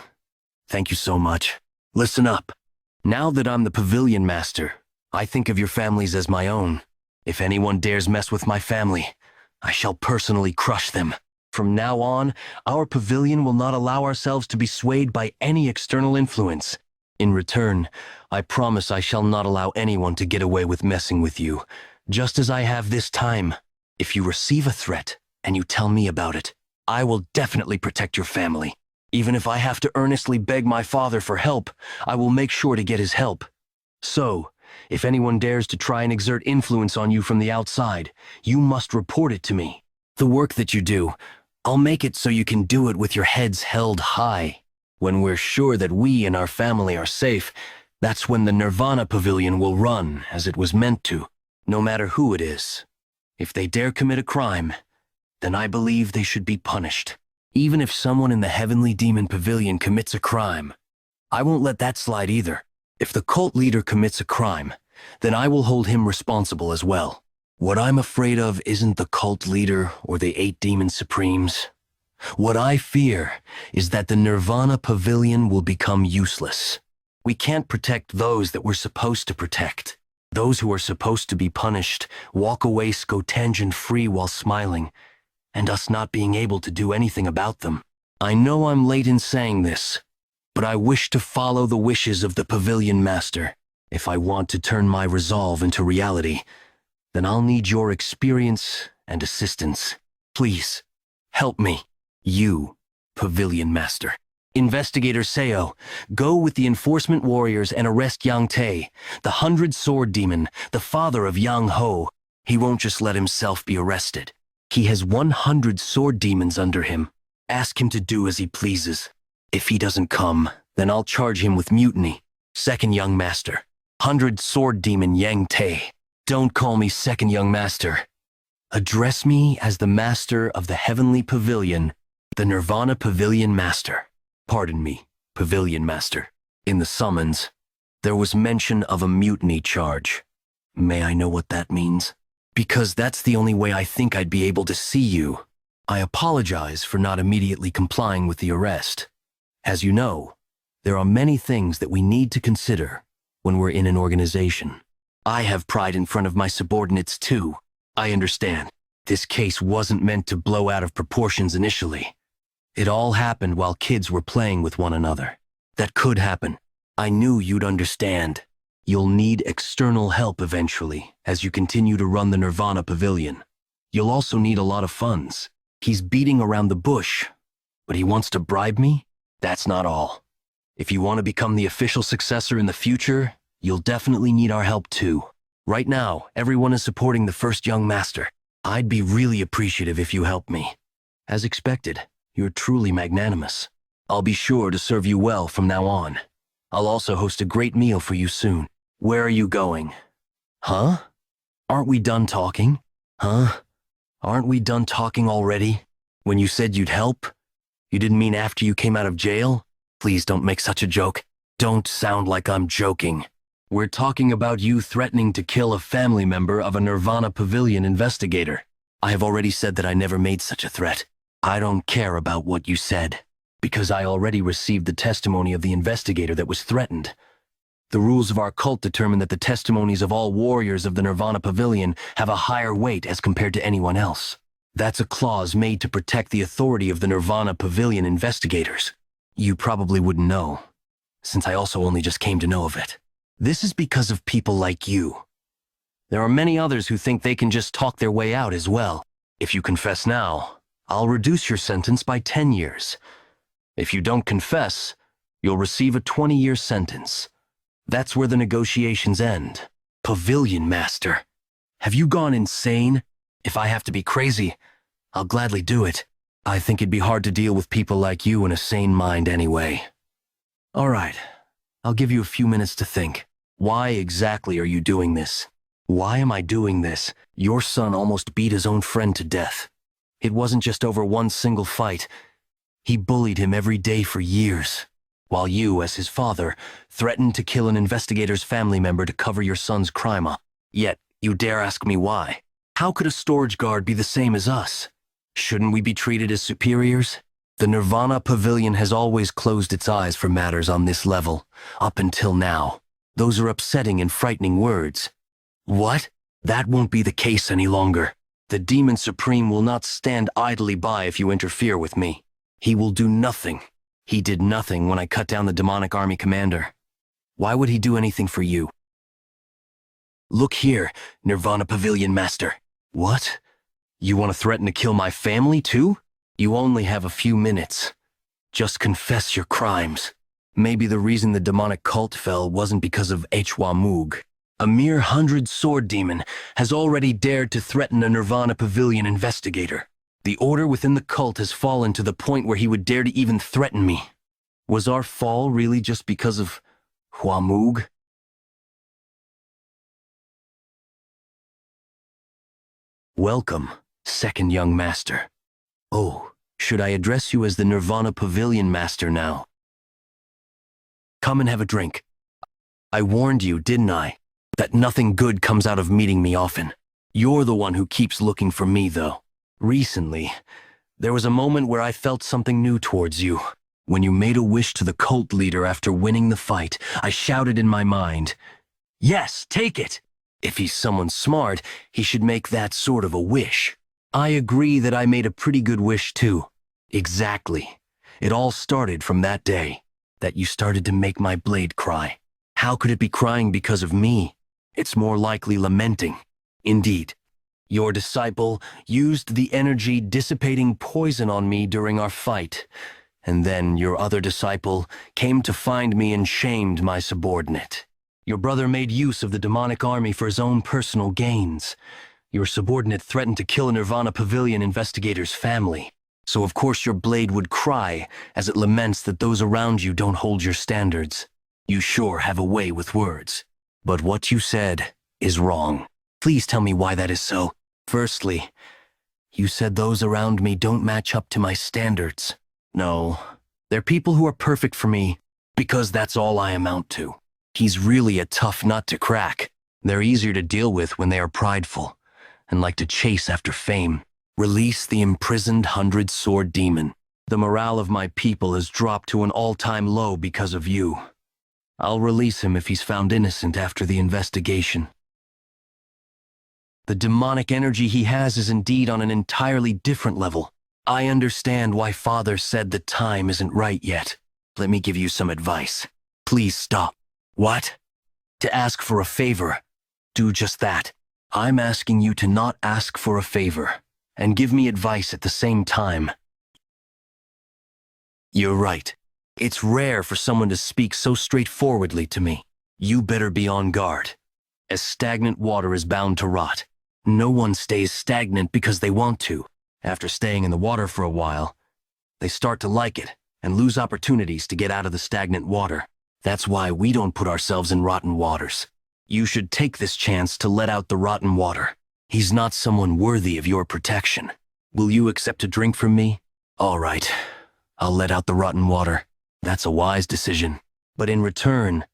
Thank you so much. Listen up. Now that I'm the Pavilion Master, I think of your families as my own. If anyone dares mess with my family, I shall personally crush them. From now on, our pavilion will not allow ourselves to be swayed by any external influence. In return, I promise I shall not allow anyone to get away with messing with you, just as I have this time. If you receive a threat and you tell me about it, I will definitely protect your family. Even if I have to earnestly beg my father for help, I will make sure to get his help. So, if anyone dares to try and exert influence on you from the outside, you must report it to me. The work that you do, I'll make it so you can do it with your heads held high. When we're sure that we and our family are safe, that's when the Nirvana Pavilion will run as it was meant to, no matter who it is. If they dare commit a crime, then I believe they should be punished. Even if someone in the Heavenly Demon Pavilion commits a crime, I won't let that slide either. If the cult leader commits a crime, then I will hold him responsible as well. What I'm afraid of isn't the cult leader or the 8 demon supremes. What I fear is that the Nirvana Pavilion will become useless. We can't protect those that we're supposed to protect. Those who are supposed to be punished walk away scotangent-free while smiling, and us not being able to do anything about them. I know I'm late in saying this, but I wish to follow the wishes of the Pavilion Master. If I want to turn my resolve into reality, then I'll need your experience and assistance. Please, help me. You, Pavilion Master. Investigator Seo, go with the enforcement warriors and arrest Yang Te, the 100-sword demon, the father of Yang Ho. He won't just let himself be arrested. He has 100 sword demons under him. Ask him to do as he pleases. If he doesn't come, then I'll charge him with mutiny. Second young master. 100 sword demon Yang Te. Don't call me second young master. Address me as the master of the heavenly pavilion, the Nirvana Pavilion Master. Pardon me, Pavilion Master. In the summons, there was mention of a mutiny charge. May I know what that means? Because that's the only way I think I'd be able to see you. I apologize for not immediately complying with the arrest. As you know, there are many things that we need to consider when we're in an organization. I have pride in front of my subordinates too. I understand. This case wasn't meant to blow out of proportions initially. It all happened while kids were playing with one another. That could happen. I knew you'd understand. You'll need external help eventually as you continue to run the Nirvana Pavilion. You'll also need a lot of funds. He's beating around the bush, but he wants to bribe me? That's not all. If you want to become the official successor in the future, you'll definitely need our help too. Right now, everyone is supporting the first young master. I'd be really appreciative if you help me. As expected, you're truly magnanimous. I'll be sure to serve you well from now on. I'll also host a great meal for you soon. Where are you going? Huh? Aren't we done talking? Huh? Aren't we done talking already? When you said you'd help, you didn't mean after you came out of jail? Please don't make such a joke. Don't sound like I'm joking. We're talking about you threatening to kill a family member of a Nirvana Pavilion investigator. I have already said that I never made such a threat. I don't care about what you said, because I already received the testimony of the investigator that was threatened. The rules of our cult determine that the testimonies of all warriors of the Nirvana Pavilion have a higher weight as compared to anyone else. That's a clause made to protect the authority of the Nirvana Pavilion investigators. You probably wouldn't know, since I also only just came to know of it. This is because of people like you. There are many others who think they can just talk their way out as well. If you confess now, I'll reduce your sentence by 10 years. If you don't confess, you'll receive a 20-year sentence. That's where the negotiations end. Pavilion Master. Have you gone insane? If I have to be crazy, I'll gladly do it. I think it'd be hard to deal with people like you in a sane mind anyway. All right, I'll give you a few minutes to think. Why exactly are you doing this? Why am I doing this? Your son almost beat his own friend to death. It wasn't just over one single fight. He bullied him every day for years, while you, as his father, threatened to kill an investigator's family member to cover your son's crime up. Yet, you dare ask me why? How could a storage guard be the same as us? Shouldn't we be treated as superiors? The Nirvana Pavilion has always closed its eyes for matters on this level, up until now. Those are upsetting and frightening words. What? That won't be the case any longer. The Demon Supreme will not stand idly by if you interfere with me. He will do nothing. He did nothing when I cut down the demonic army commander. Why would he do anything for you? Look here, Nirvana Pavilion Master. What? You want to threaten to kill my family too? You only have a few minutes. Just confess your crimes. Maybe the reason the demonic cult fell wasn't because of Hwa Moog. A mere 100 sword demon has already dared to threaten a Nirvana Pavilion investigator. The order within the cult has fallen to the point where he would dare to even threaten me. Was our fall really just because of Hwa Moog? Welcome, second young master. Oh, should I address you as the Nirvana Pavilion Master now? Come and have a drink. I warned you, didn't I, that nothing good comes out of meeting me often. You're the one who keeps looking for me, though. Recently, there was a moment where I felt something new towards you. When you made a wish to the cult leader after winning the fight, I shouted in my mind, "Yes, take it!" If he's someone smart, he should make that sort of a wish. I agree that I made a pretty good wish too. Exactly. It all started from that day, that you started to make my blade cry. How could it be crying because of me? It's more likely lamenting. Indeed, your disciple used the energy dissipating poison on me during our fight, and then your other disciple came to find me and shamed my subordinate. Your brother made use of the demonic army for his own personal gains. Your subordinate threatened to kill a Nirvana Pavilion investigator's family. So of course your blade would cry as it laments that those around you don't hold your standards. You sure have a way with words. But what you said is wrong. Please tell me why that is so. Firstly, you said those around me don't match up to my standards. No, they're people who are perfect for me, because that's all I amount to. He's really a tough nut to crack. They're easier to deal with when they are prideful and like to chase after fame. Release the imprisoned 100-sword demon. The morale of my people has dropped to an all-time low because of you. I'll release him if he's found innocent after the investigation. The demonic energy he has is indeed on an entirely different level. I understand why Father said the time isn't right yet. Let me give you some advice. Please stop. What? To ask for a favor. Do just that. I'm asking you to not ask for a favor, and give me advice at the same time. You're right. It's rare for someone to speak so straightforwardly to me. You better be on guard. As stagnant water is bound to rot. No one stays stagnant because they want to. After staying in the water for a while, they start to like it and lose opportunities to get out of the stagnant water. That's why we don't put ourselves in rotten waters. You should take this chance to let out the rotten water. He's not someone worthy of your protection. Will you accept a drink from me? All right, I'll let out the rotten water. That's a wise decision. But in return,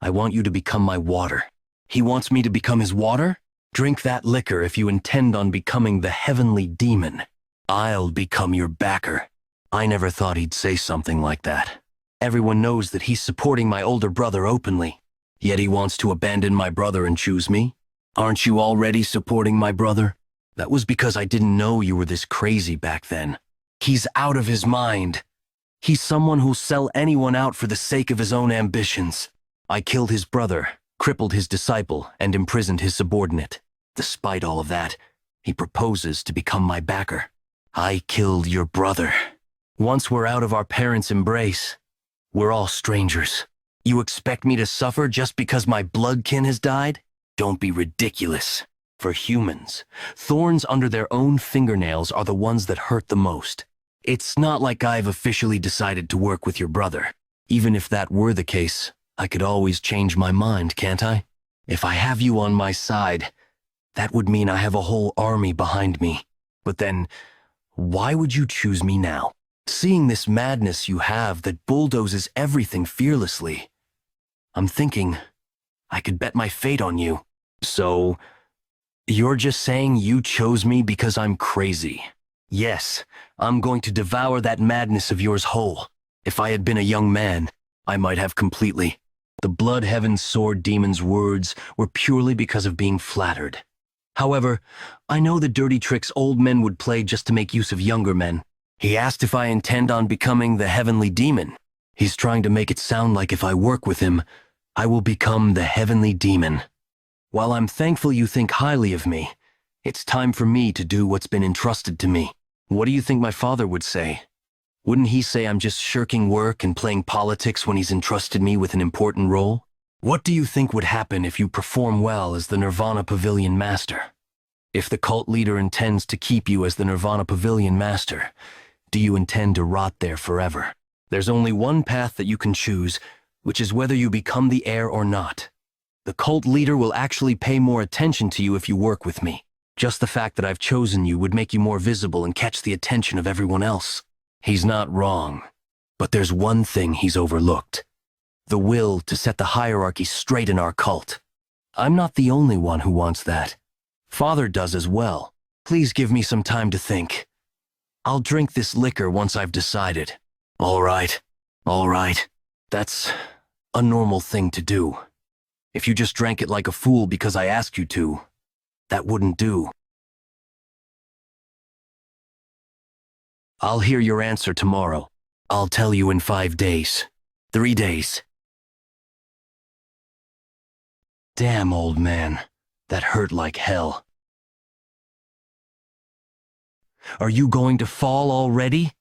I want you to become my water. He wants me to become his water? Drink that liquor if you intend on becoming the heavenly demon. I'll become your backer. I never thought he'd say something like that. Everyone knows that he's supporting my older brother openly. Yet he wants to abandon my brother and choose me? Aren't you already supporting my brother? That was because I didn't know you were this crazy back then. He's out of his mind. He's someone who'll sell anyone out for the sake of his own ambitions. I killed his brother, crippled his disciple, and imprisoned his subordinate. Despite all of that, he proposes to become my backer. I killed your brother. Once we're out of our parents' embrace, we're all strangers. You expect me to suffer just because my blood kin has died? Don't be ridiculous. For humans, thorns under their own fingernails are the ones that hurt the most. It's not like I've officially decided to work with your brother. Even if that were the case, I could always change my mind, can't I? If I have you on my side, that would mean I have a whole army behind me. But then, why would you choose me now? Seeing this madness you have that bulldozes everything fearlessly, I'm thinking I could bet my fate on you. So, you're just saying you chose me because I'm crazy? Yes, I'm going to devour that madness of yours whole. If I had been a young man, I might have completely. The Blood Heaven Sword Demon's words were purely because of being flattered. However, I know the dirty tricks old men would play just to make use of younger men. He asked if I intend on becoming the Heavenly Demon. He's trying to make it sound like if I work with him, I will become the Heavenly Demon. While I'm thankful you think highly of me, it's time for me to do what's been entrusted to me. What do you think my father would say? Wouldn't he say I'm just shirking work and playing politics when he's entrusted me with an important role? What do you think would happen if you perform well as the Nirvana Pavilion Master? If the cult leader intends to keep you as the Nirvana Pavilion Master, do you intend to rot there forever? There's only one path that you can choose, which is whether you become the heir or not. The cult leader will actually pay more attention to you if you work with me. Just the fact that I've chosen you would make you more visible and catch the attention of everyone else. He's not wrong, but there's one thing he's overlooked. The will to set the hierarchy straight in our cult. I'm not the only one who wants that. Father does as well. Please give me some time to think. I'll drink this liquor once I've decided. All right. That's a normal thing to do. If you just drank it like a fool because I asked you to, that wouldn't do. I'll hear your answer tomorrow. I'll tell you in 5 days. 3 days. Damn, old man. That hurt like hell. Are you going to fall already?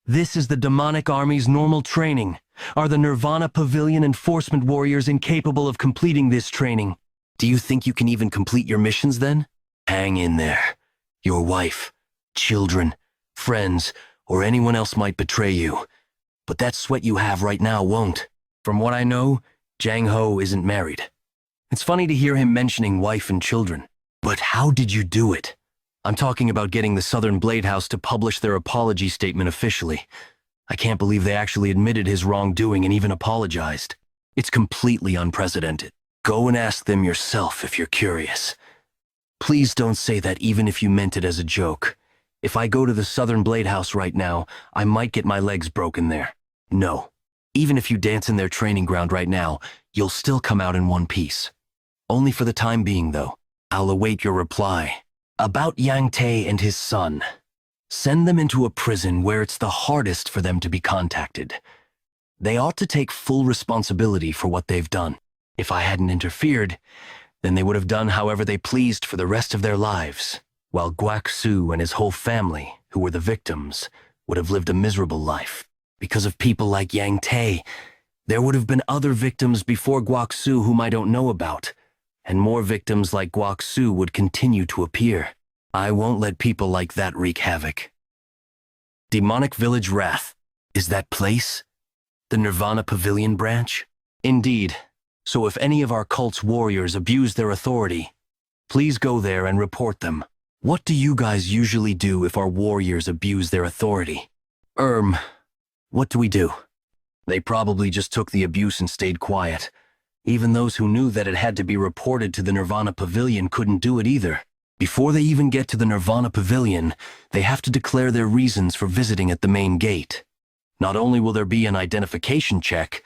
This is the demonic army's normal training. Are the Nirvana Pavilion enforcement warriors incapable of completing this training? Do you think you can even complete your missions then? Hang in there. Your wife, children, friends, or anyone else might betray you. But that sweat you have right now won't. From what I know, Jang Ho isn't married. It's funny to hear him mentioning wife and children. But how did you do it? I'm talking about getting the Southern Blade House to publish their apology statement officially. I can't believe they actually admitted his wrongdoing and even apologized. It's completely unprecedented. Go and ask them yourself if you're curious. Please don't say that even if you meant it as a joke. If I go to the Southern Blade House right now, I might get my legs broken there. No. Even if you dance in their training ground right now, you'll still come out in one piece. Only for the time being, though. I'll await your reply. About Yang Tae and his son. Send them into a prison where it's the hardest for them to be contacted. They ought to take full responsibility for what they've done. If I hadn't interfered, then they would have done however they pleased for the rest of their lives, while Guak Su and his whole family, who were the victims, would have lived a miserable life. Because of people like Yang Tae, there would have been other victims before Guak Su whom I don't know about, and more victims like Guak Su would continue to appear. I won't let people like that wreak havoc. Demonic Village Wrath. Is that place the Nirvana Pavilion branch? Indeed. So if any of our cult's warriors abuse their authority, please go there and report them. What do you guys usually do if our warriors abuse their authority? What do we do? They probably just took the abuse and stayed quiet. Even those who knew that it had to be reported to the Nirvana Pavilion couldn't do it either. Before they even get to the Nirvana Pavilion, they have to declare their reasons for visiting at the main gate. Not only will there be an identification check,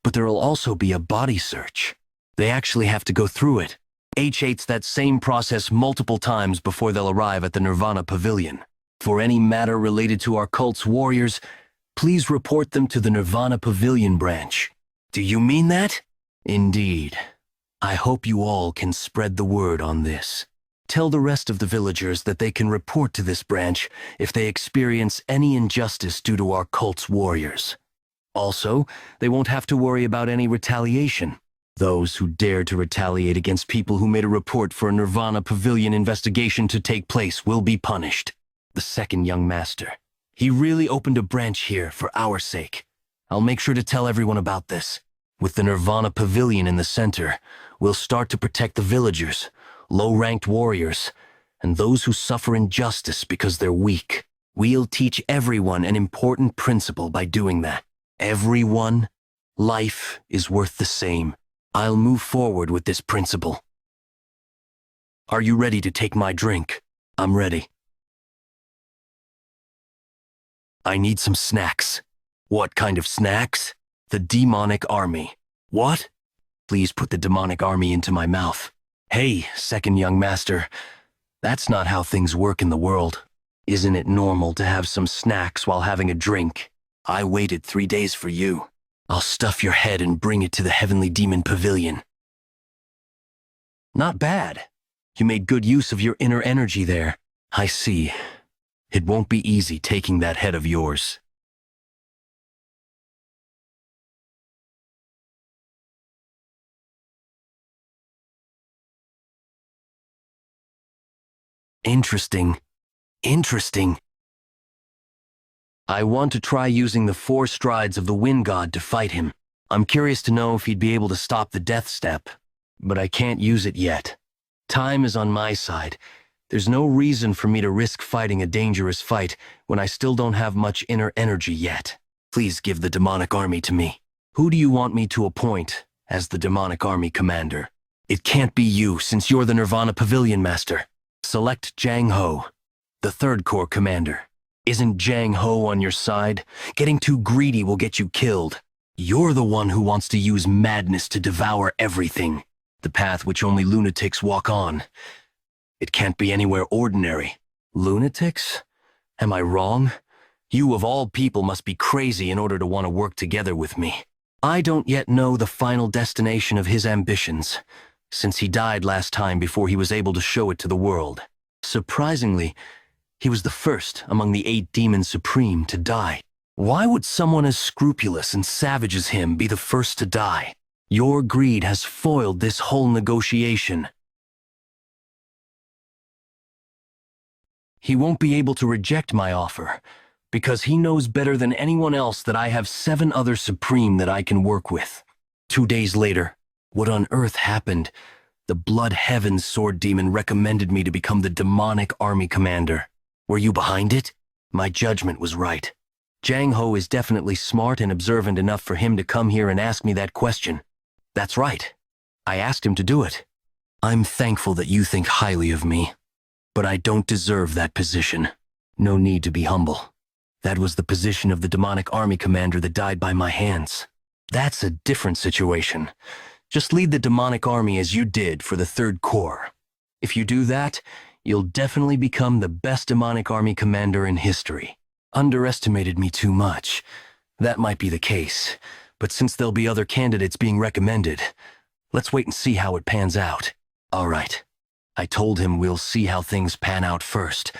but there'll also be a body search. They actually have to go through it. H8's that same process multiple times before they'll arrive at the Nirvana Pavilion. For any matter related to our cult's warriors, please report them to the Nirvana Pavilion branch. Do you mean that? Indeed. I hope you all can spread the word on this. Tell the rest of the villagers that they can report to this branch if they experience any injustice due to our cult's warriors. Also, they won't have to worry about any retaliation. Those who dare to retaliate against people who made a report for a Nirvana Pavilion investigation to take place will be punished. The second young master. He really opened a branch here for our sake. I'll make sure to tell everyone about this. With the Nirvana Pavilion in the center, we'll start to protect the villagers, low-ranked warriors, and those who suffer injustice because they're weak. We'll teach everyone an important principle by doing that. Everyone, life is worth the same. I'll move forward with this principle. Are you ready to take my drink? I'm ready. I need some snacks. What kind of snacks? The demonic army. What? Please put the demonic army into my mouth. Hey, second young master, that's not how things work in the world. Isn't it normal to have some snacks while having a drink? I waited 3 days for you. I'll stuff your head and bring it to the Heavenly Demon Pavilion. Not bad. You made good use of your inner energy there. I see. It won't be easy taking that head of yours. Interesting. Interesting. I want to try using the 4 strides of the Wind God to fight him. I'm curious to know if he'd be able to stop the death step, but I can't use it yet. Time is on my side. There's no reason for me to risk fighting a dangerous fight when I still don't have much inner energy yet. Please give the demonic army to me. Who do you want me to appoint as the demonic army commander? It can't be you, since you're the Nirvana Pavilion master. Select Jang Ho, the 3rd Corps commander. Isn't Jang Ho on your side? Getting too greedy will get you killed. You're the one who wants to use madness to devour everything. The path which only lunatics walk on. It can't be anywhere ordinary. Lunatics? Am I wrong? You of all people must be crazy in order to want to work together with me. I don't yet know the final destination of his ambitions, since he died last time before he was able to show it to the world. Surprisingly, he was the first among the 8 demons supreme to die. Why would someone as scrupulous and savage as him be the first to die? Your greed has foiled this whole negotiation. He won't be able to reject my offer, because he knows better than anyone else that I have 7 other Supreme that I can work with. 2 days later, what on earth happened? The Blood Heaven Sword Demon recommended me to become the demonic army commander. Were you behind it? My judgment was right. Jang Ho is definitely smart and observant enough for him to come here and ask me that question. That's right. I asked him to do it. I'm thankful that you think highly of me, but I don't deserve that position. No need to be humble. That was the position of the demonic army commander that died by my hands. That's a different situation. Just lead the demonic army as you did for the 3rd Corps. If you do that, you'll definitely become the best demonic army commander in history. Underestimated me too much. That might be the case, but since there'll be other candidates being recommended, let's wait and see how it pans out. All right. I told him we'll see how things pan out first,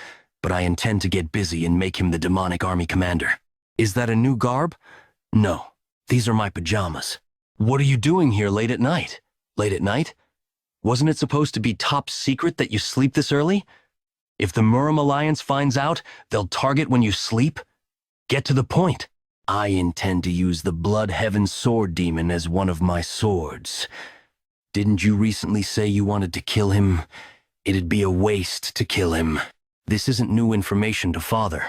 but I intend to get busy and make him the demonic army commander. Is that a new garb? No, these are my pajamas. What are you doing here late at night? Late at night? Wasn't it supposed to be top secret that you sleep this early? If the Murim Alliance finds out, they'll target when you sleep? Get to the point. I intend to use the Blood Heaven Sword Demon as one of my swords. Didn't you recently say you wanted to kill him? It'd be a waste to kill him. This isn't new information to Father.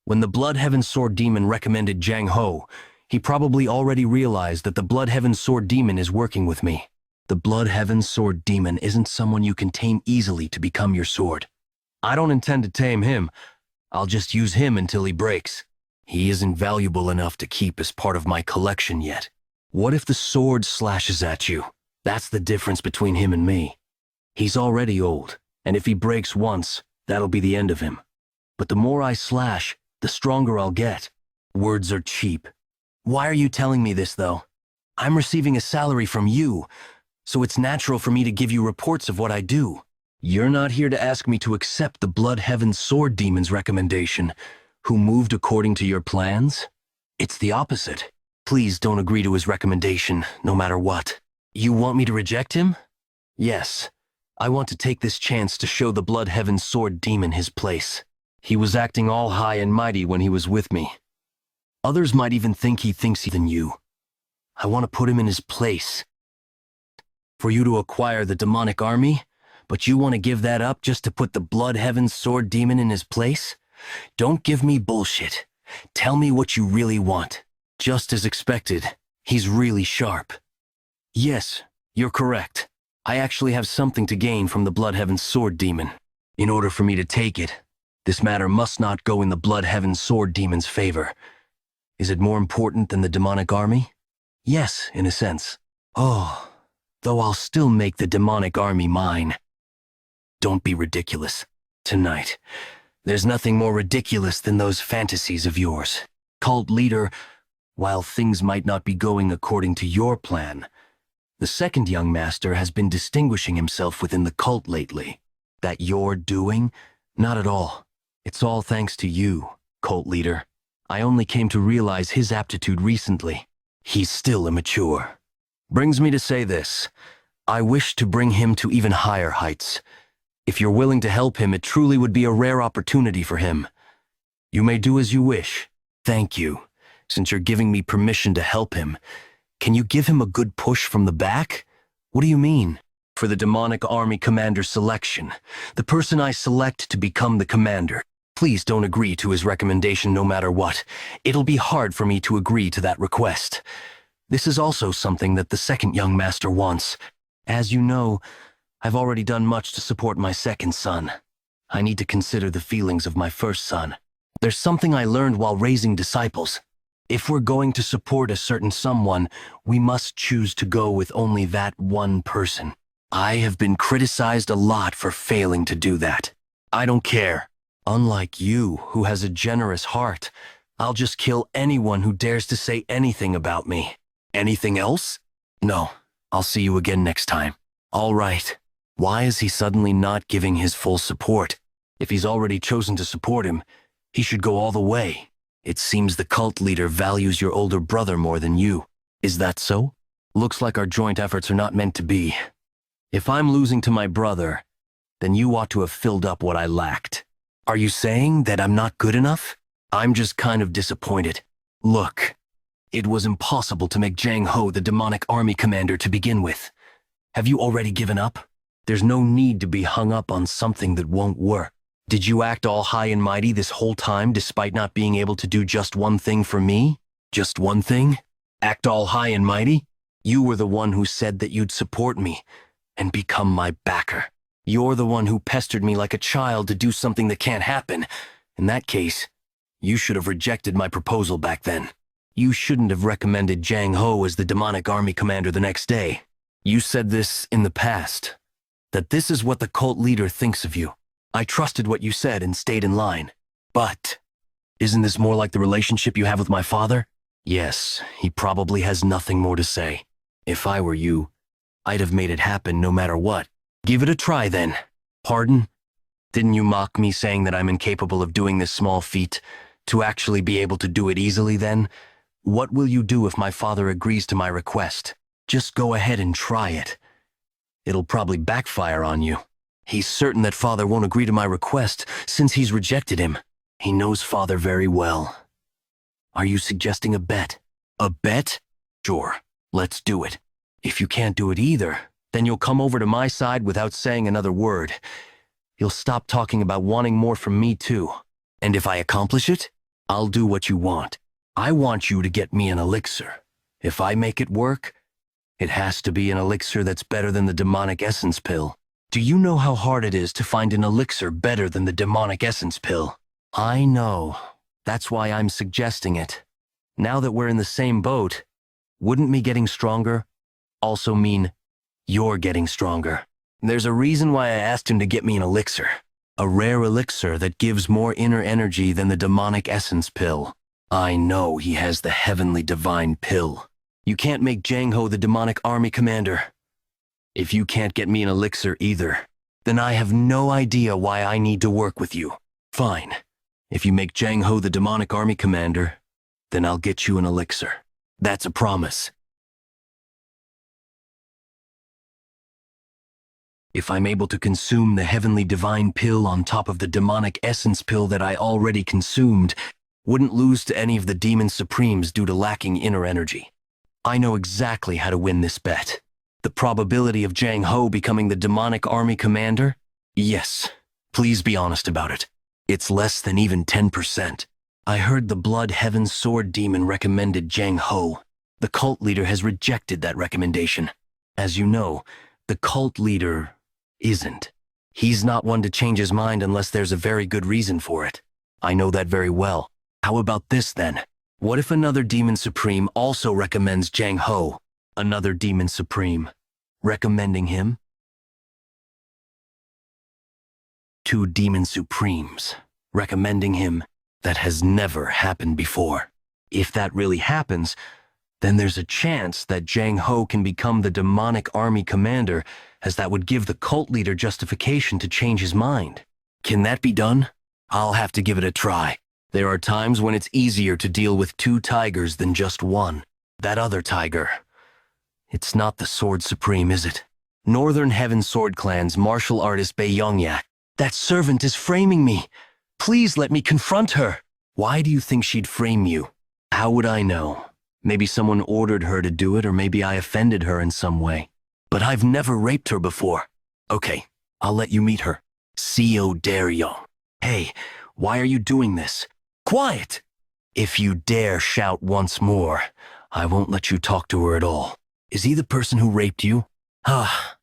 When the Blood Heaven Sword Demon recommended Jang Ho, he probably already realized that the Blood Heaven Sword Demon is working with me. The Blood Heaven Sword Demon isn't someone you can tame easily to become your sword. I don't intend to tame him. I'll just use him until he breaks. He isn't valuable enough to keep as part of my collection yet. What if the sword slashes at you? That's the difference between him and me. He's already old, and if he breaks once, that'll be the end of him. But the more I slash, the stronger I'll get. Words are cheap. Why are you telling me this, though? I'm receiving a salary from you, so it's natural for me to give you reports of what I do. You're not here to ask me to accept the Blood Heaven Sword Demon's recommendation, who moved according to your plans? It's the opposite. Please don't agree to his recommendation, no matter what. You want me to reject him? Yes. I want to take this chance to show the Blood Heaven Sword Demon his place. He was acting all high and mighty when he was with me. Others might even think he thinks even you. I want to put him in his place. For you to acquire the demonic army? But you want to give that up just to put the Blood Heaven Sword Demon in his place? Don't give me bullshit. Tell me what you really want. Just as expected, he's really sharp. Yes, you're correct. I actually have something to gain from the Blood Heaven Sword Demon. In order for me to take it, this matter must not go in the Blood Heaven Sword Demon's favor. Is it more important than the demonic army? Yes, in a sense. Oh, though I'll still make the demonic army mine. Don't be ridiculous. Tonight, there's nothing more ridiculous than those fantasies of yours. Cult leader, while things might not be going according to your plan, the second young master has been distinguishing himself within the cult lately. That you're doing? Not at all. It's all thanks to you, cult leader. I only came to realize his aptitude recently. He's still immature. Brings me to say this. I wish to bring him to even higher heights. If you're willing to help him, it truly would be a rare opportunity for him. You may do as you wish. Thank you. Since you're giving me permission to help him, can you give him a good push from the back? What do you mean? For the demonic army commander selection, the person I select to become the commander. Please don't agree to his recommendation no matter what. It'll be hard for me to agree to that request. This is also something that the second young master wants. As you know, I've already done much to support my second son. I need to consider the feelings of my first son. There's something I learned while raising disciples. If we're going to support a certain someone, we must choose to go with only that one person. I have been criticized a lot for failing to do that. I don't care. Unlike you, who has a generous heart, I'll just kill anyone who dares to say anything about me. Anything else? No. I'll see you again next time. All right. Why is he suddenly not giving his full support? If he's already chosen to support him, he should go all the way. It seems the cult leader values your older brother more than you. Is that so? Looks like our joint efforts are not meant to be. If I'm losing to my brother, then you ought to have filled up what I lacked. Are you saying that I'm not good enough? I'm just kind of disappointed. Look, it was impossible to make Jang Ho the demonic army commander to begin with. Have you already given up? There's no need to be hung up on something that won't work. Did you act all high and mighty this whole time despite not being able to do just one thing for me? Just one thing? Act all high and mighty? You were the one who said that you'd support me and become my backer. You're the one who pestered me like a child to do something that can't happen. In that case, you should have rejected my proposal back then. You shouldn't have recommended Jang Ho as the demonic army commander the next day. You said this in the past, that this is what the cult leader thinks of you. I trusted what you said and stayed in line. But isn't this more like the relationship you have with my father? Yes, he probably has nothing more to say. If I were you, I'd have made it happen no matter what. Give it a try then. Pardon? Didn't you mock me saying that I'm incapable of doing this small feat, to actually be able to do it easily then? What will you do if my father agrees to my request? Just go ahead and try it. It'll probably backfire on you. He's certain that father won't agree to my request since he's rejected him. He knows father very well. Are you suggesting a bet? A bet? Sure, let's do it. If you can't do it either, then you'll come over to my side without saying another word. You'll stop talking about wanting more from me too. And if I accomplish it, I'll do what you want. I want you to get me an elixir. If I make it work, it has to be an elixir that's better than the demonic essence pill. Do you know how hard it is to find an elixir better than the demonic essence pill? I know. That's why I'm suggesting it. Now that we're in the same boat, wouldn't me getting stronger also mean you're getting stronger? There's a reason why I asked him to get me an elixir. A rare elixir that gives more inner energy than the demonic essence pill. I know he has the heavenly divine pill. You can't make Jang Ho the demonic army commander. If you can't get me an elixir either, then I have no idea why I need to work with you. Fine. If you make Jang Ho the demonic army commander, then I'll get you an elixir. That's a promise. If I'm able to consume the heavenly divine pill on top of the demonic essence pill that I already consumed, wouldn't lose to any of the demon supremes due to lacking inner energy. I know exactly how to win this bet. The probability of Jang Ho becoming the demonic army commander? Yes. Please be honest about it. It's less than even 10%. I heard the Blood Heaven Sword Demon recommended Jang Ho. The cult leader has rejected that recommendation. As you know, the cult leader isn't. He's not one to change his mind unless there's a very good reason for it. I know that very well. How about this then? What if another Demon Supreme also recommends Jang Ho? Another Demon Supreme recommending him? Two Demon Supremes recommending him. That has never happened before. If that really happens, then there's a chance that Jang Ho can become the demonic army commander, as that would give the cult leader justification to change his mind. Can that be done? I'll have to give it a try. There are times when it's easier to deal with two tigers than just one. That other tiger. It's not the Sword Supreme, is it? Northern Heaven Sword Clan's martial artist Bei Yongyak. That servant is framing me. Please let me confront her. Why do you think she'd frame you? How would I know? Maybe someone ordered her to do it, or maybe I offended her in some way. But I've never raped her before. Okay, I'll let you meet her. C.O. Daryong. Hey, why are you doing this? Quiet! If you dare shout once more, I won't let you talk to her at all. Is he the person who raped you? Ah,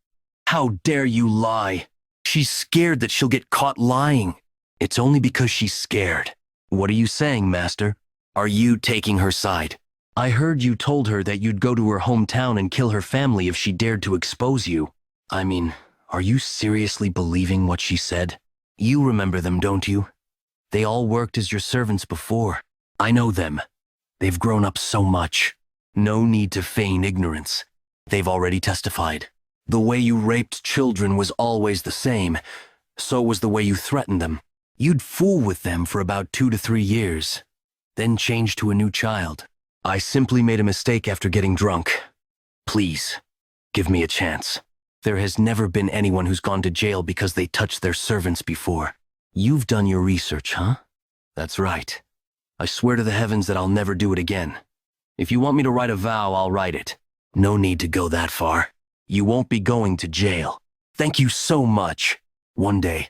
how dare you lie? She's scared that she'll get caught lying. It's only because she's scared. What are you saying, Master? Are you taking her side? I heard you told her that you'd go to her hometown and kill her family if she dared to expose you. I mean, are you seriously believing what she said? You remember them, don't you? They all worked as your servants before. I know them. They've grown up so much. No need to feign ignorance. They've already testified. The way you raped children was always the same. So was the way you threatened them. You'd fool with them for about 2 to 3 years, then change to a new child. I simply made a mistake after getting drunk. Please, give me a chance. There has never been anyone who's gone to jail because they touched their servants before. You've done your research, huh? That's right. I swear to the heavens that I'll never do it again. If you want me to write a vow, I'll write it. No need to go that far. You won't be going to jail. Thank you so much. One day,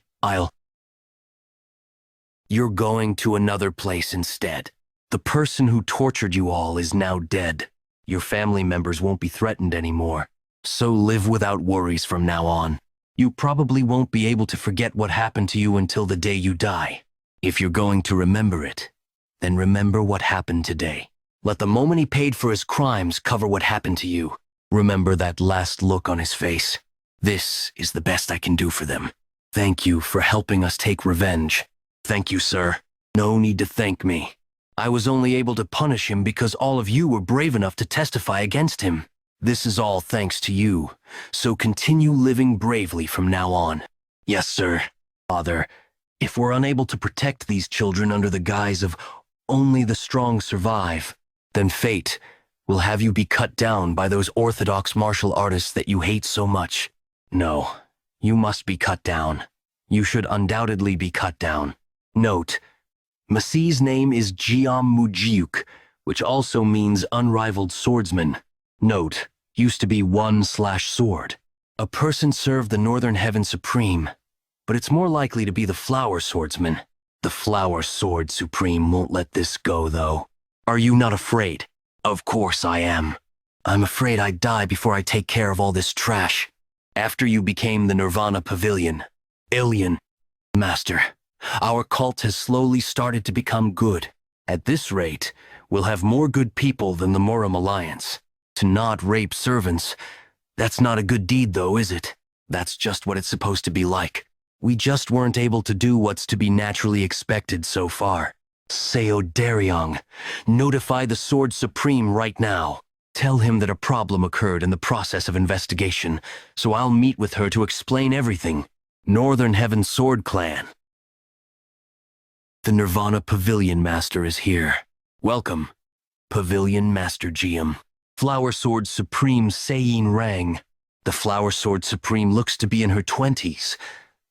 You're going to another place instead. The person who tortured you all is now dead. Your family members won't be threatened anymore. So live without worries from now on. You probably won't be able to forget what happened to you until the day you die. If you're going to remember it, then remember what happened today. Let the moment he paid for his crimes cover what happened to you. Remember that last look on his face. This is the best I can do for them. Thank you for helping us take revenge. Thank you, sir. No need to thank me. I was only able to punish him because all of you were brave enough to testify against him. This is all thanks to you, so continue living bravely from now on. Yes, sir. Father, if we're unable to protect these children under the guise of only the strong survive, then fate will have you be cut down by those orthodox martial artists that you hate so much. No, you must be cut down. You should undoubtedly be cut down. Note, Masi's name is Jiam Mujiuk, which also means Unrivaled Swordsman. Note, used to be 1/sword. A person served the Northern Heaven Supreme, but it's more likely to be the Flower Swordsman. The Flower Sword Supreme won't let this go, though. Are you not afraid? Of course I am. I'm afraid I'd die before I take care of all this trash. After you became the Nirvana Pavilion, Alien Master, our cult has slowly started to become good. At this rate, we'll have more good people than the Moram Alliance. To not rape servants, that's not a good deed though, is it? That's just what it's supposed to be like. We just weren't able to do what's to be naturally expected so far. Seo Daryong, notify the Sword Supreme right now. Tell him that a problem occurred in the process of investigation, so I'll meet with her to explain everything. Northern Heaven Sword Clan. The Nirvana Pavilion Master is here. Welcome, Pavilion Master Jiam. Flower Sword Supreme Seyin Rang. The Flower Sword Supreme looks to be in her 20s,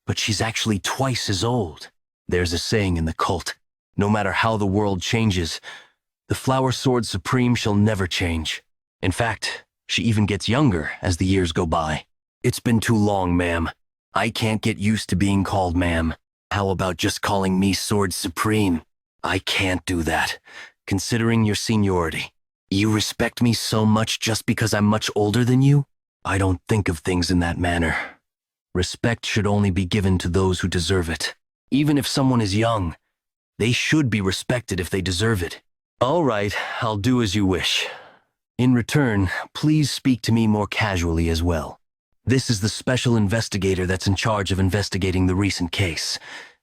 but she's actually twice as old. There's a saying in the cult, no matter how the world changes, the Flower Sword Supreme shall never change. In fact, she even gets younger as the years go by. It's been too long, ma'am. I can't get used to being called ma'am. How about just calling me Sword Supreme? I can't do that, considering your seniority. You respect me so much just because I'm much older than you? I don't think of things in that manner. Respect should only be given to those who deserve it. Even if someone is young, they should be respected if they deserve it. All right, I'll do as you wish. In return, please speak to me more casually as well. This is the special investigator that's in charge of investigating the recent case.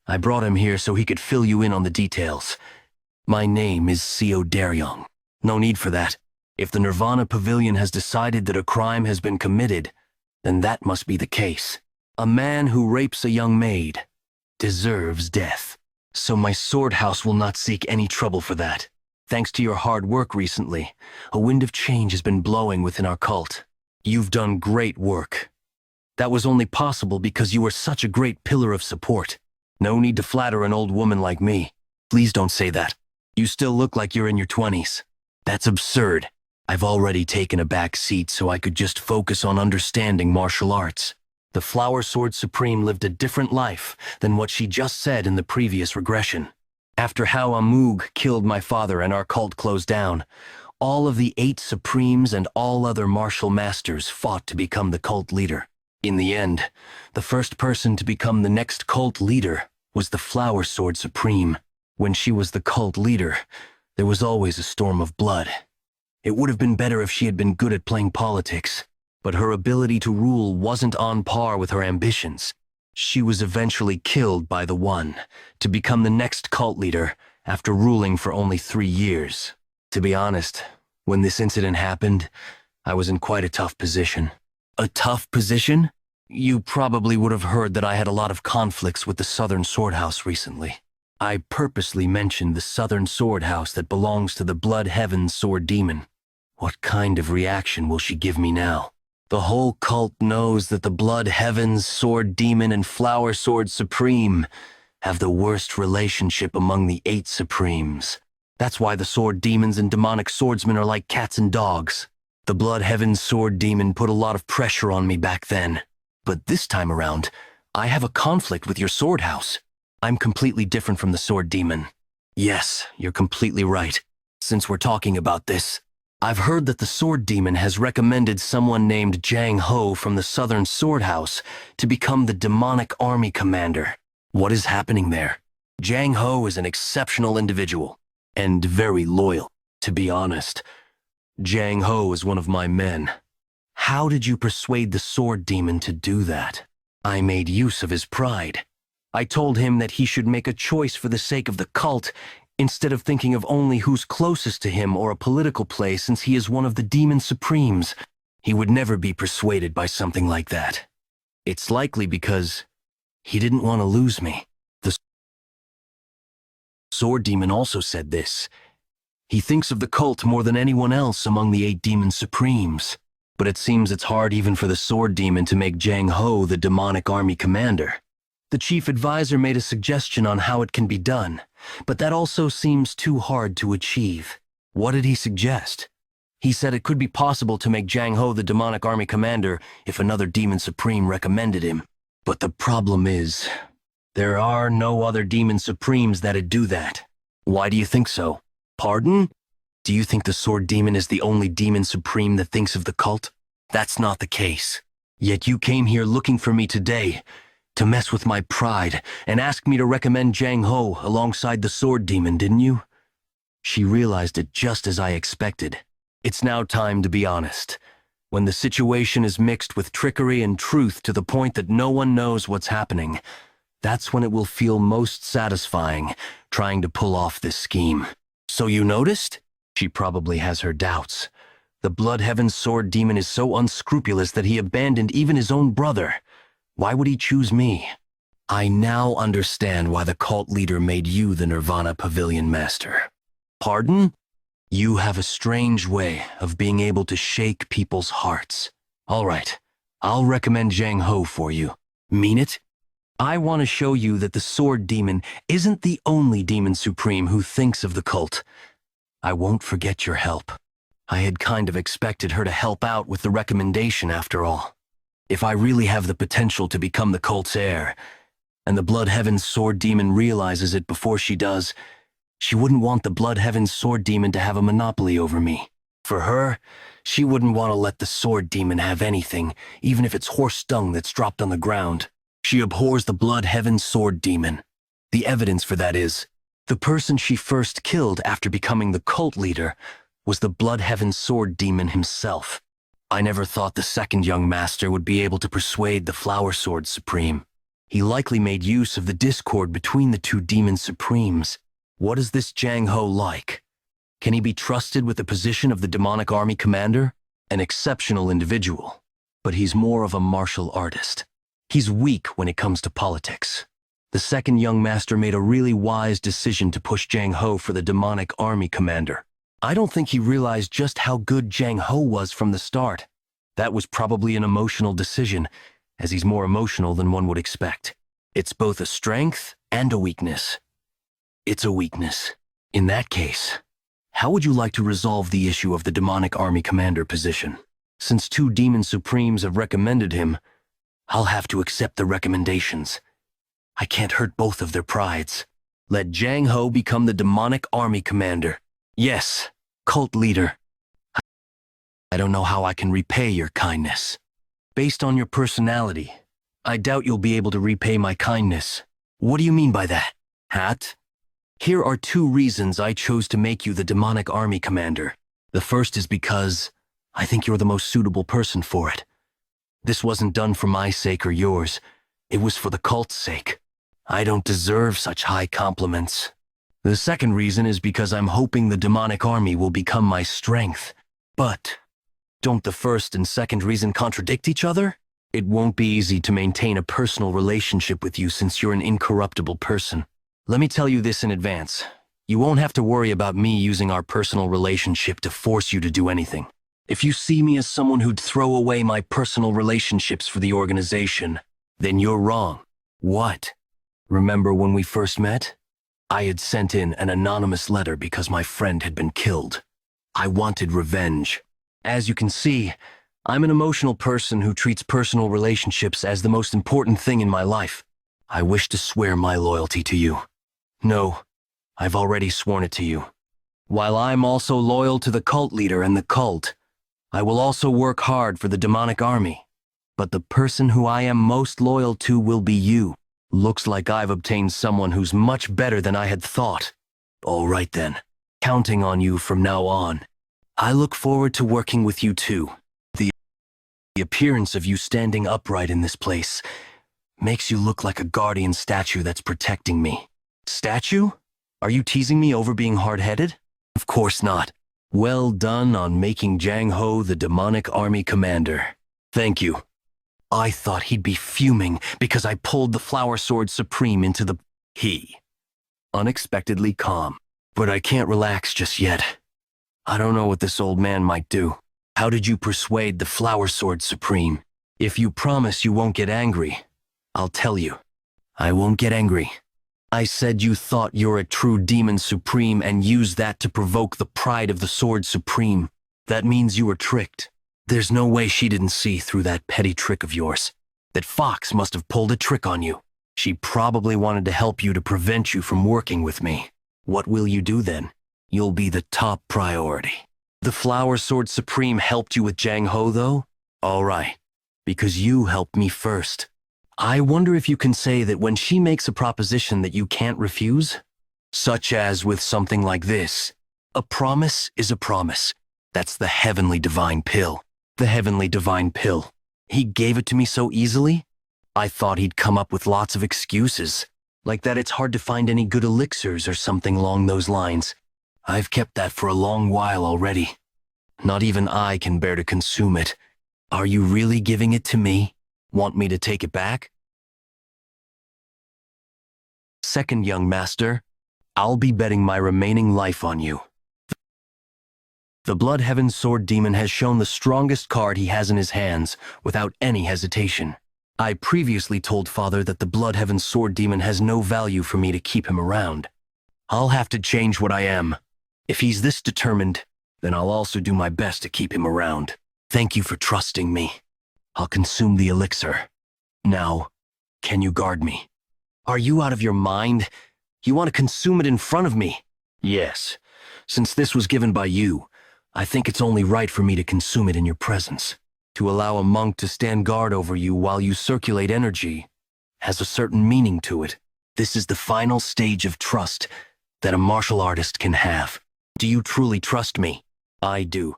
I brought him here so he could fill you in on the details. My name is Seo Daryong. No need for that. If the Nirvana Pavilion has decided that a crime has been committed, then that must be the case. A man who rapes a young maid deserves death. So my sword house will not seek any trouble for that. Thanks to your hard work recently, a wind of change has been blowing within our cult. You've done great work. That was only possible because you were such a great pillar of support. No need to flatter an old woman like me. Please don't say that. You still look like you're in your 20s. That's absurd. I've already taken a back seat so I could just focus on understanding martial arts. The Flower Sword Supreme lived a different life than what she just said in the previous regression. After Hao Amug killed my father and our cult closed down, all of the 8 Supremes and all other martial masters fought to become the cult leader. In the end, the first person to become the next cult leader was the Flower Sword Supreme. When she was the cult leader, there was always a storm of blood. It would have been better if she had been good at playing politics, but her ability to rule wasn't on par with her ambitions. She was eventually killed by the One to become the next cult leader after ruling for only 3 years. To be honest, when this incident happened, I was in quite a tough position. A tough position? You probably would have heard that I had a lot of conflicts with the Southern Sword House recently. I purposely mentioned the Southern Sword House that belongs to the Blood Heaven's Sword Demon. What kind of reaction will she give me now? The whole cult knows that the Blood Heaven's Sword Demon and Flower Sword Supreme have the worst relationship among the 8 supremes. That's why the sword demons and demonic swordsmen are like cats and dogs. The Blood Heaven sword demon put a lot of pressure on me back then. But this time around, I have a conflict with your sword house. I'm completely different from the sword demon. Yes, you're completely right. Since we're talking about this, I've heard that the sword demon has recommended someone named Jang Ho from the Southern Sword House to become the demonic army commander. What is happening there? Jang Ho is an exceptional individual and very loyal. To be honest, Jang Ho is one of my men. How did you persuade the sword demon to do that? I made use of his pride. I told him that he should make a choice for the sake of the cult instead of thinking of only who's closest to him or a political play, since he is one of the demon supremes. He would never be persuaded by something like that. It's likely because he didn't want to lose me. The sword demon also said this. He thinks of the cult more than anyone else among the 8 demon supremes. But it seems it's hard even for the sword demon to make Jang Ho the demonic army commander. The chief advisor made a suggestion on how it can be done, but that also seems too hard to achieve. What did he suggest? He said it could be possible to make Jang Ho the demonic army commander if another demon supreme recommended him. But the problem is, there are no other demon supremes that'd do that. Why do you think so? Pardon? Do you think the sword demon is the only demon supreme that thinks of the cult? That's not the case. Yet you came here looking for me today to mess with my pride and ask me to recommend Jang Ho alongside the sword demon, didn't you? She realized it just as I expected. It's now time to be honest. When the situation is mixed with trickery and truth to the point that no one knows what's happening, that's when it will feel most satisfying trying to pull off this scheme. So you noticed? She probably has her doubts. The Blood Heaven sword demon is so unscrupulous that he abandoned even his own brother. Why would he choose me? I now understand why the cult leader made you the Nirvana Pavilion Master. Pardon? You have a strange way of being able to shake people's hearts. All right, I'll recommend Jang Ho for you. Mean it? I want to show you that the sword demon isn't the only demon supreme who thinks of the cult. I won't forget your help. I had kind of expected her to help out with the recommendation after all. If I really have the potential to become the cult's heir, and the Blood Heaven sword demon realizes it before she does, she wouldn't want the Blood Heaven sword demon to have a monopoly over me. For her, she wouldn't want to let the sword demon have anything, even if it's horse dung that's dropped on the ground. She abhors the Blood Heaven sword demon. The evidence for that is, the person she first killed after becoming the cult leader was the Blood Heaven sword demon himself. I never thought the second young master would be able to persuade the Flower Sword Supreme. He likely made use of the discord between the 2 demon supremes. What is this Jang Ho like? Can he be trusted with the position of the demonic army commander? An exceptional individual, but he's more of a martial artist. He's weak when it comes to politics. The second young master made a really wise decision to push Jang Ho for the demonic army commander. I don't think he realized just how good Jang Ho was from the start. That was probably an emotional decision, as he's more emotional than one would expect. It's both a strength and a weakness. It's a weakness. In that case, how would you like to resolve the issue of the demonic army commander position? Since 2 demon supremes have recommended him, I'll have to accept the recommendations. I can't hurt both of their prides. Let Jang Ho become the demonic army commander. Yes, cult leader. I don't know how I can repay your kindness. Based on your personality, I doubt you'll be able to repay my kindness. What do you mean by that? Hat? Here are 2 reasons I chose to make you the demonic army commander. The first is because I think you're the most suitable person for it. This wasn't done for my sake or yours. It was for the cult's sake. I don't deserve such high compliments. The second reason is because I'm hoping the demonic army will become my strength. But don't the first and second reason contradict each other? It won't be easy to maintain a personal relationship with you since you're an incorruptible person. Let me tell you this in advance. You won't have to worry about me using our personal relationship to force you to do anything. If you see me as someone who'd throw away my personal relationships for the organization, then you're wrong. What? Remember when we first met? I had sent in an anonymous letter because my friend had been killed. I wanted revenge. As you can see, I'm an emotional person who treats personal relationships as the most important thing in my life. I wish to swear my loyalty to you. No, I've already sworn it to you. While I'm also loyal to the cult leader and the cult, I will also work hard for the demonic army. But the person who I am most loyal to will be you. Looks like I've obtained someone who's much better than I had thought. All right then, counting on you from now on. I look forward to working with you too. The appearance of you standing upright in this place makes you look like a guardian statue that's protecting me. Statue? Are you teasing me over being hard-headed? Of course not. Well done on making Jang Ho the demonic army commander. Thank you. I thought he'd be fuming because I pulled the Flower Sword Supreme into the... He. Unexpectedly calm. But I can't relax just yet. I don't know what this old man might do. How did you persuade the Flower Sword Supreme? If you promise you won't get angry, I'll tell you. I won't get angry. I said you thought you're a true Demon Supreme and used that to provoke the pride of the Sword Supreme. That means you were tricked. There's no way she didn't see through that petty trick of yours. That fox must have pulled a trick on you. She probably wanted to help you to prevent you from working with me. What will you do then? You'll be the top priority. The Flower Sword Supreme helped you with Jang Ho, though? All right, because you helped me first. I wonder if you can say that when she makes a proposition that you can't refuse? Such as with something like this. A promise is a promise. That's the Heavenly Divine Pill. The Heavenly Divine Pill. He gave it to me so easily? I thought he'd come up with lots of excuses, like that it's hard to find any good elixirs or something along those lines. I've kept that for a long while already. Not even I can bear to consume it. Are you really giving it to me? Want me to take it back? Second young master, I'll be betting my remaining life on you. The Bloodheaven Sword Demon has shown the strongest card he has in his hands, without any hesitation. I previously told Father that the Bloodheaven Sword Demon has no value for me to keep him around. I'll have to change what I am. If he's this determined, then I'll also do my best to keep him around. Thank you for trusting me. I'll consume the elixir. Now, can you guard me? Are you out of your mind? You want to consume it in front of me? Yes. Since this was given by you, I think it's only right for me to consume it in your presence. To allow a monk to stand guard over you while you circulate energy has a certain meaning to it. This is the final stage of trust that a martial artist can have. Do you truly trust me? I do.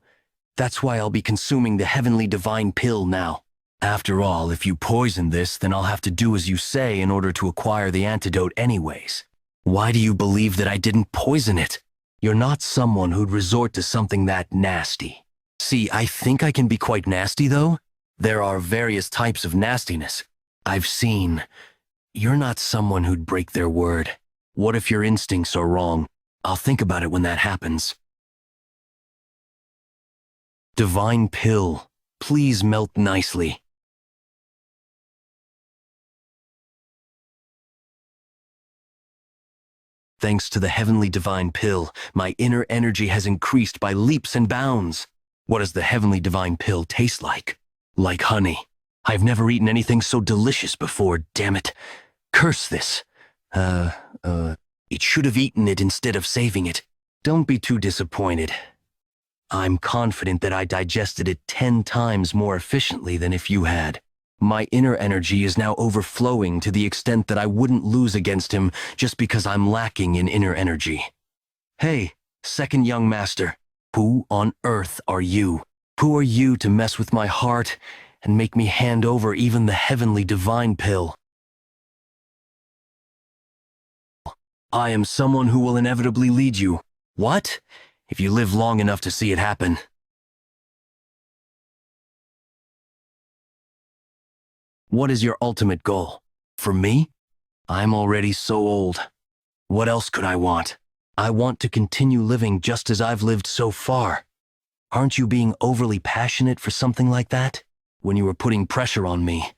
That's why I'll be consuming the Heavenly Divine Pill now. After all, if you poison this, then I'll have to do as you say in order to acquire the antidote anyways. Why do you believe that I didn't poison it? You're not someone who'd resort to something that nasty. See, I think I can be quite nasty, though. There are various types of nastiness. I've seen. You're not someone who'd break their word. What if your instincts are wrong? I'll think about it when that happens. Divine Pill, please melt nicely. Thanks to the Heavenly Divine Pill, my inner energy has increased by leaps and bounds. What does the Heavenly Divine Pill taste like? Like honey. I've never eaten anything so delicious before, damn it. Curse this. It should have eaten it instead of saving it. Don't be too disappointed. I'm confident that I digested it 10 times more efficiently than if you had. My inner energy is now overflowing to the extent that I wouldn't lose against him just because I'm lacking in inner energy. Hey, second young master, who on earth are you? Who are you to mess with my heart and make me hand over even the Heavenly Divine Pill? I am someone who will inevitably lead you. What? If you live long enough to see it happen. What is your ultimate goal? For me? I'm already so old. What else could I want? I want to continue living just as I've lived so far. Aren't you being overly passionate for something like that? When you were putting pressure on me,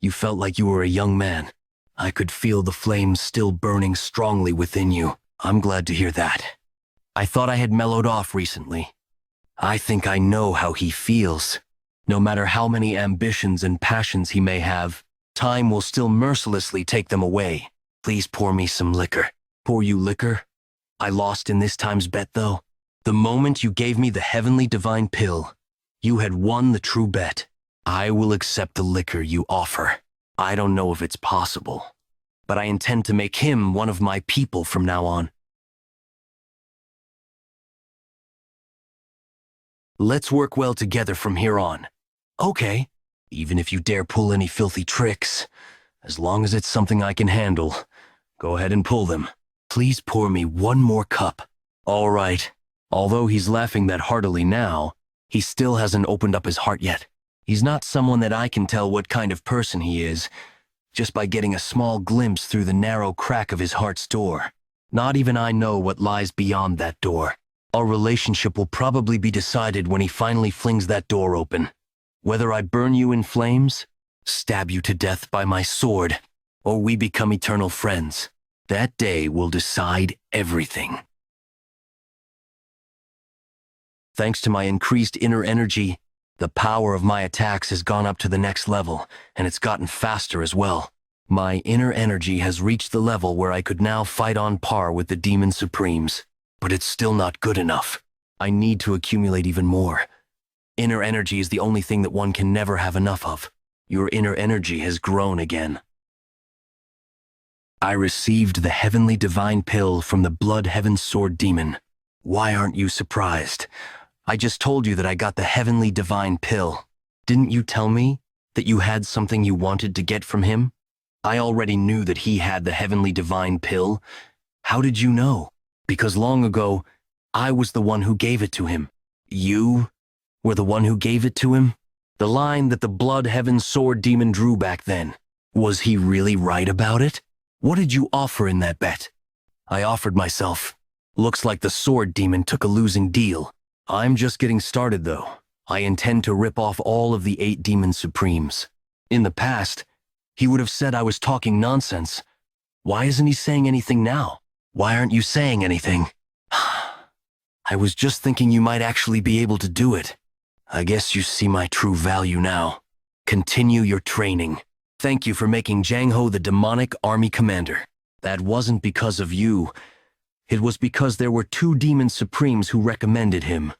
you felt like you were a young man. I could feel the flames still burning strongly within you. I'm glad to hear that. I thought I had mellowed off recently. I think I know how he feels. No matter how many ambitions and passions he may have, time will still mercilessly take them away. Please pour me some liquor. Pour you liquor? I lost in this time's bet, though. The moment you gave me the heavenly divine pill, you had won the true bet. I will accept the liquor you offer. I don't know if it's possible, but I intend to make him one of my people from now on. Let's work well together from here on. Okay, even if you dare pull any filthy tricks, as long as it's something I can handle, go ahead and pull them. Please pour me one more cup. All right. Although he's laughing that heartily now, he still hasn't opened up his heart yet. He's not someone that I can tell what kind of person he is, just by getting a small glimpse through the narrow crack of his heart's door. Not even I know what lies beyond that door. Our relationship will probably be decided when he finally flings that door open. Whether I burn you in flames, stab you to death by my sword, or we become eternal friends. That day will decide everything. Thanks to my increased inner energy, the power of my attacks has gone up to the next level, and it's gotten faster as well. My inner energy has reached the level where I could now fight on par with the Demon Supremes. But it's still not good enough. I need to accumulate even more. Inner energy is the only thing that one can never have enough of. Your inner energy has grown again. I received the heavenly divine pill from the Blood Heaven Sword Demon. Why aren't you surprised? I just told you that I got the heavenly divine pill. Didn't you tell me that you had something you wanted to get from him? I already knew that he had the heavenly divine pill. How did you know? Because long ago, I was the one who gave it to him. You were the one who gave it to him? The line that the Blood Heaven Sword Demon drew back then. Was he really right about it? What did you offer in that bet? I offered myself. Looks like the Sword Demon took a losing deal. I'm just getting started, though. I intend to rip off all of the 8 Demon Supremes. In the past, he would have said I was talking nonsense. Why isn't he saying anything now? Why aren't you saying anything? I was just thinking you might actually be able to do it. I guess you see my true value now. Continue your training. Thank you for making Jang Ho the demonic army commander. That wasn't because of you. It was because there were 2 Demon Supremes who recommended him.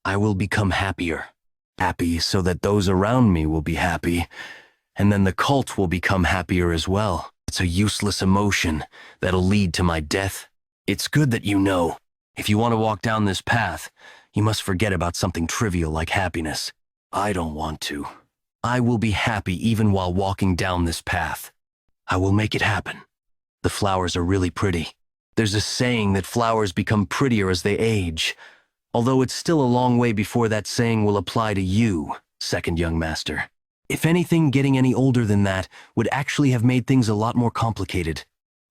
I will become happier. Happy so that those around me will be happy. And then the cult will become happier as well. It's a useless emotion that'll lead to my death. It's good that you know. If you want to walk down this path, you must forget about something trivial like happiness. I don't want to. I will be happy even while walking down this path. I will make it happen. The flowers are really pretty. There's a saying that flowers become prettier as they age, although it's still a long way before that saying will apply to you, second young master. If anything, getting any older than that would actually have made things a lot more complicated.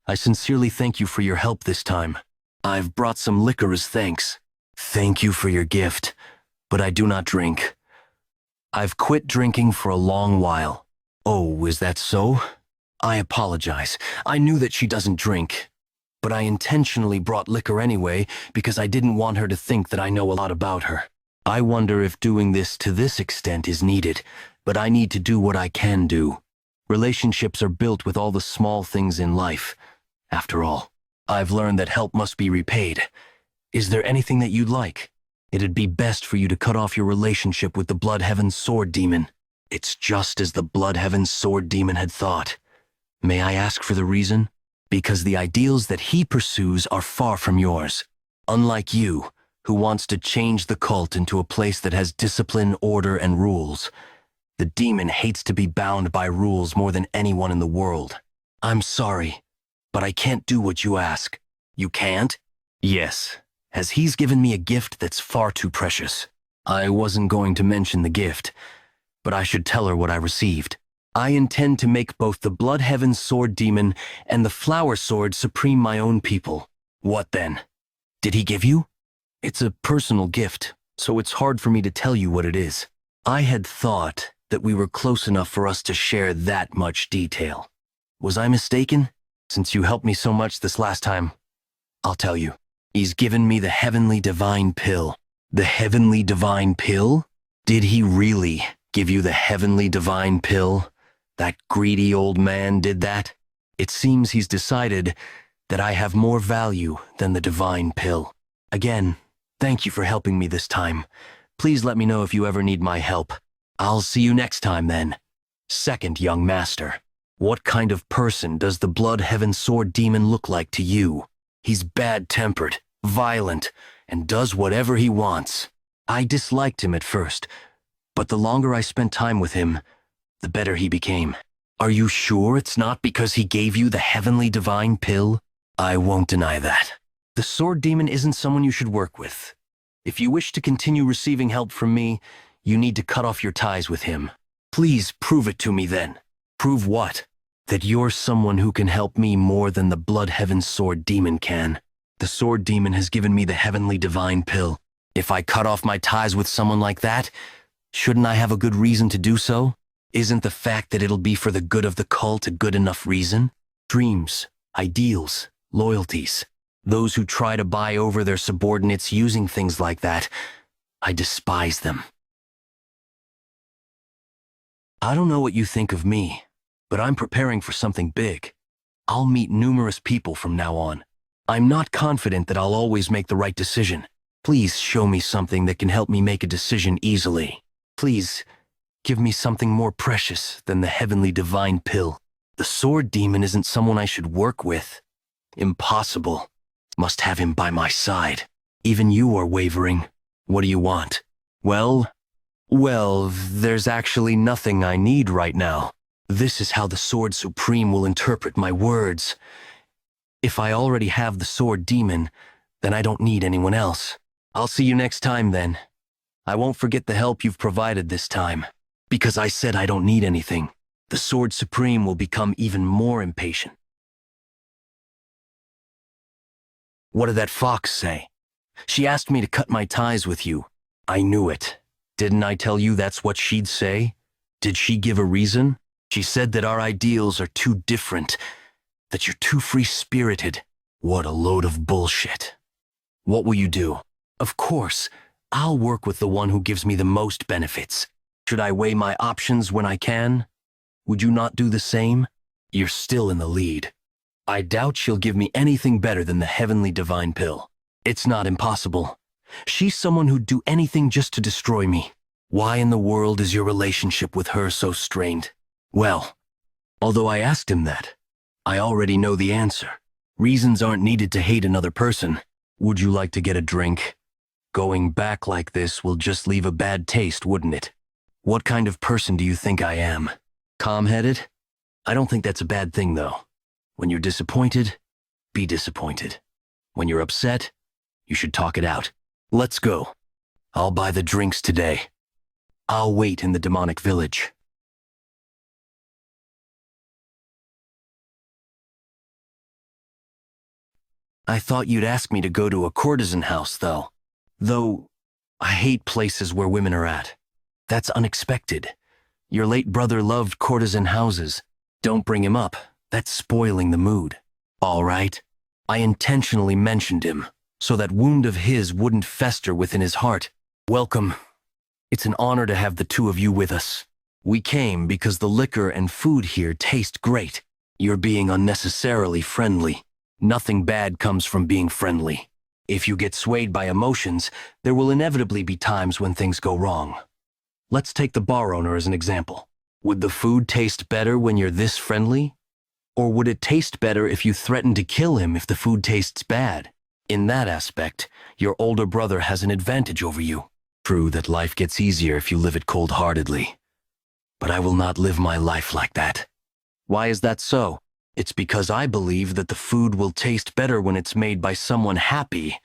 I sincerely thank you for your help this time. I've brought some liquor as thanks. Thank you for your gift, but I do not drink. I've quit drinking for a long while. Oh, is that so? I apologize. I knew that she doesn't drink, but I intentionally brought liquor anyway because I didn't want her to think that I know a lot about her. I wonder if doing this to this extent is needed, but I need to do what I can do. Relationships are built with all the small things in life. After all, I've learned that help must be repaid. Is there anything that you'd like? It'd be best for you to cut off your relationship with the Blood Heaven Sword Demon. It's just as the Blood Heaven Sword Demon had thought. May I ask for the reason? Because the ideals that he pursues are far from yours. Unlike you, who wants to change the cult into a place that has discipline, order, and rules. The demon hates to be bound by rules more than anyone in the world. I'm sorry, but I can't do what you ask. You can't? Yes, as he's given me a gift that's far too precious. I wasn't going to mention the gift, but I should tell her what I received. I intend to make both the Blood Heaven Sword Demon and the Flower Sword Supreme my own people. What then? Did he give you? It's a personal gift, so it's hard for me to tell you what it is. I had thought that we were close enough for us to share that much detail. Was I mistaken? Since you helped me so much this last time, I'll tell you. He's given me the heavenly divine pill. The heavenly divine pill? Did he really give you the heavenly divine pill? That greedy old man did that? It seems he's decided that I have more value than the divine pill. Again, thank you for helping me this time. Please let me know if you ever need my help. I'll see you next time then. Second young master, what kind of person does the Blood Heaven Sword Demon look like to you? He's bad-tempered, violent, and does whatever he wants. I disliked him at first, but the longer I spent time with him, the better he became. Are you sure it's not because he gave you the heavenly divine pill? I won't deny that. The sword demon isn't someone you should work with. If you wish to continue receiving help from me, you need to cut off your ties with him. Please prove it to me then. Prove what? That you're someone who can help me more than the Blood Heaven Sword Demon can. The sword demon has given me the heavenly divine pill. If I cut off my ties with someone like that, shouldn't I have a good reason to do so? Isn't the fact that it'll be for the good of the cult a good enough reason? Dreams, ideals, loyalties. Those who try to buy over their subordinates using things like that, I despise them. I don't know what you think of me, but I'm preparing for something big. I'll meet numerous people from now on. I'm not confident that I'll always make the right decision. Please show me something that can help me make a decision easily. Please, give me something more precious than the heavenly divine pill. The sword demon isn't someone I should work with. Impossible. Must have him by my side. Even you are wavering. What do you want? Well, there's actually nothing I need right now. This is how the Sword Supreme will interpret my words. If I already have the sword demon, then I don't need anyone else. I'll see you next time then. I won't forget the help you've provided this time. Because I said I don't need anything, the Sword Supreme will become even more impatient. What did that fox say? She asked me to cut my ties with you. I knew it. Didn't I tell you that's what she'd say? Did she give a reason? She said that our ideals are too different, that you're too free-spirited. What a load of bullshit. What will you do? Of course, I'll work with the one who gives me the most benefits. Should I weigh my options when I can? Would you not do the same? You're still in the lead. I doubt she'll give me anything better than the heavenly divine pill. It's not impossible. She's someone who'd do anything just to destroy me. Why in the world is your relationship with her so strained? Well, although I asked him that, I already know the answer. Reasons aren't needed to hate another person. Would you like to get a drink? Going back like this will just leave a bad taste, wouldn't it? What kind of person do you think I am? Calm-headed? I don't think that's a bad thing, though. When you're disappointed, be disappointed. When you're upset, you should talk it out. Let's go. I'll buy the drinks today. I'll wait in the demonic village. I thought you'd ask me to go to a courtesan house, though. Though, I hate places where women are at. That's unexpected. Your late brother loved courtesan houses. Don't bring him up. That's spoiling the mood. All right. I intentionally mentioned him, so that wound of his wouldn't fester within his heart. Welcome. It's an honor to have the two of you with us. We came because the liquor and food here taste great. You're being unnecessarily friendly. Nothing bad comes from being friendly. If you get swayed by emotions, there will inevitably be times when things go wrong. Let's take the bar owner as an example. Would the food taste better when you're this friendly? Or would it taste better if you threaten to kill him if the food tastes bad? In that aspect, your older brother has an advantage over you. True that life gets easier if you live it cold-heartedly. But I will not live my life like that. Why is that so? It's because I believe that the food will taste better when it's made by someone happy,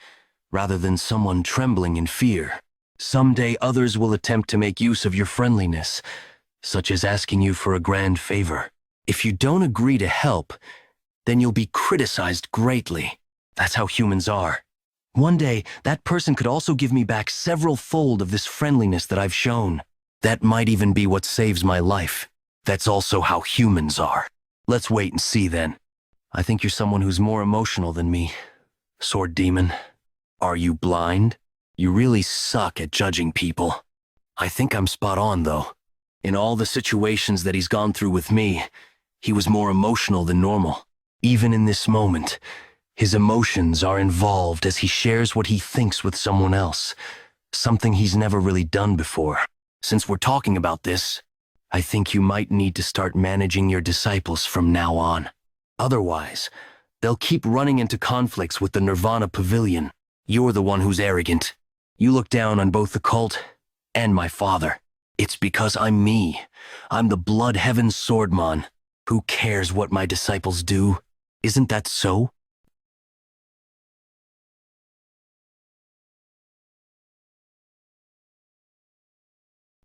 rather than someone trembling in fear. Someday others will attempt to make use of your friendliness, such as asking you for a grand favor. If you don't agree to help, then you'll be criticized greatly. That's how humans are. One day, that person could also give me back several-fold of this friendliness that I've shown. That might even be what saves my life. That's also how humans are. Let's wait and see then. I think you're someone who's more emotional than me. Sword Demon, are you blind? You really suck at judging people. I think I'm spot on, though. In all the situations that he's gone through with me, he was more emotional than normal. Even in this moment, his emotions are involved as he shares what he thinks with someone else, something he's never really done before. Since we're talking about this, I think you might need to start managing your disciples from now on. Otherwise, they'll keep running into conflicts with the Nirvana Pavilion. You're the one who's arrogant. You look down on both the cult and my father. It's because I'm me. I'm the Blood Heaven Swordman. Who cares what my disciples do? Isn't that so?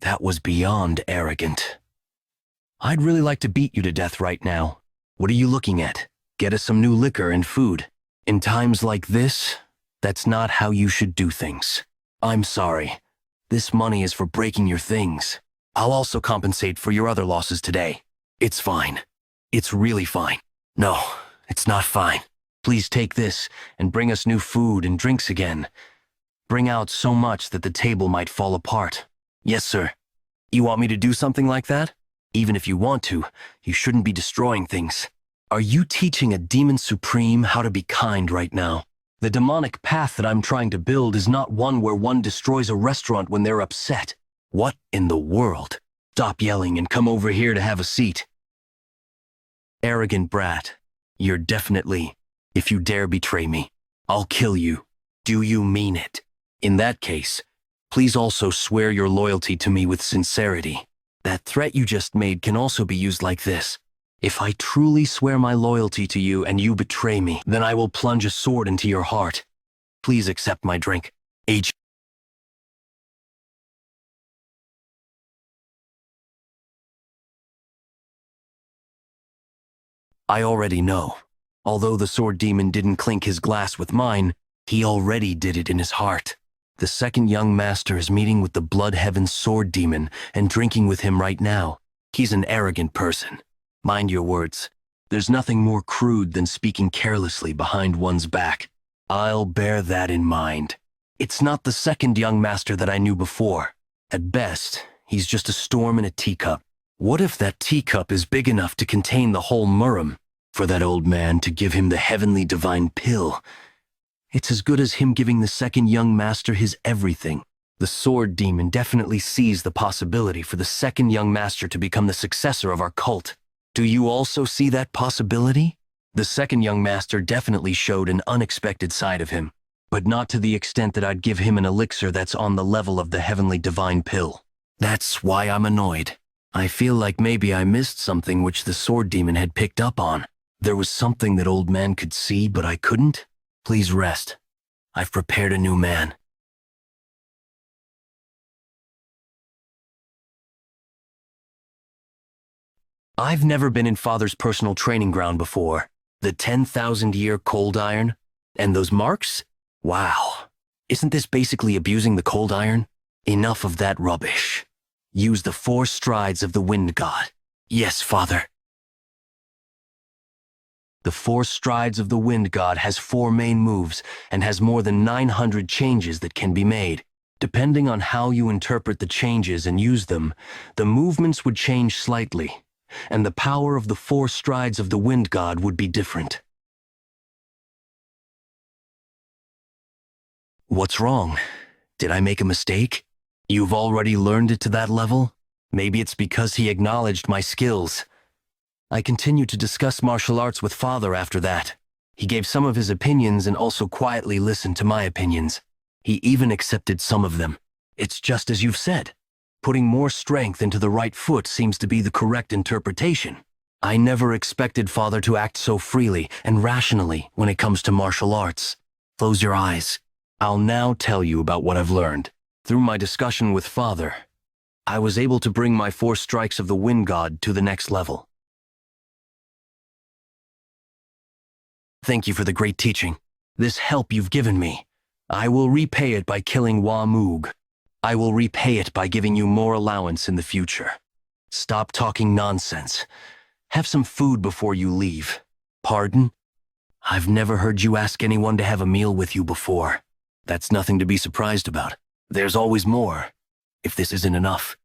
That was beyond arrogant. I'd really like to beat you to death right now. What are you looking at? Get us some new liquor and food. In times like this, that's not how you should do things. I'm sorry. This money is for breaking your things. I'll also compensate for your other losses today. It's fine. It's really fine. No, it's not fine. Please take this and bring us new food and drinks again. Bring out so much that the table might fall apart. Yes, sir. You want me to do something like that? Even if you want to, you shouldn't be destroying things. Are you teaching a demon supreme how to be kind right now? The demonic path that I'm trying to build is not one where one destroys a restaurant when they're upset. What in the world? Stop yelling and come over here to have a seat. Arrogant brat. You're definitely, if you dare betray me, I'll kill you. Do you mean it? In that case, please also swear your loyalty to me with sincerity. That threat you just made can also be used like this. If I truly swear my loyalty to you and you betray me, then I will plunge a sword into your heart. Please accept my drink. H. I already know. Although the sword demon didn't clink his glass with mine, he already did it in his heart. The second young master is meeting with the Blood Heaven sword demon and drinking with him right now. He's an arrogant person. Mind your words. There's nothing more crude than speaking carelessly behind one's back. I'll bear that in mind. It's not the second young master that I knew before. At best, he's just a storm in a teacup. What if that teacup is big enough to contain the whole Murrum? For that old man to give him the heavenly divine pill. It's as good as him giving the second young master his everything. The sword demon definitely sees the possibility for the second young master to become the successor of our cult. Do you also see that possibility? The second young master definitely showed an unexpected side of him, but not to the extent that I'd give him an elixir that's on the level of the heavenly divine pill. That's why I'm annoyed. I feel like maybe I missed something which the sword demon had picked up on. There was something that old man could see, but I couldn't? Please rest. I've prepared a new man. I've never been in Father's personal training ground before. The 10,000-year cold iron? And those marks? Wow. Isn't this basically abusing the cold iron? Enough of that rubbish. Use the 4 strides of the wind god. Yes, Father. The 4 strides of the wind god has 4 main moves and has more than 900 changes that can be made. Depending on how you interpret the changes and use them, the movements would change slightly, and the power of the 4 strides of the wind god would be different. What's wrong? Did I make a mistake? You've already learned it to that level? Maybe it's because he acknowledged my skills. I continued to discuss martial arts with Father after that. He gave some of his opinions and also quietly listened to my opinions. He even accepted some of them. It's just as you've said. Putting more strength into the right foot seems to be the correct interpretation. I never expected Father to act so freely and rationally when it comes to martial arts. Close your eyes. I'll now tell you about what I've learned. Through my discussion with Father, I was able to bring my 4 strikes of the wind god to the next level. Thank you for the great teaching. This help you've given me. I will repay it by killing Wa Moog. I will repay it by giving you more allowance in the future. Stop talking nonsense. Have some food before you leave. Pardon? I've never heard you ask anyone to have a meal with you before. That's nothing to be surprised about. There's always more, if this isn't enough.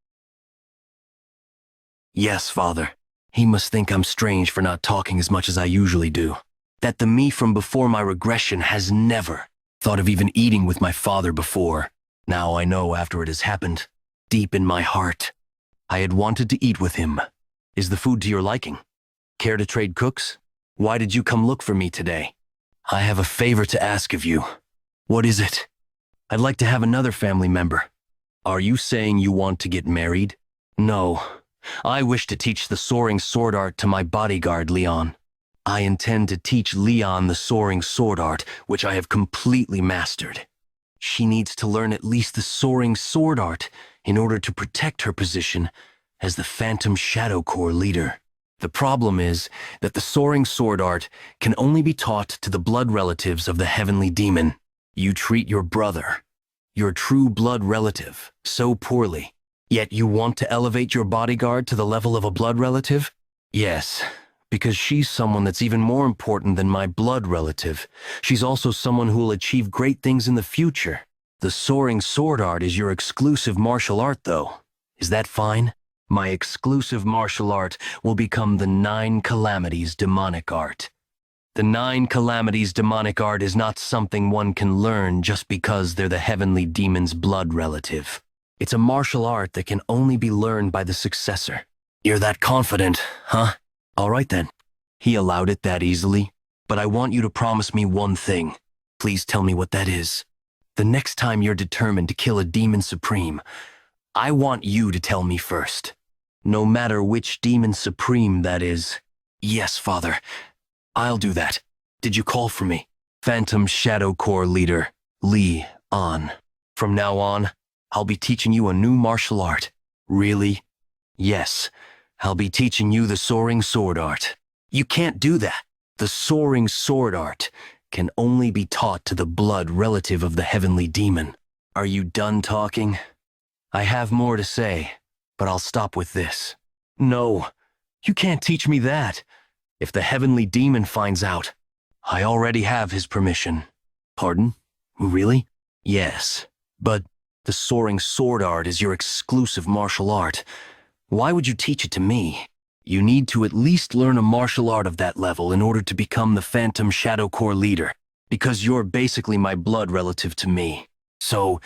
Yes, Father. He must think I'm strange for not talking as much as I usually do. That the me from before my regression has never thought of even eating with my father before. Now I know after it has happened, deep in my heart, I had wanted to eat with him. Is the food to your liking? Care to trade cooks? Why did you come look for me today? I have a favor to ask of you. What is it? I'd like to have another family member. Are you saying you want to get married? No. I wish to teach the soaring sword art to my bodyguard, Leon. I intend to teach Leon the soaring sword art, which I have completely mastered. She needs to learn at least the soaring sword art in order to protect her position as the Phantom Shadow Corps leader. The problem is that the soaring sword art can only be taught to the blood relatives of the heavenly demon. You treat your brother, your true blood relative, so poorly. Yet you want to elevate your bodyguard to the level of a blood relative? Yes, because she's someone that's even more important than my blood relative. She's also someone who will achieve great things in the future. The soaring sword art is your exclusive martial art, though. Is that fine? My exclusive martial art will become the 9 Calamities demonic art. The 9 Calamities demonic art is not something one can learn just because they're the heavenly demon's blood relative. It's a martial art that can only be learned by the successor. You're that confident, huh? All right then. He allowed it that easily. But I want you to promise me one thing. Please tell me what that is. The next time you're determined to kill a demon supreme, I want you to tell me first. No matter which demon supreme that is. Yes, Father. I'll do that. Did you call for me? Phantom Shadow Corps leader, Lee On. From now on, I'll be teaching you a new martial art. Really? Yes, I'll be teaching you the soaring sword art. You can't do that. The soaring sword art can only be taught to the blood relative of the heavenly demon. Are you done talking? I have more to say, but I'll stop with this. No, you can't teach me that. If the heavenly demon finds out, I already have his permission. Pardon? Really? Yes, but the soaring sword art is your exclusive martial art. Why would you teach it to me? You need to at least learn a martial art of that level in order to become the Phantom Shadow Corps leader, because you're basically my blood relative to me. So,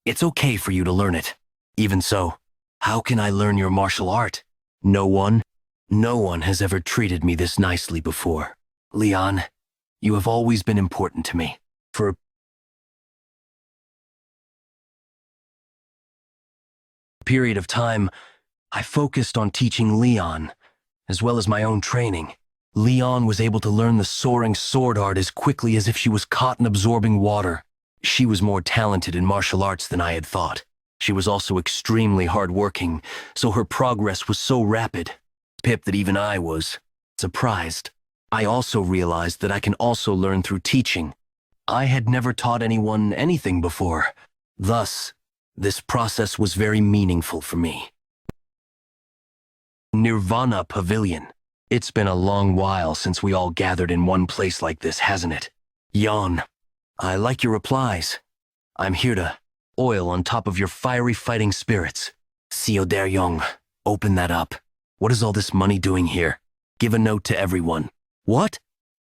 it's okay for you to learn it. Even so, how can I learn your martial art? No one has ever treated me this nicely before. Leon, you have always been important to me. For a period of time, I focused on teaching Leon, as well as my own training. Leon was able to learn the soaring sword art as quickly as if she was caught in absorbing water. She was more talented in martial arts than I had thought. She was also extremely hardworking, so her progress was so rapid, Pip, that even I was surprised. I also realized that I can also learn through teaching. I had never taught anyone anything before. Thus, this process was very meaningful for me. Nirvana Pavilion. It's been a long while since we all gathered in one place like this, hasn't it? Yawn. I like your replies. I'm here to oil on top of your fiery fighting spirits. Seo Der Young, open that up. What is all this money doing here? Give a note to everyone. What?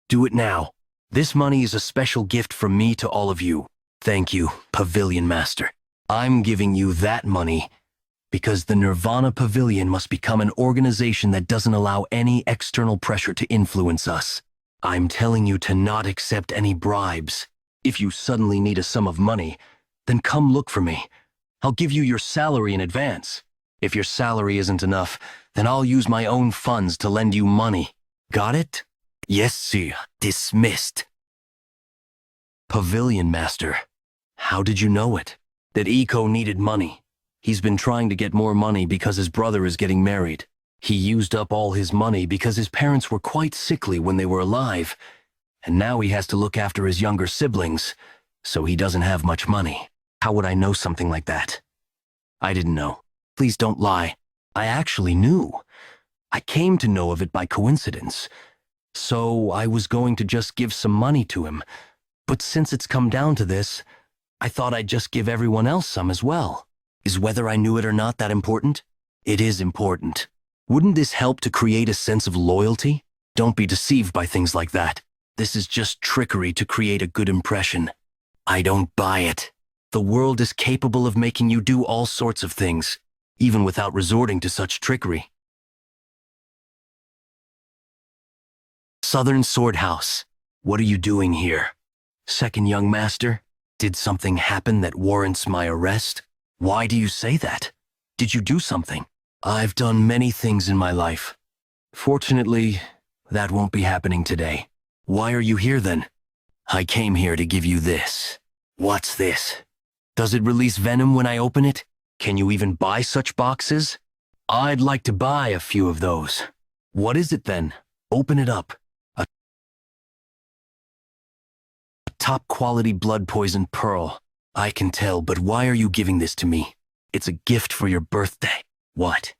Do it now. This money is a special gift from me to all of you. Thank you, Pavilion Master. I'm giving you that money because the Nirvana Pavilion must become an organization that doesn't allow any external pressure to influence us. I'm telling you to not accept any bribes. If you suddenly need a sum of money, then come look for me. I'll give you your salary in advance. If your salary isn't enough, then I'll use my own funds to lend you money. Got it? Yes, sir. Dismissed. Pavilion Master, how did you know it? That Iko needed money. He's been trying to get more money because his brother is getting married. He used up all his money because his parents were quite sickly when they were alive, and now he has to look after his younger siblings, so he doesn't have much money. How would I know something like that? I didn't know. Please don't lie. I actually knew. I came to know of it by coincidence, so I was going to just give some money to him. But since it's come down to this, I thought I'd just give everyone else some as well. Is whether I knew it or not that important? It is important. Wouldn't this help to create a sense of loyalty? Don't be deceived by things like that. This is just trickery to create a good impression. I don't buy it. The world is capable of making you do all sorts of things, even without resorting to such trickery. Southern Sword House. What are you doing here? Second young master, did something happen that warrants my arrest? Why do you say that? Did you do something? I've done many things in my life. Fortunately, that won't be happening today. Why are you here then? I came here to give you this. What's this? Does it release venom when I open it? Can you even buy such boxes? I'd like to buy a few of those. What is it then? Open it up. A top-quality blood-poisoned pearl. I can tell, but why are you giving this to me? It's a gift for your birthday. What?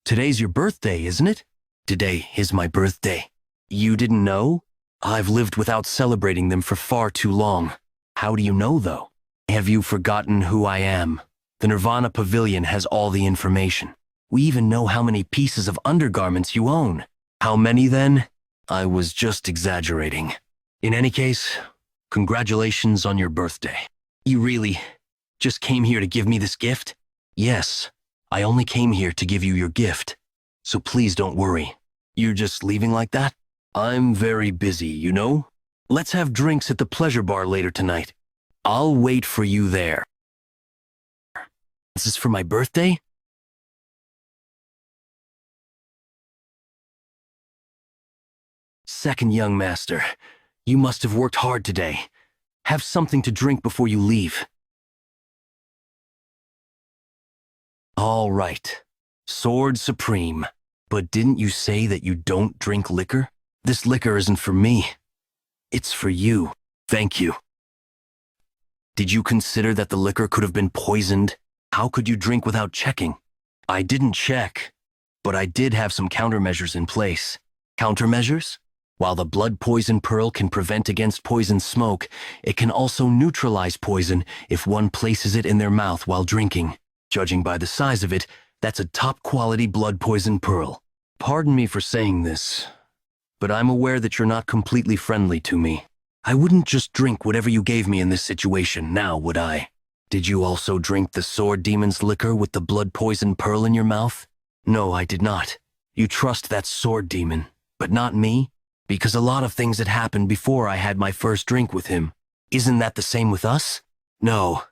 Today's your birthday, isn't it? Today is my birthday. You didn't know? I've lived without celebrating them for far too long. How do you know, though? Have you forgotten who I am? The Nirvana Pavilion has all the information. We even know how many pieces of undergarments you own. How many, then? I was just exaggerating. In any case, congratulations on your birthday. You really just came here to give me this gift? Yes, I only came here to give you your gift. So please don't worry. You're just leaving like that? I'm very busy, you know? Let's have drinks at the pleasure bar later tonight. I'll wait for you there. This is for my birthday? Second young master, you must have worked hard today. Have something to drink before you leave. All right. Sword Supreme. But didn't you say that you don't drink liquor? This liquor isn't for me. It's for you. Thank you. Did you consider that the liquor could have been poisoned? How could you drink without checking? I didn't check, but I did have some countermeasures in place. Countermeasures? While the blood poison pearl can prevent against poison smoke, it can also neutralize poison if one places it in their mouth while drinking. Judging by the size of it, that's a top-quality blood poison pearl. Pardon me for saying this, but I'm aware that you're not completely friendly to me. I wouldn't just drink whatever you gave me in this situation now, would I? Did you also drink the sword demon's liquor with the blood poison pearl in your mouth? No, I did not. You trust that sword demon, but not me? Because a lot of things had happened before I had my first drink with him. Isn't that the same with us? No,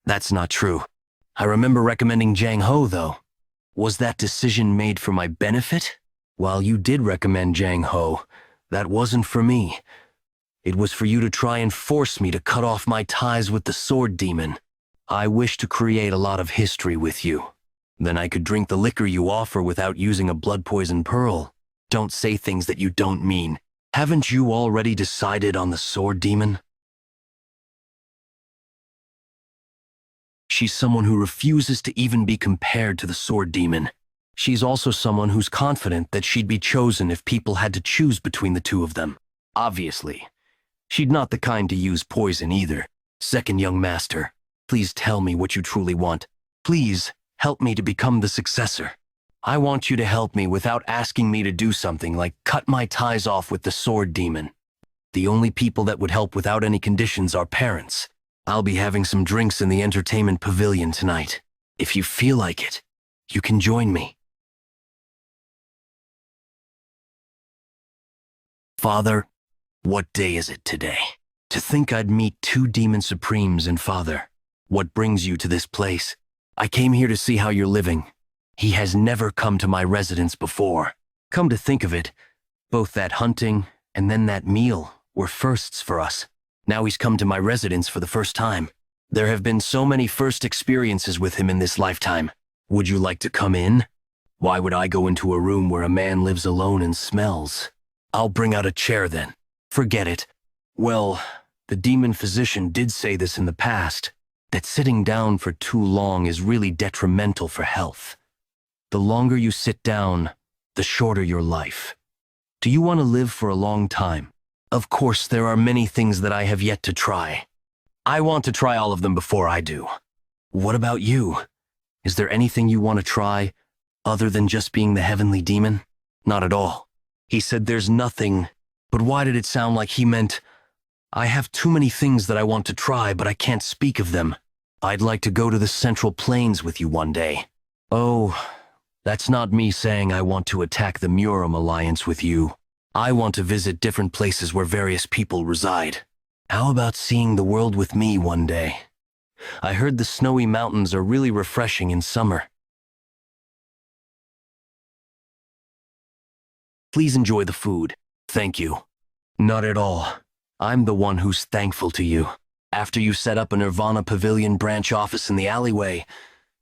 that's not true. I remember recommending Jang Ho, though. Was that decision made for my benefit? While you did recommend Jang Ho, that wasn't for me. It was for you to try and force me to cut off my ties with the sword demon. I wish to create a lot of history with you. Then I could drink the liquor you offer without using a blood poison pearl. Don't say things that you don't mean. Haven't you already decided on the sword demon? She's someone who refuses to even be compared to the sword demon. She's also someone who's confident that she'd be chosen if people had to choose between the two of them. Obviously. She'd not the kind to use poison either. Second young master, please tell me what you truly want. Please help me to become the successor. I want you to help me without asking me to do something like cut my ties off with the sword demon. The only people that would help without any conditions are parents. I'll be having some drinks in the entertainment pavilion tonight. If you feel like it, you can join me. Father, what day is it today? To think I'd meet two demon supremes and Father. What brings you to this place? I came here to see how you're living. He has never come to my residence before. Come to think of it, both that hunting and then that meal were firsts for us. Now he's come to my residence for the first time. There have been so many first experiences with him in this lifetime. Would you like to come in? Why would I go into a room where a man lives alone and smells? I'll bring out a chair then. Forget it. Well, the demon physician did say this in the past, that sitting down for too long is really detrimental for health. The longer you sit down, the shorter your life. Do you want to live for a long time? Of course, there are many things that I have yet to try. I want to try all of them before I do. What about you? Is there anything you want to try other than just being the heavenly demon? Not at all. He said there's nothing, but why did it sound like he meant, I have too many things that I want to try, but I can't speak of them. I'd like to go to the Central Plains with you one day. Oh, that's not me saying I want to attack the Muram Alliance with you. I want to visit different places where various people reside. How about seeing the world with me one day? I heard the snowy mountains are really refreshing in summer. Please enjoy the food. Thank you. Not at all. I'm the one who's thankful to you. After you set up a Nirvana Pavilion branch office in the alleyway,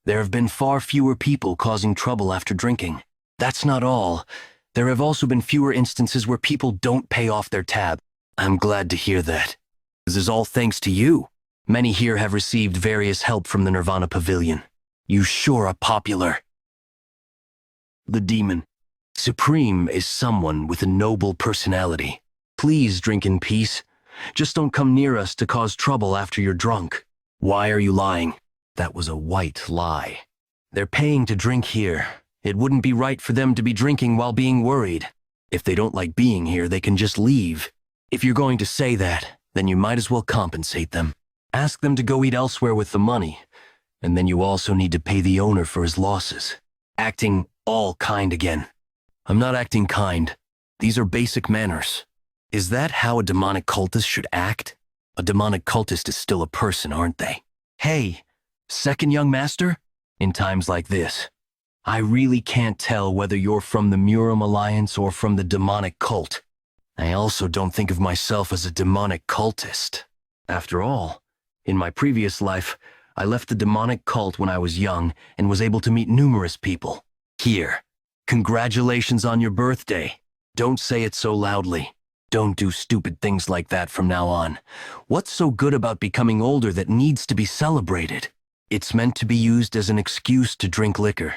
there have been far fewer people causing trouble after drinking. That's not all. There have also been fewer instances where people don't pay off their tab. I'm glad to hear that. This is all thanks to you. Many here have received various help from the Nirvana Pavilion. You sure are popular. The demon. Supreme is someone with a noble personality. Please drink in peace. Just don't come near us to cause trouble after you're drunk. Why are you lying? That was a white lie. They're paying to drink here. It wouldn't be right for them to be drinking while being worried. If they don't like being here, they can just leave. If you're going to say that, then you might as well compensate them. Ask them to go eat elsewhere with the money, and then you also need to pay the owner for his losses. Acting all kind again. I'm not acting kind. These are basic manners. Is that how a demonic cultist should act? A demonic cultist is still a person, aren't they? Hey, second young master? In times like this, I really can't tell whether you're from the Muram Alliance or from the demonic cult. I also don't think of myself as a demonic cultist. After all, in my previous life, I left the demonic cult when I was young and was able to meet numerous people. Here, congratulations on your birthday. Don't say it so loudly. Don't do stupid things like that from now on. What's so good about becoming older that needs to be celebrated? It's meant to be used as an excuse to drink liquor.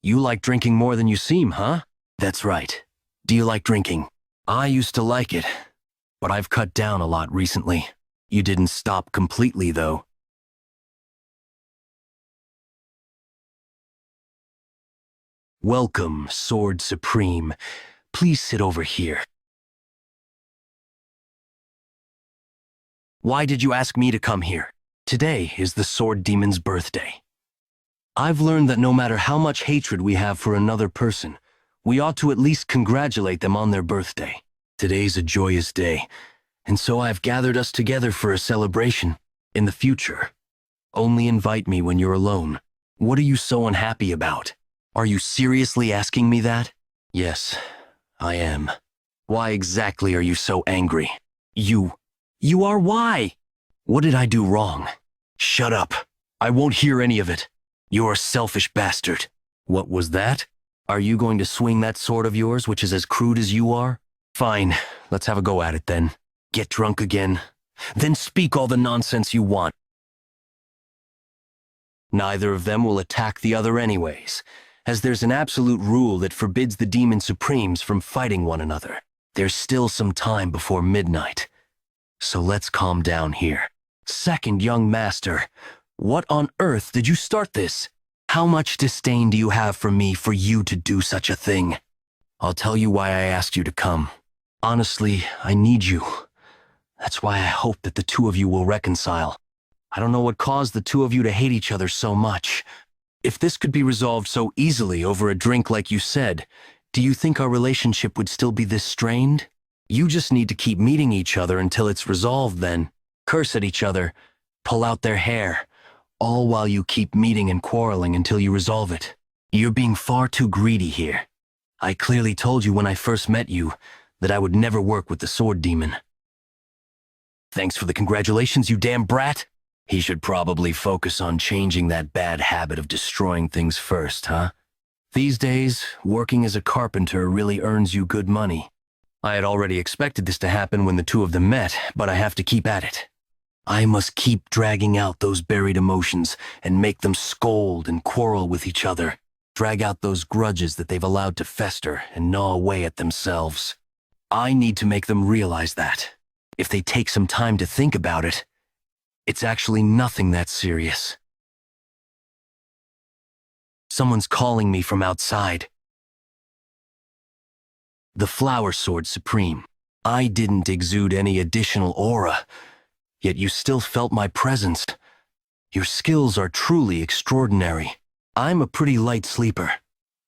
You like drinking more than you seem, huh? That's right. Do you like drinking? I used to like it, but I've cut down a lot recently. You didn't stop completely, though. Welcome, Sword Supreme. Please sit over here. Why did you ask me to come here? Today is the Sword Demon's birthday. I've learned that no matter how much hatred we have for another person, we ought to at least congratulate them on their birthday. Today's a joyous day, and so I've gathered us together for a celebration. In the future, only invite me when you're alone. What are you so unhappy about? Are you seriously asking me that? Yes, I am. Why exactly are you so angry? You are why? What did I do wrong? Shut up. I won't hear any of it. You're a selfish bastard. What was that? Are you going to swing that sword of yours, which is as crude as you are? Fine, let's have a go at it then. Get drunk again. Then speak all the nonsense you want. Neither of them will attack the other anyways, as there's an absolute rule that forbids the Demon Supremes from fighting one another. There's still some time before midnight. So let's calm down here. Second young master, what on earth did you start this? How much disdain do you have for me for you to do such a thing? I'll tell you why I asked you to come. Honestly, I need you. That's why I hope that the two of you will reconcile. I don't know what caused the two of you to hate each other so much. If this could be resolved so easily over a drink like you said, do you think our relationship would still be this strained? You just need to keep meeting each other until it's resolved then. Curse at each other, pull out their hair, all while you keep meeting and quarreling until you resolve it. You're being far too greedy here. I clearly told you when I first met you that I would never work with the Sword Demon. Thanks for the congratulations, you damn brat. He should probably focus on changing that bad habit of destroying things first, huh? These days, working as a carpenter really earns you good money. I had already expected this to happen when the two of them met, but I have to keep at it. I must keep dragging out those buried emotions and make them scold and quarrel with each other. drag out those grudges that they've allowed to fester and gnaw away at themselves. I need to make them realize that, if they take some time to think about it, it's actually nothing that serious. Someone's calling me from outside. The Flower Sword Supreme. I didn't exude any additional aura, yet you still felt my presence. Your skills are truly extraordinary. I'm a pretty light sleeper.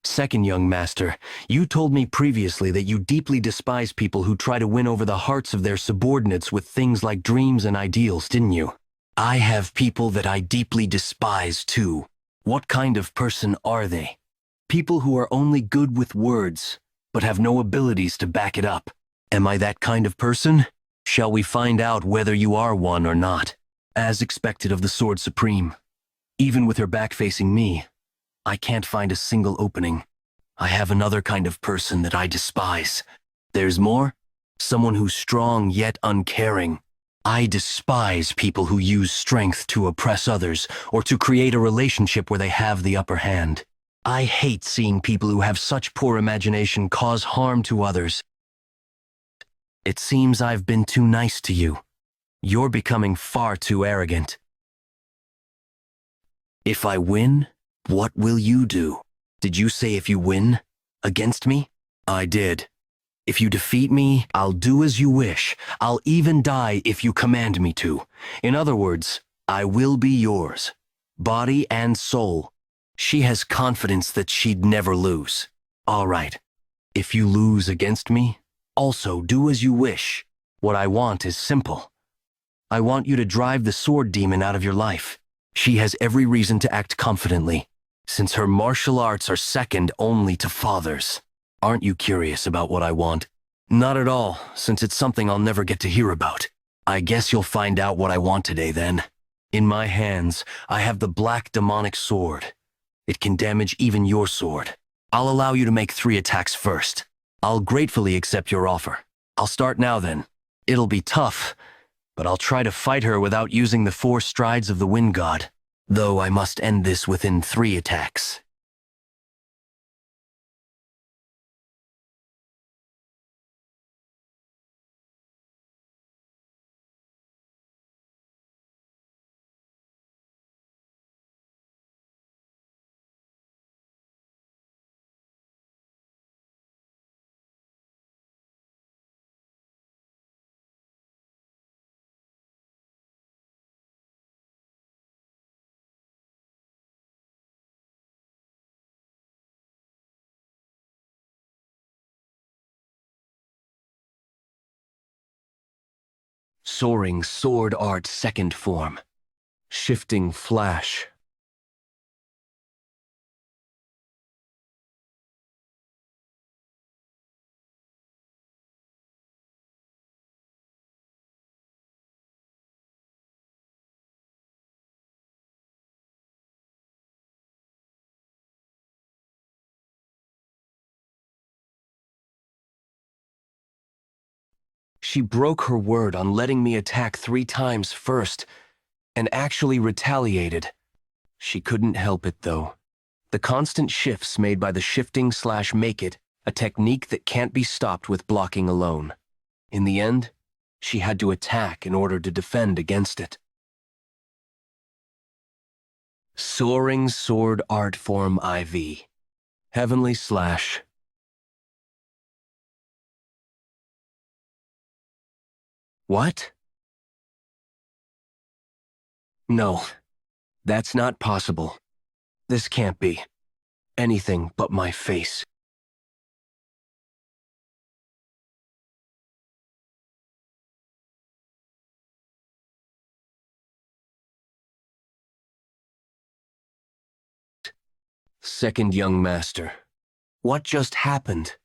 Second young master, you told me previously that you deeply despise people who try to win over the hearts of their subordinates with things like dreams and ideals, didn't you? I have people that I deeply despise too. What kind of person are they? People who are only good with words, but have no abilities to back it up. Am I that kind of person? Shall we find out whether you are one or not? As expected of the Sword Supreme. Even with her back facing me, I can't find a single opening. I have another kind of person that I despise. There's more? Someone who's strong yet uncaring. I despise people who use strength to oppress others or to create a relationship where they have the upper hand. I hate seeing people who have such poor imagination cause harm to others. It seems I've been too nice to you. You're becoming far too arrogant. If I win, what will you do? Did you say if you win? Against me? I did. If you defeat me, I'll do as you wish. I'll even die if you command me to. In other words, I will be yours. Body and soul. She has confidence that she'd never lose. All right. If you lose against me, also do as you wish. What I want is simple. I want you to drive the sword demon out of your life. She has every reason to act confidently, since her martial arts are second only to father's. Aren't you curious about what I want? Not at all, since it's something I'll never get to hear about. I guess you'll find out what I want today then. In my hands, I have the black demonic sword. It can damage even your sword. I'll allow you to make 3 attacks first. I'll gratefully accept your offer. I'll start now then. It'll be tough, but I'll try to fight her without using the 4 strides of the Wind God, though I must end this within 3 attacks. Soaring Sword Art Second Form. Shifting Flash. She broke her word on letting me attack 3 times first, and actually retaliated. She couldn't help it, though. The constant shifts made by the shifting/make it a technique that can't be stopped with blocking alone. In the end, she had to attack in order to defend against it. Soaring Sword Art Form IV. Heavenly Slash. What? No, that's not possible. This can't be anything but my face. Second young master. What just happened?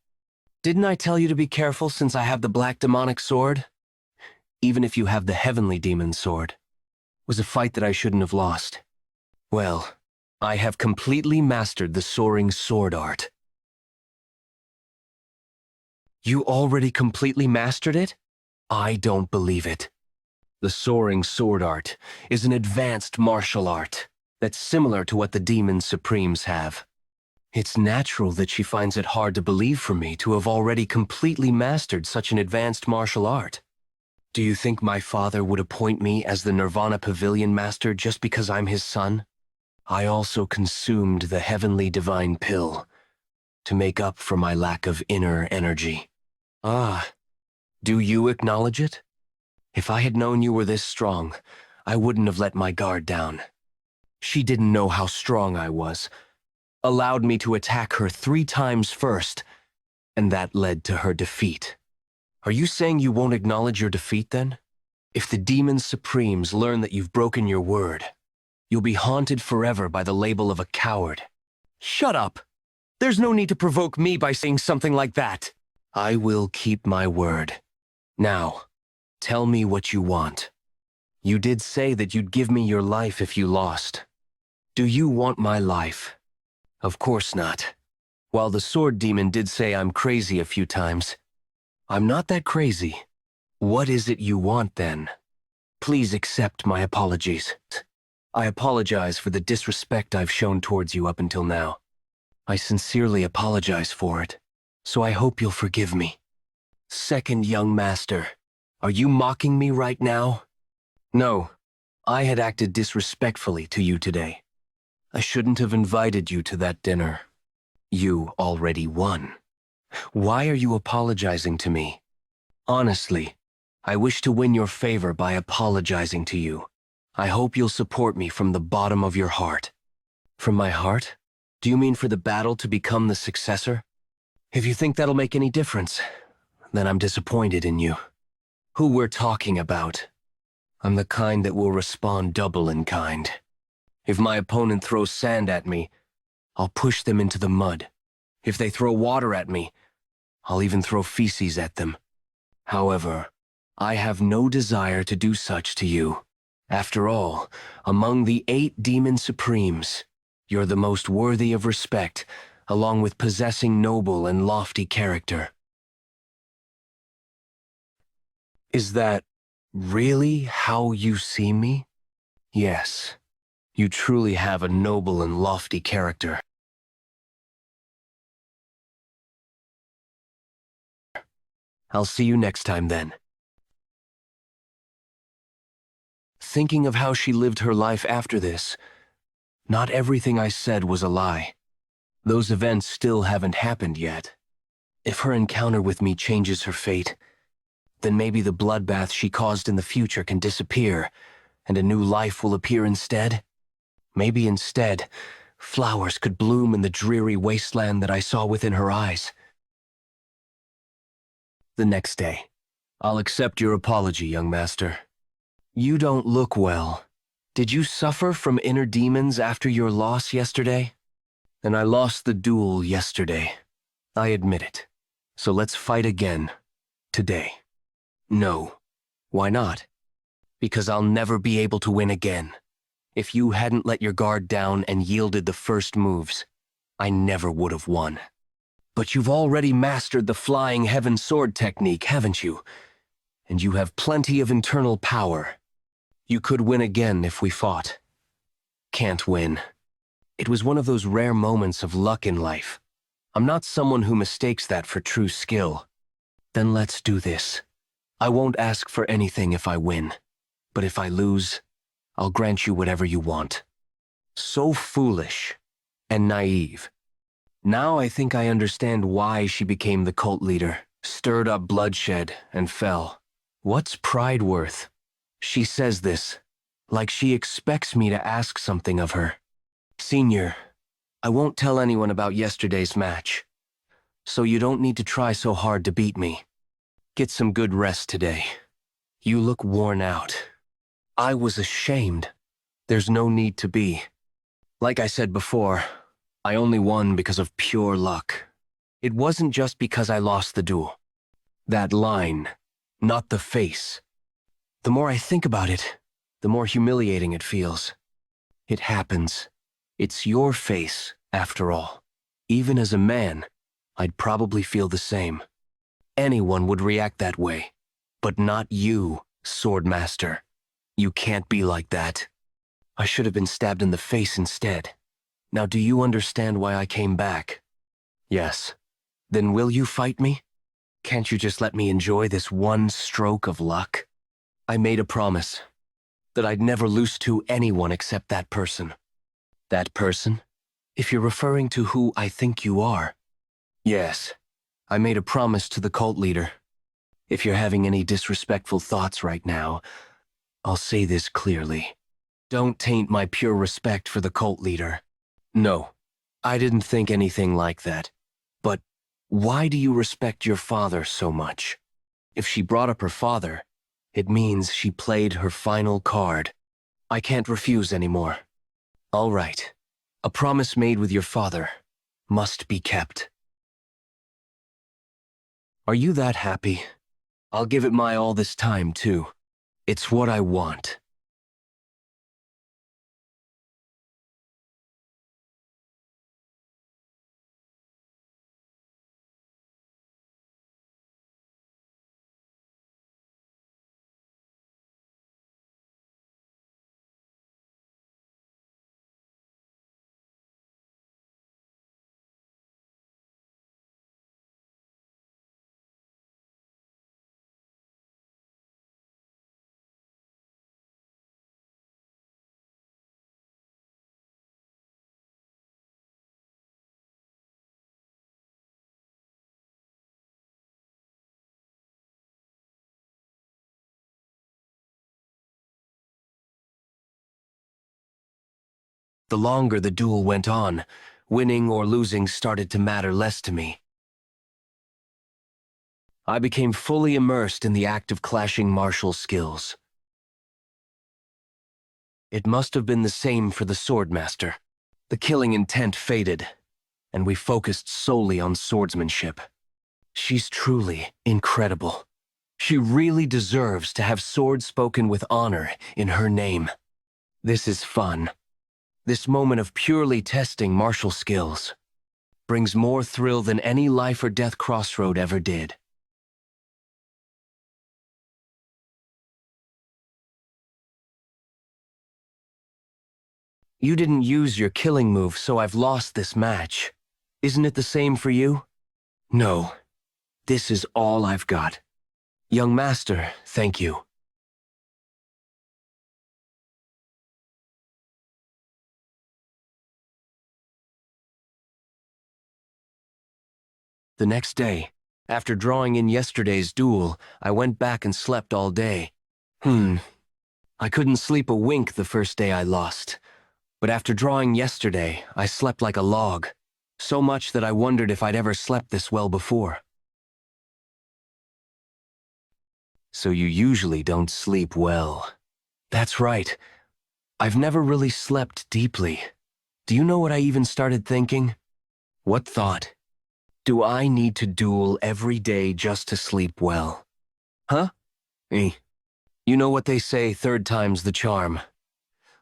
Didn't I tell you to be careful since I have the black demonic sword? Even if you have the heavenly demon sword. It was a fight that I shouldn't have lost. Well, I have completely mastered the soaring sword art. You already completely mastered it? I don't believe it. The soaring sword art is an advanced martial art that's similar to what the demon supremes have. It's natural that she finds it hard to believe for me to have already completely mastered such an advanced martial art. Do you think my father would appoint me as the Nirvana Pavilion Master just because I'm his son? I also consumed the heavenly divine pill to make up for my lack of inner energy. Ah, do you acknowledge it? If I had known you were this strong, I wouldn't have let my guard down. She didn't know how strong I was, allowed me to attack her 3 times first, and that led to her defeat. Are you saying you won't acknowledge your defeat then? If the Demon Supremes learn that you've broken your word, you'll be haunted forever by the label of a coward. Shut up! There's no need to provoke me by saying something like that. I will keep my word. Now, tell me what you want. You did say that you'd give me your life if you lost. Do you want my life? Of course not. While the Sword Demon did say I'm crazy a few times, I'm not that crazy. What is it you want then? Please accept my apologies. I apologize for the disrespect I've shown towards you up until now. I sincerely apologize for it, so I hope you'll forgive me. Second young master, are you mocking me right now? No, I had acted disrespectfully to you today. I shouldn't have invited you to that dinner. You already won. Why are you apologizing to me? Honestly, I wish to win your favor by apologizing to you. I hope you'll support me from the bottom of your heart. From my heart? Do you mean for the battle to become the successor? If you think that'll make any difference, then I'm disappointed in you. Who we're talking about? I'm the kind that will respond double in kind. If my opponent throws sand at me, I'll push them into the mud. If they throw water at me, I'll even throw feces at them. However, I have no desire to do such to you. After all, among the 8 Demon Supremes, you're the most worthy of respect, along with possessing noble and lofty character. Is that really how you see me? Yes, you truly have a noble and lofty character. I'll see you next time then. Thinking of how she lived her life after this, not everything I said was a lie. Those events still haven't happened yet. If her encounter with me changes her fate, then maybe the bloodbath she caused in the future can disappear, and a new life will appear instead. Maybe instead, flowers could bloom in the dreary wasteland that I saw within her eyes. The next day, I'll accept your apology, young master. You don't look well. Did you suffer from inner demons after your loss yesterday? And I lost the duel yesterday. I admit it. So let's fight again. Today. No. Why not? Because I'll never be able to win again. If you hadn't let your guard down and yielded the first moves, I never would have won. But you've already mastered the Flying Heaven Sword technique, haven't you? And you have plenty of internal power. You could win again if we fought. Can't win. It was one of those rare moments of luck in life. I'm not someone who mistakes that for true skill. Then let's do this. I won't ask for anything if I win. But if I lose, I'll grant you whatever you want. So foolish and naive. Now I think I understand why she became the cult leader, stirred up bloodshed, and fell. What's pride worth? She says this, like she expects me to ask something of her. Senior, I won't tell anyone about yesterday's match, so you don't need to try so hard to beat me. Get some good rest today. You look worn out. I was ashamed. There's no need to be. Like I said before, I only won because of pure luck. It wasn't just because I lost the duel. That line, not the face. The more I think about it, the more humiliating it feels. It happens. It's your face, after all. Even as a man, I'd probably feel the same. Anyone would react that way. But not you, Swordmaster. You can't be like that. I should have been stabbed in the face instead. Now do you understand why I came back? Yes. Then will you fight me? Can't you just let me enjoy this one stroke of luck? I made a promise that I'd never lose to anyone except that person. That person? If you're referring to who I think you are. Yes. I made a promise to the cult leader. If you're having any disrespectful thoughts right now, I'll say this clearly. Don't taint my pure respect for the cult leader. No, I didn't think anything like that. But why do you respect your father so much? If she brought up her father, it means she played her final card. I can't refuse anymore. All right. A promise made with your father must be kept. Are you that happy? I'll give it my all this time, too. It's what I want. The longer the duel went on, winning or losing started to matter less to me. I became fully immersed in the act of clashing martial skills. It must have been the same for the swordmaster. The killing intent faded, and we focused solely on swordsmanship. She's truly incredible. She really deserves to have swords spoken with honor in her name. This is fun. This moment of purely testing martial skills brings more thrill than any life or death crossroad ever did. You didn't use your killing move, so I've lost this match. Isn't it the same for you? No. This is all I've got. Young master, thank you. The next day, after drawing in yesterday's duel, I went back and slept all day. I couldn't sleep a wink the first day I lost. But after drawing yesterday, I slept like a log. So much that I wondered if I'd ever slept this well before. So you usually don't sleep well. That's right. I've never really slept deeply. Do you know what I even started thinking? What thought? Do I need to duel every day just to sleep well? Huh? Eh. You know what they say, third time's the charm.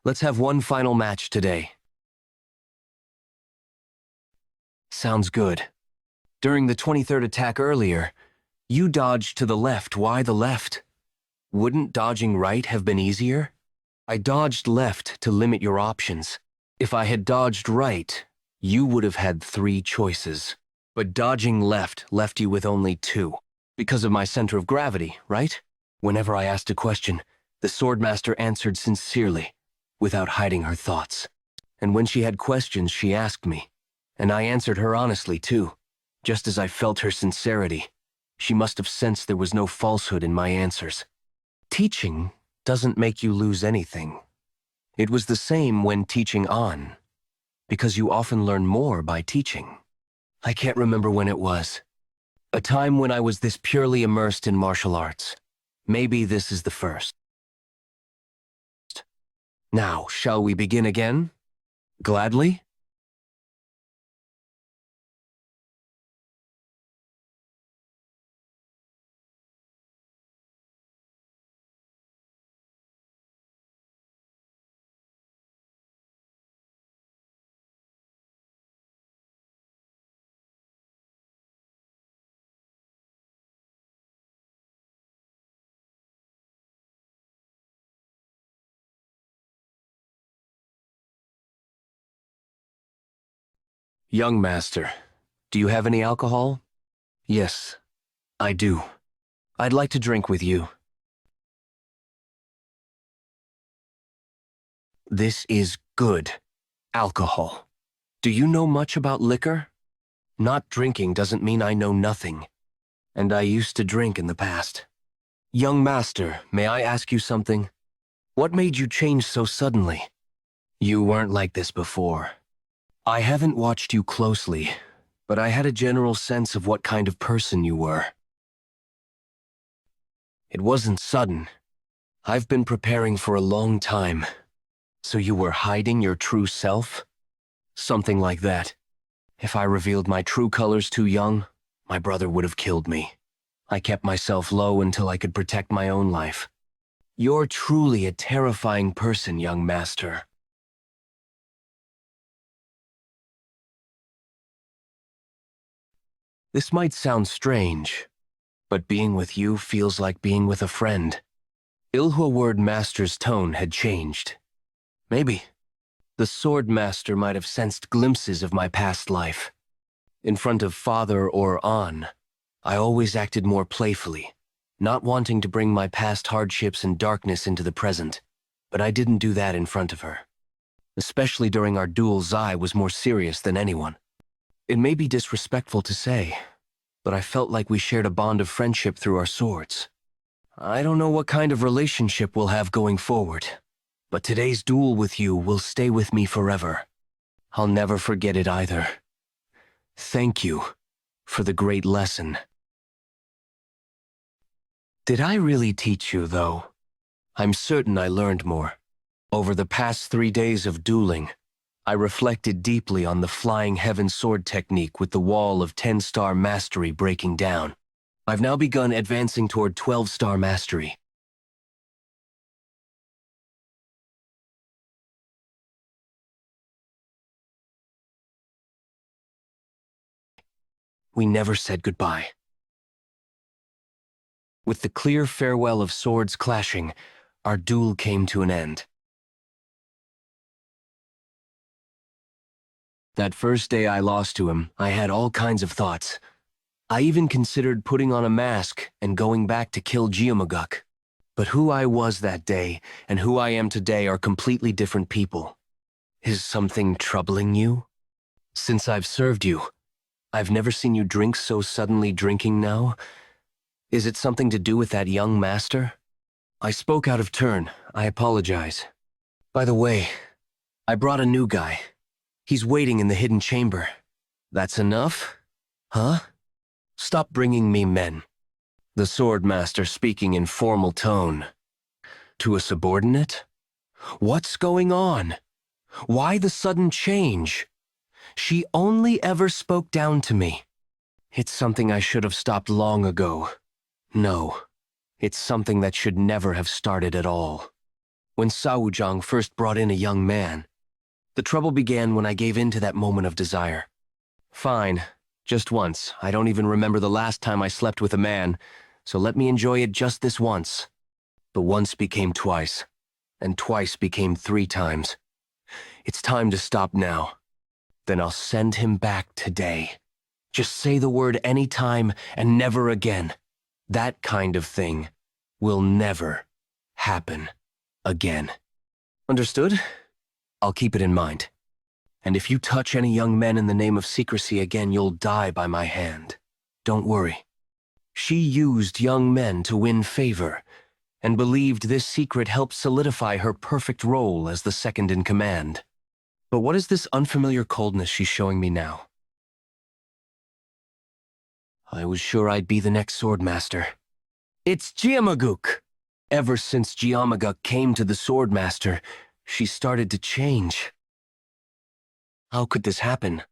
Let's have one final match today. Sounds good. During the 23rd attack earlier, you dodged to the left. Why the left? Wouldn't dodging right have been easier? I dodged left to limit your options. If I had dodged right, you would have had 3 choices. But dodging left left you with only 2. Because of my center of gravity, right? Whenever I asked a question, the swordmaster answered sincerely, without hiding her thoughts. And when she had questions, she asked me. And I answered her honestly, too. Just as I felt her sincerity, she must have sensed there was no falsehood in my answers. Teaching doesn't make you lose anything. It was the same when teaching on, because you often learn more by teaching. I can't remember when it was. A time when I was this purely immersed in martial arts. Maybe this is the first. Now, shall we begin again? Gladly? Young master, do you have any alcohol? Yes, I do. I'd like to drink with you. This is good alcohol. Do you know much about liquor? Not drinking doesn't mean I know nothing. And I used to drink in the past. Young master, may I ask you something? What made you change so suddenly? You weren't like this before. I haven't watched you closely, but I had a general sense of what kind of person you were. It wasn't sudden. I've been preparing for a long time. So you were hiding your true self? Something like that. If I revealed my true colors too young, my brother would have killed me. I kept myself low until I could protect my own life. You're truly a terrifying person, young master. This might sound strange, but being with you feels like being with a friend. Ilhua Word Master's tone had changed. Maybe the Sword Master might have sensed glimpses of my past life. In front of Father or An, I always acted more playfully, not wanting to bring my past hardships and darkness into the present, but I didn't do that in front of her. Especially during our duel, Zai was more serious than anyone. It may be disrespectful to say, but I felt like we shared a bond of friendship through our swords. I don't know what kind of relationship we'll have going forward, but today's duel with you will stay with me forever. I'll never forget it either. Thank you for the great lesson. Did I really teach you, though? I'm certain I learned more. Over the past 3 days of dueling, I reflected deeply on the Flying Heaven Sword technique with the wall of 10-star mastery breaking down. I've now begun advancing toward 12-star mastery. We never said goodbye. With the clear farewell of swords clashing, our duel came to an end. That first day I lost to him, I had all kinds of thoughts. I even considered putting on a mask and going back to kill Geomaguk. But who I was that day and who I am today are completely different people. Is something troubling you? Since I've served you, I've never seen you drink so suddenly. Drinking now? Is it something to do with that young master? I spoke out of turn. I apologize. By the way, I brought a new guy. He's waiting in the hidden chamber. That's enough? Huh? Stop bringing me men. The sword master speaking in formal tone. To a subordinate? What's going on? Why the sudden change? She only ever spoke down to me. It's something I should have stopped long ago. No, it's something that should never have started at all. When Saoujang first brought in a young man, the trouble began when I gave in to that moment of desire. Fine, just once. I don't even remember the last time I slept with a man, so let me enjoy it just this once. The once became twice, and twice became 3 times. It's time to stop now. Then I'll send him back today. Just say the word anytime and never again. That kind of thing will never happen again. Understood? I'll keep it in mind. And if you touch any young men in the name of secrecy again, you'll die by my hand. Don't worry. She used young men to win favor, and believed this secret helped solidify her perfect role as the second in command. But what is this unfamiliar coldness she's showing me now? I was sure I'd be the next swordmaster. It's Geomaguk! Ever since Geomaguk came to the swordmaster, she started to change. How could this happen?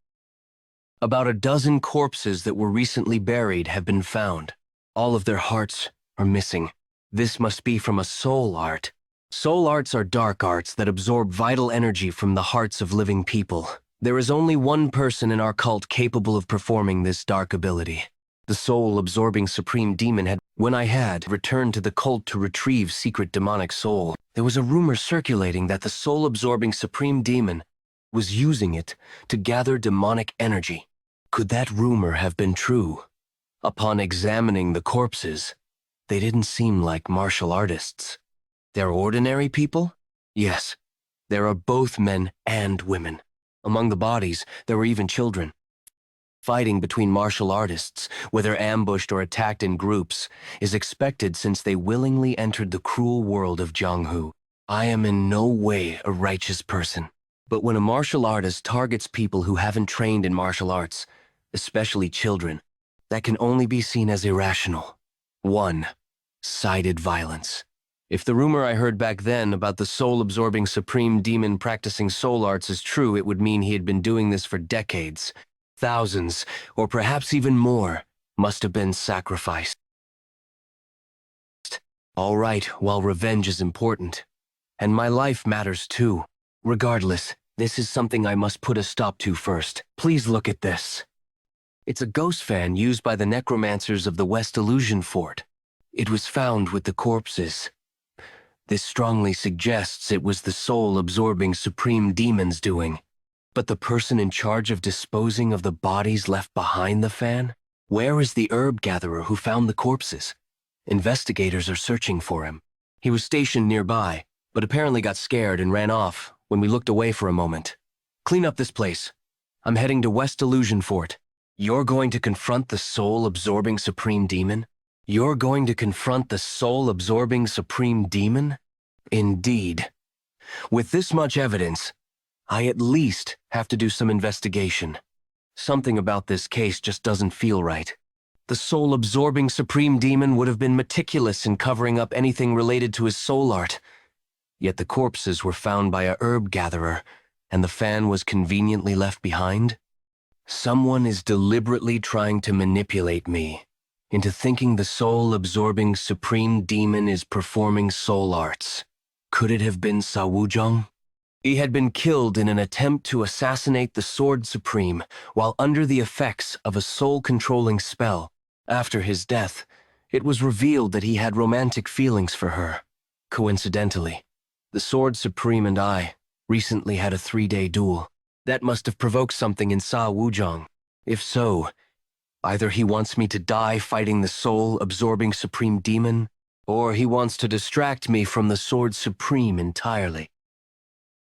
About a dozen corpses that were recently buried have been found. All of their hearts are missing. This must be from a soul art. Soul arts are dark arts that absorb vital energy from the hearts of living people. There is only one person in our cult capable of performing this dark ability. The soul-absorbing supreme demon had, when I had returned to the cult to retrieve secret demonic soul, there was a rumor circulating that the soul-absorbing supreme demon was using it to gather demonic energy. Could that rumor have been true? Upon examining the corpses, they didn't seem like martial artists. They're ordinary people? Yes, there are both men and women. Among the bodies, there were even children. Fighting between martial artists, whether ambushed or attacked in groups, is expected since they willingly entered the cruel world of Jianghu. I am in no way a righteous person. But when a martial artist targets people who haven't trained in martial arts, especially children, that can only be seen as irrational. One-sided violence. If the rumor I heard back then about the soul-absorbing supreme demon practicing soul arts is true, it would mean he had been doing this for decades. Thousands, or perhaps even more, must have been sacrificed. All right, while revenge is important. And my life matters too. Regardless, this is something I must put a stop to first. Please look at this. It's a ghost fan used by the necromancers of the West Illusion Fort. It was found with the corpses. This strongly suggests it was the soul-absorbing supreme demon's doing. But the person in charge of disposing of the bodies left behind the fan? Where is the herb gatherer who found the corpses? Investigators are searching for him. He was stationed nearby, but apparently got scared and ran off when we looked away for a moment. Clean up this place. I'm heading to West Illusion Fort. You're going to confront the soul-absorbing supreme demon? You're going to confront the soul-absorbing supreme demon? Indeed. With this much evidence, I at least have to do some investigation. Something about this case just doesn't feel right. The soul-absorbing supreme demon would have been meticulous in covering up anything related to his soul art. Yet the corpses were found by a herb gatherer, and the fan was conveniently left behind. Someone is deliberately trying to manipulate me into thinking the soul-absorbing supreme demon is performing soul arts. Could it have been Sa Wuzhong? He had been killed in an attempt to assassinate the Sword Supreme while under the effects of a soul-controlling spell. After his death, it was revealed that he had romantic feelings for her. Coincidentally, the Sword Supreme and I recently had a 3-day duel. That must have provoked something in Sa Wuzhong. If so, either he wants me to die fighting the soul-absorbing supreme demon, or he wants to distract me from the Sword Supreme entirely.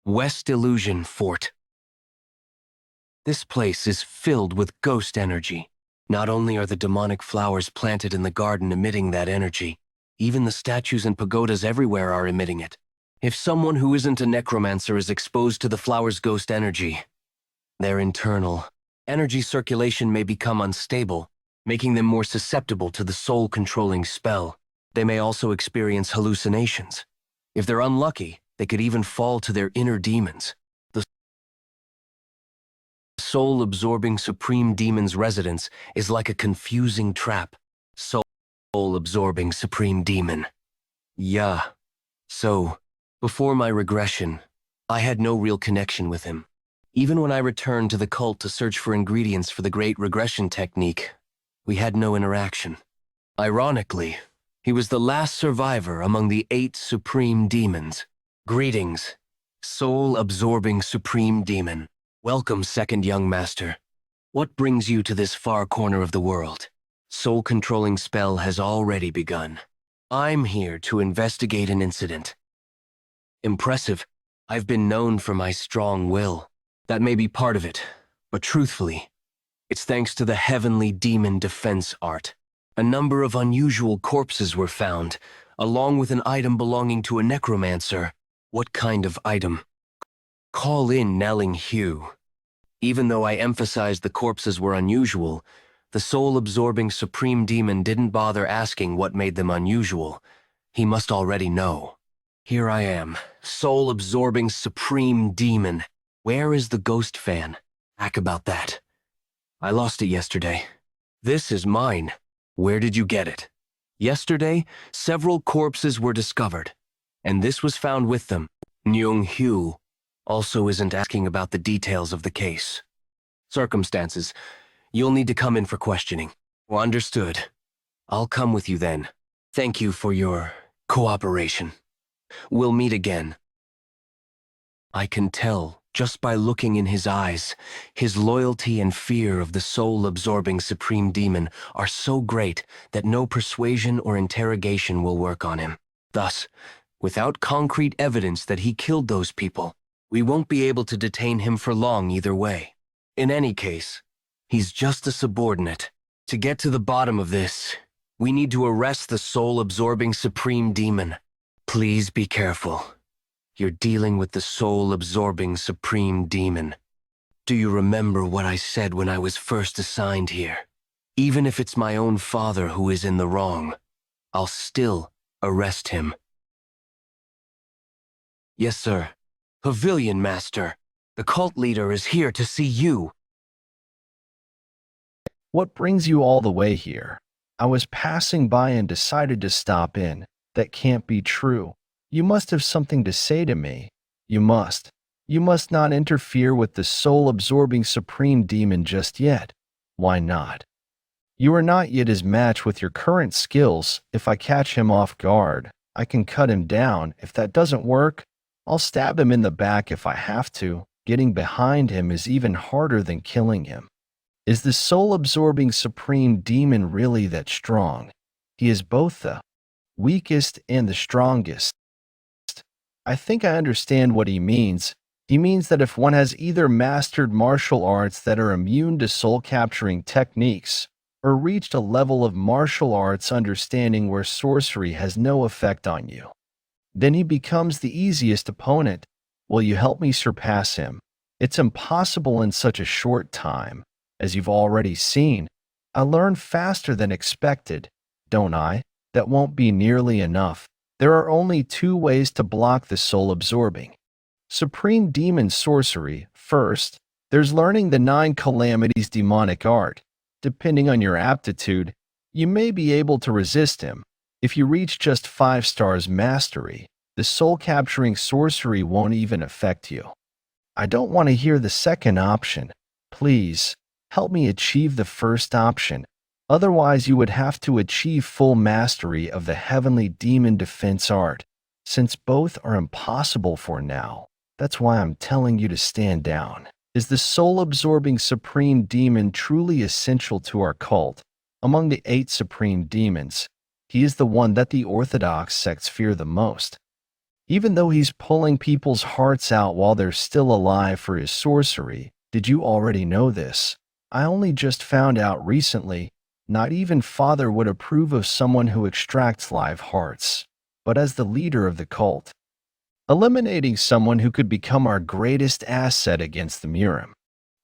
West Illusion Fort. This place is filled with ghost energy. Not only are the demonic flowers planted in the garden emitting that energy, even the statues and pagodas everywhere are emitting it. If someone who isn't a necromancer is exposed to the flower's ghost energy, their internal energy circulation may become unstable, making them more susceptible to the soul-controlling spell. They may also experience hallucinations. If they're unlucky, they could even fall to their inner demons. The soul-absorbing supreme demon's residence is like a confusing trap. Soul-absorbing supreme demon. Yeah. So, before my regression, I had no real connection with him. Even when I returned to the cult to search for ingredients for the great regression technique, we had no interaction. Ironically, he was the last survivor among the 8 supreme demons. Greetings, soul-absorbing supreme demon. Welcome, second young master. What brings you to this far corner of the world? Soul-controlling spell has already begun. I'm here to investigate an incident. Impressive. I've been known for my strong will. That may be part of it, but truthfully, it's thanks to the heavenly demon defense art. A number of unusual corpses were found, along with an item belonging to a necromancer. What kind of item? Call in Nelling Hugh. Even though I emphasized the corpses were unusual, the soul-absorbing supreme demon didn't bother asking what made them unusual. He must already know. Here I am, soul-absorbing supreme demon. Where is the ghost fan? Ack about that. I lost it yesterday. This is mine. Where did you get it? Yesterday, several corpses were discovered, and this was found with them. Nyung Hugh also isn't asking about the details of the case. Circumstances. You'll need to come in for questioning. Understood. I'll come with you then. Thank you for your cooperation. We'll meet again. I can tell Just by looking in his eyes, his loyalty and fear of the soul-absorbing supreme demon are so great that no persuasion or interrogation will work on him. Thus, without concrete evidence that he killed those people, we won't be able to detain him for long either way. In any case, he's just a subordinate. To get to the bottom of this, we need to arrest the soul-absorbing supreme demon. Please be careful. You're dealing with the soul-absorbing supreme demon. Do you remember what I said when I was first assigned here? Even if it's my own father who is in the wrong, I'll still arrest him. Yes, sir. Pavilion Master. The cult leader is here to see you. What brings you all the way here? I was passing by and decided to stop in. That can't be true. You must have something to say to me. You must. You must not interfere with the soul-absorbing supreme demon just yet. Why not? You are not yet his match with your current skills. If I catch him off guard, I can cut him down. If that doesn't work, I'll stab him in the back if I have to. Getting behind him is even harder than killing him. Is the soul-absorbing supreme demon really that strong? He is both the weakest and the strongest. I think I understand what he means. He means that if one has either mastered martial arts that are immune to soul-capturing techniques, or reached a level of martial arts understanding where sorcery has no effect on you, then he becomes the easiest opponent. Will you help me surpass him? It's impossible in such a short time. As you've already seen, I learn faster than expected, don't I? That won't be nearly enough. There are only two ways to block the soul-absorbing supreme demon sorcery. First, there's learning the 9 calamities demonic art. Depending on your aptitude, you may be able to resist him. If you reach just 5 stars mastery, the soul-capturing sorcery won't even affect you. I don't want to hear the second option. Please, help me achieve the first option. Otherwise, you would have to achieve full mastery of the heavenly demon defense art. Since both are impossible for now, that's why I'm telling you to stand down. Is the soul-absorbing supreme demon truly essential to our cult? Among the 8 supreme demons, he is the one that the orthodox sects fear the most. Even though he's pulling people's hearts out while they're still alive for his sorcery, did you already know this? I only just found out recently. Not even Father would approve of someone who extracts live hearts. But as the leader of the cult, eliminating someone who could become our greatest asset against the Murim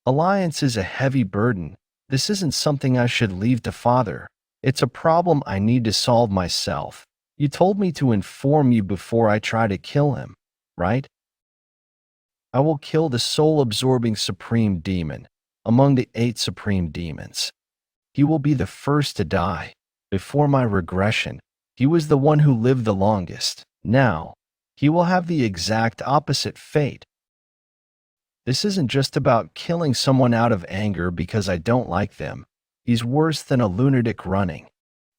Alliance is a heavy burden. This isn't something I should leave to Father. It's a problem I need to solve myself. You told me to inform you before I try to kill him, right? I will kill the soul-absorbing supreme demon among the 8 supreme demons. He will be the first to die. Before my regression, he was the one who lived the longest. Now, he will have the exact opposite fate. This isn't just about killing someone out of anger because I don't like them. He's worse than a lunatic running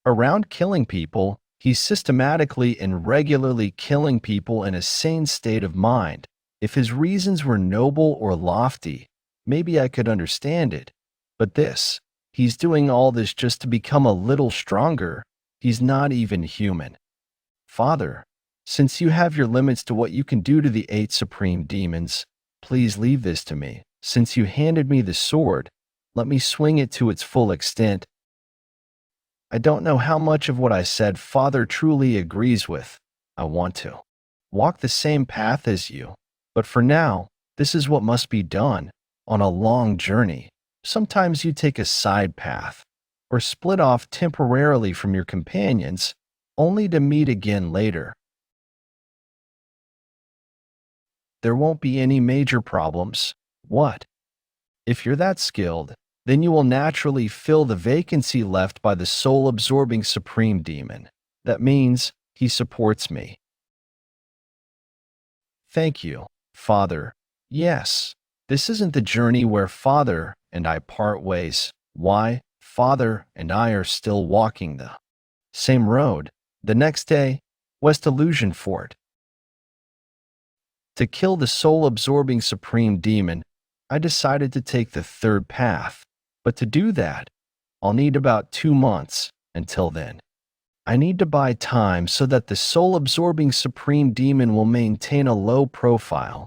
around killing people. He's systematically and regularly killing people in a sane state of mind. If his reasons were noble or lofty, maybe I could understand it. But he's doing all this just to become a little stronger. He's not even human. Father, since you have your limits to what you can do to the 8 supreme demons, please leave this to me. Since you handed me the sword, let me swing it to its full extent. I don't know how much of what I said Father truly agrees with. I want to walk the same path as you. But for now, this is what must be done. On a long journey, sometimes you take a side path, or split off temporarily from your companions, only to meet again later. There won't be any major problems. What? If you're that skilled, then you will naturally fill the vacancy left by the soul-absorbing supreme demon. That means he supports me. Thank you, Father. Yes, this isn't the journey where Father and I part ways. Why? Father and I are still walking the same road. The next day, West Illusion Fort. To kill the soul-absorbing supreme demon, I decided to take the third path. But to do that, I'll need about 2 months. Until then, I need to buy time so that the soul-absorbing supreme demon will maintain a low profile.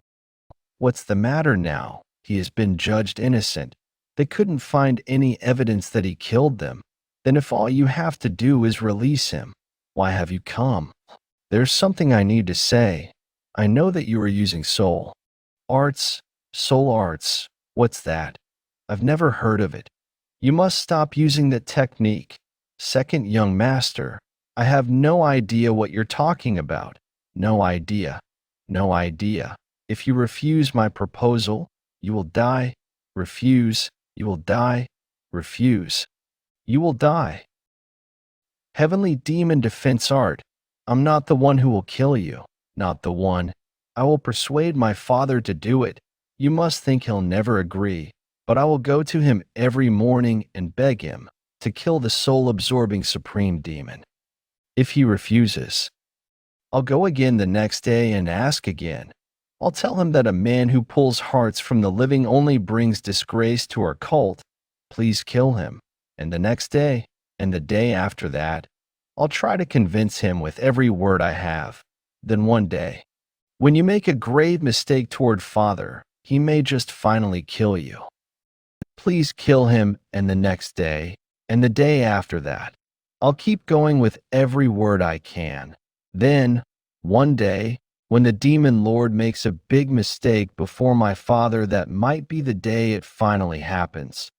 What's the matter now? He has been judged innocent. They couldn't find any evidence that he killed them. Then if all you have to do is release him, why have you come? There's something I need to say. I know that you are using soul arts. What's that? I've never heard of it. You must stop using that technique. Second young master, I have no idea what you're talking about. No idea. No idea. If you refuse my proposal, you will die. Refuse. You will die. Refuse. You will die. Heavenly Demon Defense Art. I'm not the one who will kill you. Not the one. I will persuade my father to do it. You must think he'll never agree, but I will go to him every morning and beg him to kill the soul-absorbing supreme demon. If he refuses, I'll go again the next day and ask again. I'll tell him that a man who pulls hearts from the living only brings disgrace to our cult. Please kill him. And the next day, and the day after that, I'll try to convince him with every word I have. Then one day, when you make a grave mistake toward Father, he may just finally kill you. Please kill him, and the next day, and the day after that. I'll keep going with every word I can. Then, one day, when the demon lord makes a big mistake before my father, that might be the day it finally happens.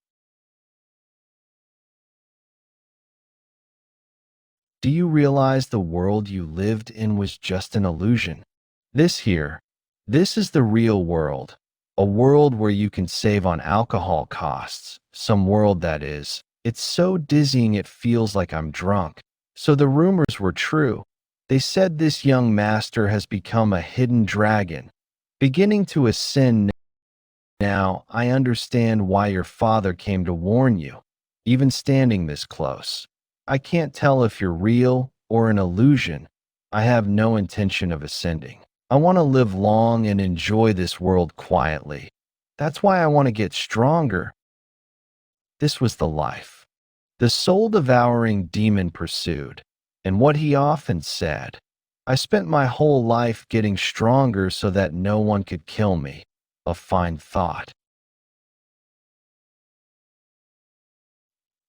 Do you realize the world you lived in was just an illusion? This is the real world. A world where you can save on alcohol costs. Some world, that is. It's so dizzying it feels like I'm drunk. So the rumors were true. They said this young master has become a hidden dragon, beginning to ascend. Now, I understand why your father came to warn you, even standing this close. I can't tell if you're real or an illusion. I have no intention of ascending. I want to live long and enjoy this world quietly. That's why I want to get stronger. This was the life the soul-devouring demon pursued, and what he often said. I spent my whole life getting stronger so that no one could kill me. A fine thought.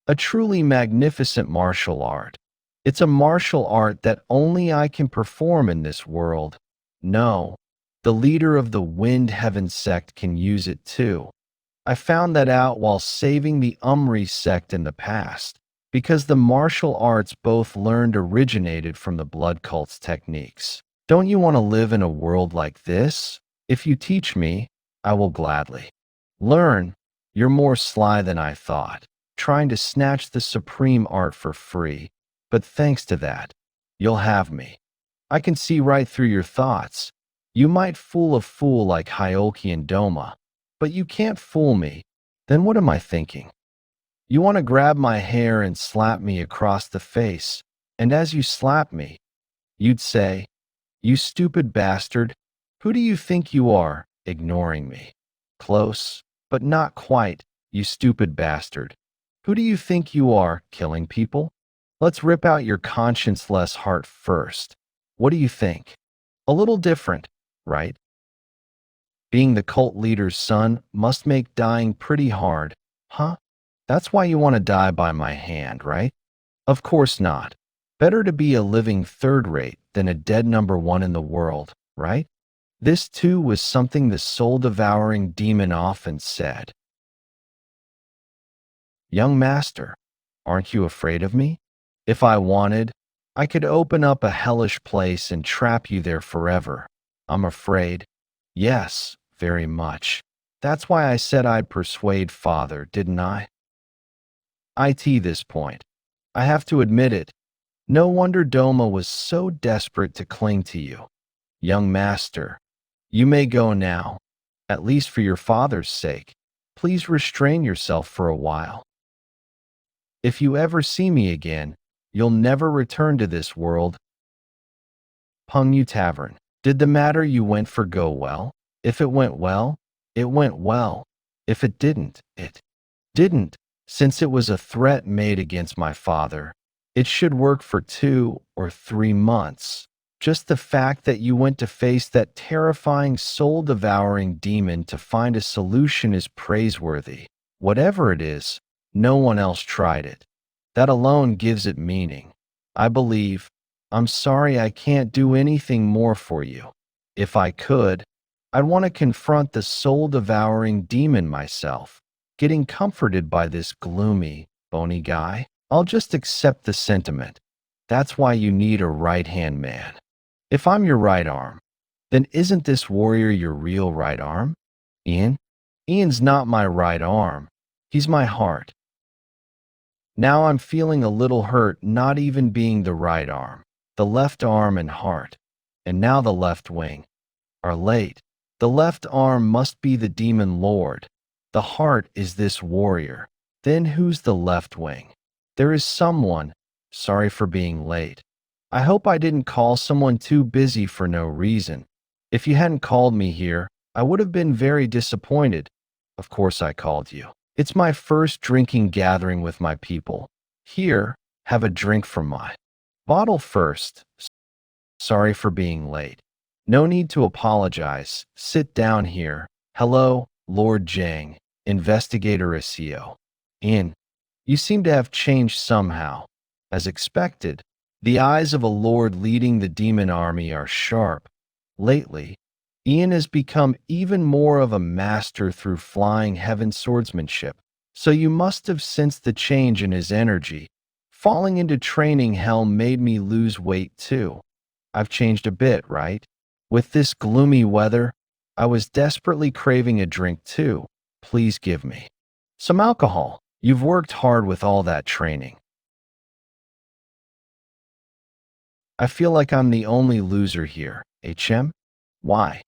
A truly magnificent martial art. It's a martial art that only I can perform in this world. No, the leader of the Wind Heaven sect can use it too. I found that out while saving the Umri sect in the past, because the martial arts both learned originated from the blood cult's techniques. Don't you want to live in a world like this? If you teach me, I will gladly learn. You're more sly than I thought, trying to snatch the supreme art for free. But thanks to that, you'll have me. I can see right through your thoughts. You might fool a fool like Hyoki and Doma, but you can't fool me. Then what am I thinking? You want to grab my hair and slap me across the face, and as you slap me, you'd say, "You stupid bastard, who do you think you are, ignoring me?" Close, but not quite. "You stupid bastard, who do you think you are, killing people?" Let's rip out your conscience-less heart first. What do you think? A little different, right? Being the cult leader's son must make dying pretty hard, huh? That's why you want to die by my hand, right? Of course not. Better to be a living third rate than a dead number one in the world, right? This too was something the soul-devouring demon often said. Young master, aren't you afraid of me? If I wanted, I could open up a hellish place and trap you there forever. I'm afraid. Yes, very much. That's why I said I'd persuade Father, didn't I? This point. I have to admit it. No wonder Doma was so desperate to cling to you. Young master, you may go now, at least for your father's sake. Please restrain yourself for a while. If you ever see me again, you'll never return to this world. Pengyu Tavern. Did the matter you went for go well? If it went well, it went well. If it didn't, it didn't. Since it was a threat made against my father, it should work for 2 or 3 months. Just the fact that you went to face that terrifying soul-devouring demon to find a solution is praiseworthy. Whatever it is, no one else tried it. That alone gives it meaning. I believe. I'm sorry I can't do anything more for you. If I could, I'd want to confront the soul-devouring demon myself. Getting comforted by this gloomy, bony guy, I'll just accept the sentiment. That's why you need a right-hand man. If I'm your right arm, then isn't this warrior your real right arm? Ian? Ian's not my right arm. He's my heart. Now I'm feeling a little hurt not even being the right arm, the left arm and heart, and now the left wing are late. The left arm must be the demon lord. The heart is this warrior. Then who's the left wing? There is someone. Sorry for being late. I hope I didn't call someone too busy for no reason. If you hadn't called me here, I would have been very disappointed. Of course I called you. It's my first drinking gathering with my people. Here, have a drink from my bottle first. Sorry for being late. No need to apologize. Sit down here. Hello, Lord Jang, Investigator SEO. In. You seem to have changed somehow. As expected, the eyes of a lord leading the demon army are sharp. Lately, Ian has become even more of a master through flying heaven swordsmanship, so you must have sensed the change in his energy. Falling into training hell made me lose weight too. I've changed a bit, right? With this gloomy weather, I was desperately craving a drink too. Please give me some alcohol. You've worked hard with all that training. I feel like I'm the only loser here. HM? Why?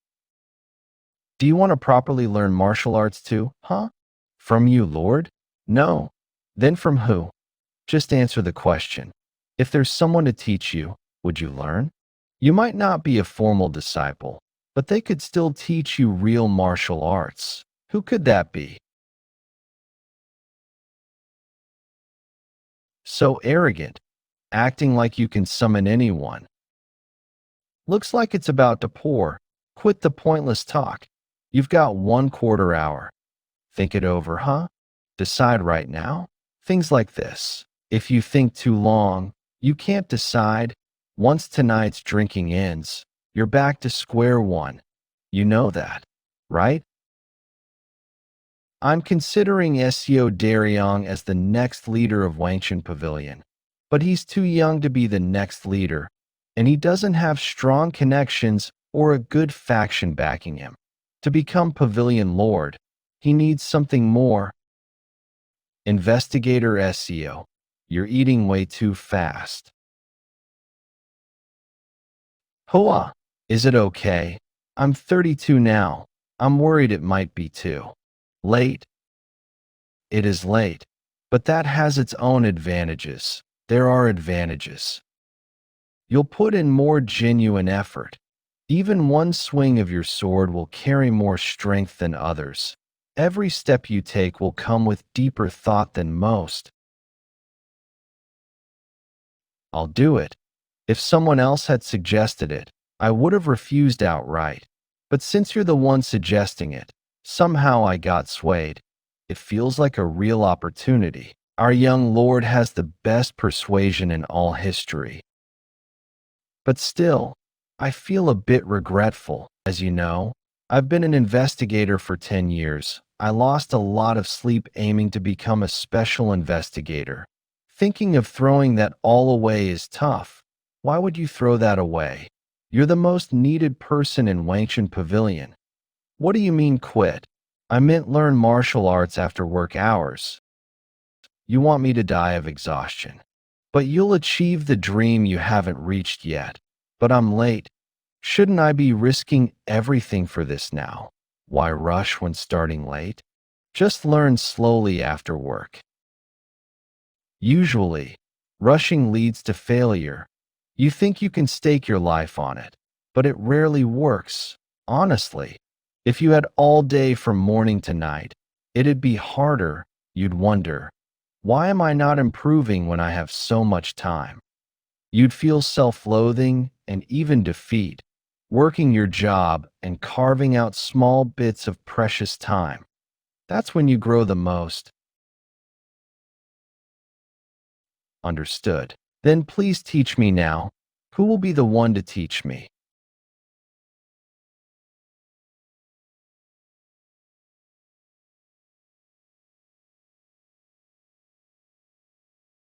Do you want to properly learn martial arts too, huh? From you, Lord? No. Then from who? Just answer the question. If there's someone to teach you, would you learn? You might not be a formal disciple, but they could still teach you real martial arts. Who could that be? So arrogant, acting like you can summon anyone. Looks like it's about to pour. Quit the pointless talk. You've got 1/4 hour. Think it over, huh? Decide right now? Things like this. If you think too long, you can't decide. Once tonight's drinking ends, you're back to square one. You know that, right? I'm considering SEO Daryong as the next leader of Wangshan Pavilion, but he's too young to be the next leader, and he doesn't have strong connections or a good faction backing him. To become Pavilion Lord, he needs something more. Investigator SEO, you're eating way too fast. Hoa, is it okay? I'm 32 now. I'm worried it might be too late. It is late, but that has its own advantages. There are advantages. You'll put in more genuine effort. Even one swing of your sword will carry more strength than others. Every step you take will come with deeper thought than most. I'll do it. If someone else had suggested it, I would have refused outright. But since you're the one suggesting it, somehow I got swayed. It feels like a real opportunity. Our young lord has the best persuasion in all history. But still, I feel a bit regretful. As you know, I've been an investigator for 10 years. I lost a lot of sleep aiming to become a special investigator. Thinking of throwing that all away is tough. Why would you throw that away? You're the most needed person in Wangshan Pavilion. What do you mean quit? I meant learn martial arts after work hours. You want me to die of exhaustion. But you'll achieve the dream you haven't reached yet. But I'm late. Shouldn't I be risking everything for this now? Why rush when starting late? Just learn slowly after work. Usually, rushing leads to failure. You think you can stake your life on it, but it rarely works. Honestly, if you had all day from morning to night, it'd be harder. You'd wonder, why am I not improving when I have so much time? You'd feel self-loathing and even defeat, working your job and carving out small bits of precious time. That's when you grow the most. Understood. Then please teach me now. Who will be the one to teach me?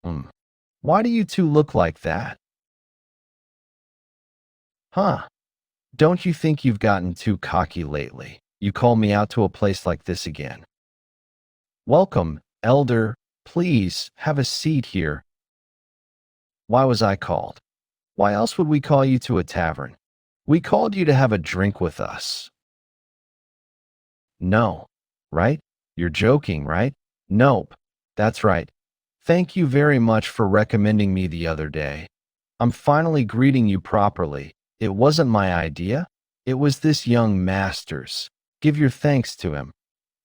Hmm. Why do you two look like that? Huh? Don't you think you've gotten too cocky lately? You call me out to a place like this again. Welcome, elder. Please have a seat here. Why was I called? Why else would we call you to a tavern? We called you to have a drink with us. No, right? You're joking, right? Nope. That's right. Thank you very much for recommending me the other day. I'm finally greeting you properly. It wasn't my idea. It was this young master's. Give your thanks to him.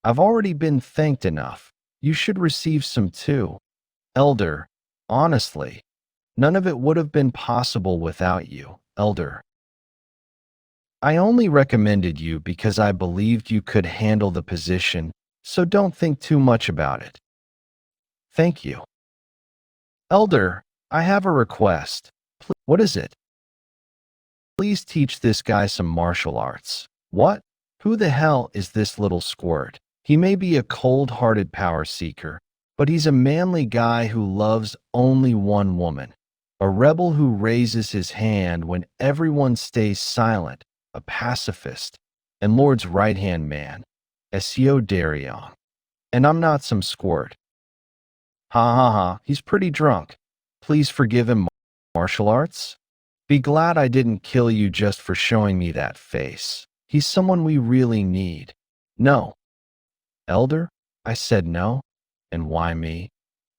I've already been thanked enough. You should receive some too. Elder, honestly, none of it would have been possible without you, Elder. I only recommended you because I believed you could handle the position, so don't think too much about it. Thank you. Elder, I have a request. What is it? Please teach this guy some martial arts. What? Who the hell is this little squirt? He may be a cold-hearted power seeker, but he's a manly guy who loves only one woman. A rebel who raises his hand when everyone stays silent, a pacifist, and Lord's right-hand man, Seo Darion. And I'm not some squirt. Ha ha ha, he's pretty drunk. Please forgive him. Martial arts? Be glad I didn't kill you just for showing me that face. He's someone we really need. No. Elder? I said no. And why me?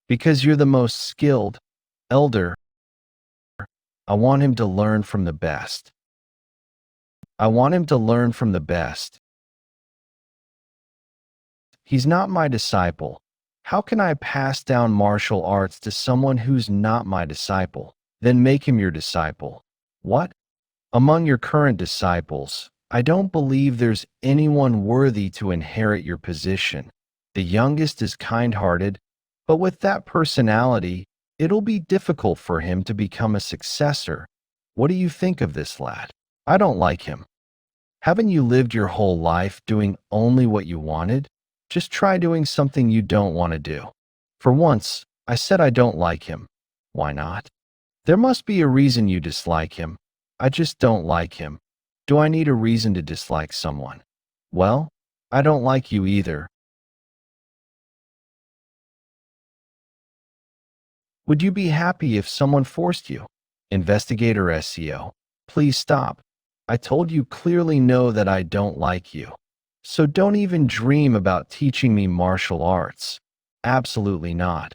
Because you're the most skilled. Elder, I want him to learn from the best. I want him to learn from the best. He's not my disciple. How can I pass down martial arts to someone who's not my disciple? Then make him your disciple. What? Among your current disciples, I don't believe there's anyone worthy to inherit your position. The youngest is kind-hearted, but with that personality, it'll be difficult for him to become a successor. What do you think of this lad? I don't like him. Haven't you lived your whole life doing only what you wanted? Just try doing something you don't want to do. For once, I said I don't like him. Why not? There must be a reason you dislike him. I just don't like him. Do I need a reason to dislike someone? Well, I don't like you either. Would you be happy if someone forced you? Investigator SEO, please stop. I told you clearly no that I don't like you. So don't even dream about teaching me martial arts. Absolutely not.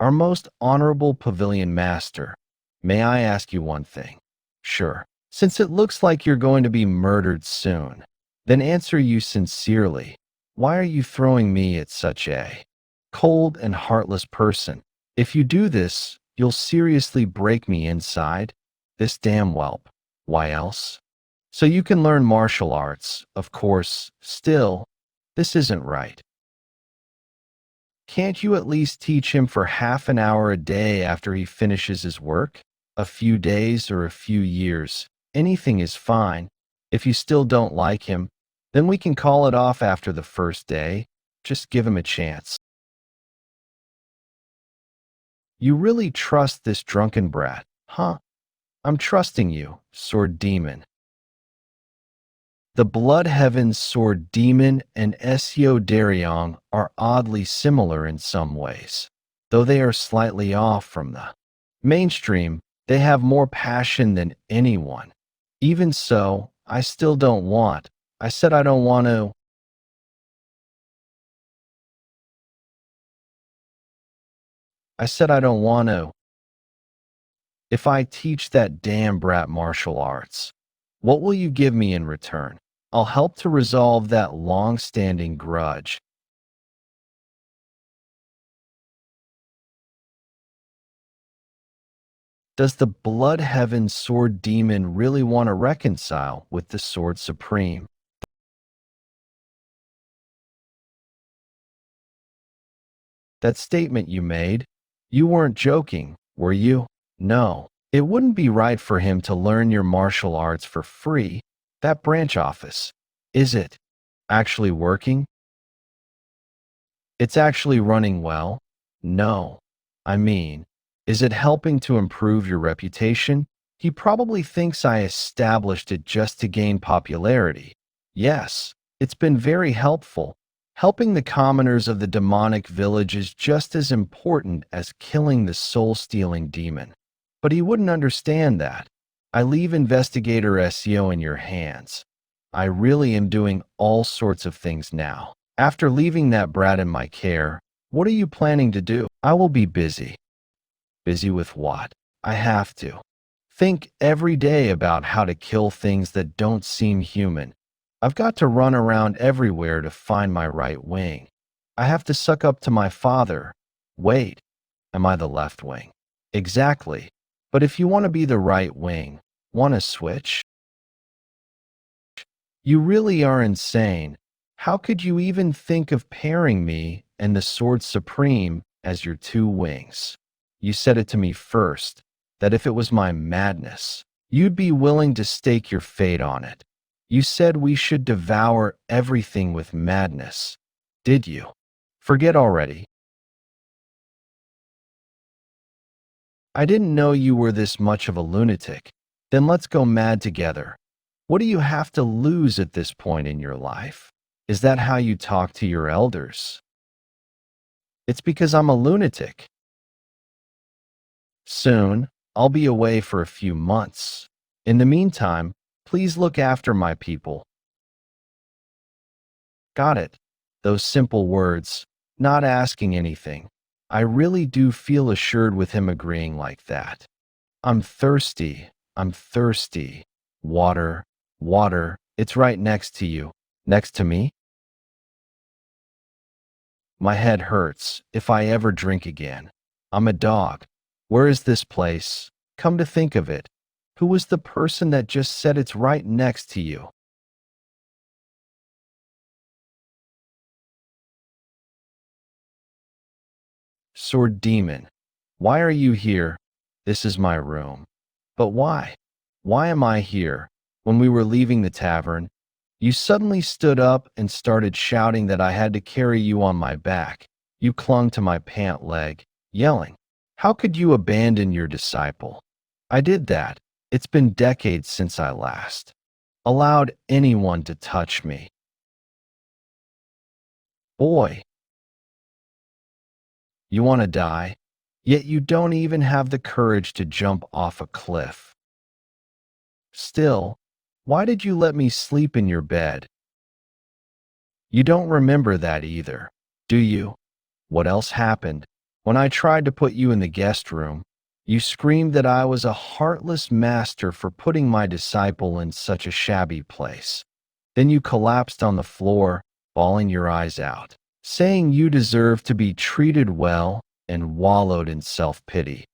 Our most honorable pavilion master, may I ask you one thing? Sure. Since it looks like you're going to be murdered soon, then answer you sincerely. Why are you throwing me at such a cold and heartless person? If you do this, you'll seriously break me inside. This damn whelp. Why else? So you can learn martial arts, of course. Still, this isn't right. Can't you at least teach him for half an hour a day after he finishes his work? A few days or a few years. Anything is fine. If you still don't like him, then we can call it off after the first day. Just give him a chance. You really trust this drunken brat, huh? I'm trusting you, Sword Demon. The Blood Heaven's Sword Demon and Seo Daryong are oddly similar in some ways. Though they are slightly off from the mainstream, they have more passion than anyone. Even so, I still don't want. I said I don't want to. I said I don't want to. If I teach that damn brat martial arts, what will you give me in return? I'll help to resolve that long-standing grudge. Does the Blood Heaven Sword Demon really want to reconcile with the Sword Supreme? That statement you made, you weren't joking, were you? No. It wouldn't be right for him to learn your martial arts for free. That branch office, is it actually working? It's actually running well? No. I mean, is it helping to improve your reputation? He probably thinks I established it just to gain popularity. Yes, it's been very helpful. Helping the commoners of the demonic village is just as important as killing the soul-stealing demon. But he wouldn't understand that. I leave investigator SEO in your hands. I really am doing all sorts of things now. After leaving that brat in my care, what are you planning to do? I will be busy. Busy with what? I have to. Think every day about how to kill things that don't seem human. I've got to run around everywhere to find my right wing. I have to suck up to my father. Wait, am I the left wing? Exactly. But if you want to be the right wing, want to switch? You really are insane. How could you even think of pairing me and the Sword Supreme as your two wings? You said it to me first, that if it was my madness, you'd be willing to stake your fate on it. You said we should devour everything with madness. Did you? Forget already. I didn't know you were this much of a lunatic. Then let's go mad together. What do you have to lose at this point in your life? Is that how you talk to your elders? It's because I'm a lunatic. Soon, I'll be away for a few months. In the meantime, please look after my people. Got it. Those simple words, not asking anything. I really do feel assured with him agreeing like that. I'm thirsty. I'm thirsty. Water. Water. It's right next to you. Next to me? My head hurts if I ever drink again. I'm a dog. Where is this place? Come to think of it, who was the person that just said it's right next to you? Sword Demon, why are you here? This is my room. But why? Why am I here? When we were leaving the tavern, you suddenly stood up and started shouting that I had to carry you on my back. You clung to my pant leg, yelling, "How could you abandon your disciple?" I did that. It's been decades since I last allowed anyone to touch me. Boy, you want to die, yet you don't even have the courage to jump off a cliff. Still, why did you let me sleep in your bed? You don't remember that either, do you? What else happened? When I tried to put you in the guest room, you screamed that I was a heartless master for putting my disciple in such a shabby place. Then you collapsed on the floor, bawling your eyes out, saying you deserved to be treated well, and wallowed in self-pity.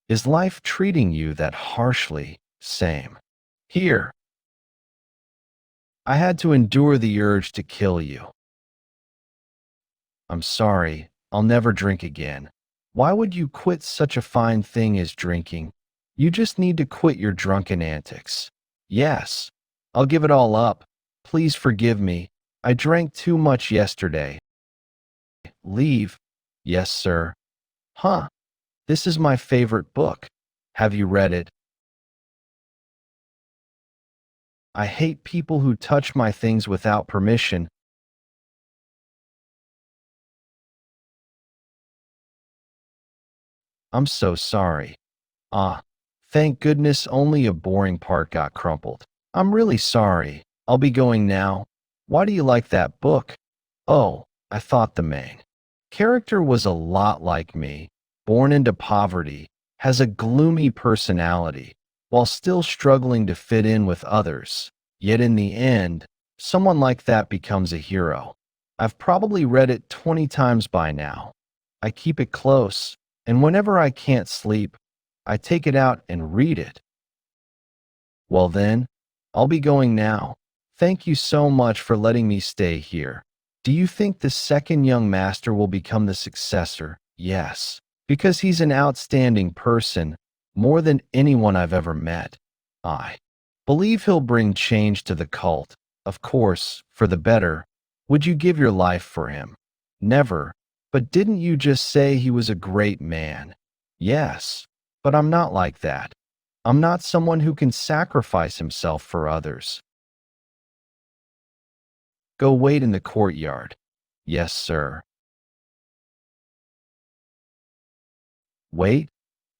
Is life treating you that harshly? Same. Here. I had to endure the urge to kill you. I'm sorry, I'll never drink again. Why would you quit such a fine thing as drinking? You just need to quit your drunken antics. Yes, I'll give it all up. Please forgive me. I drank too much yesterday. Leave. Yes, sir. Huh. This is my favorite book. Have you read it? I hate people who touch my things without permission. I'm so sorry. Ah, thank goodness only a boring part got crumpled. I'm really sorry. I'll be going now. Why do you like that book? Oh, I thought the main character was a lot like me, born into poverty, has a gloomy personality while still struggling to fit in with others. Yet in the end, someone like that becomes a hero. I've probably read it 20 times by now. I keep it close, and whenever I can't sleep, I take it out and read it. Well then, I'll be going now. Thank you so much for letting me stay here. Do you think the second young master will become the successor? Yes, because he's an outstanding person, more than anyone I've ever met. I believe he'll bring change to the cult, of course, for the better. Would you give your life for him? Never. But didn't you just say he was a great man? Yes, but I'm not like that. I'm not someone who can sacrifice himself for others. Go wait in the courtyard. Yes, sir. Wait?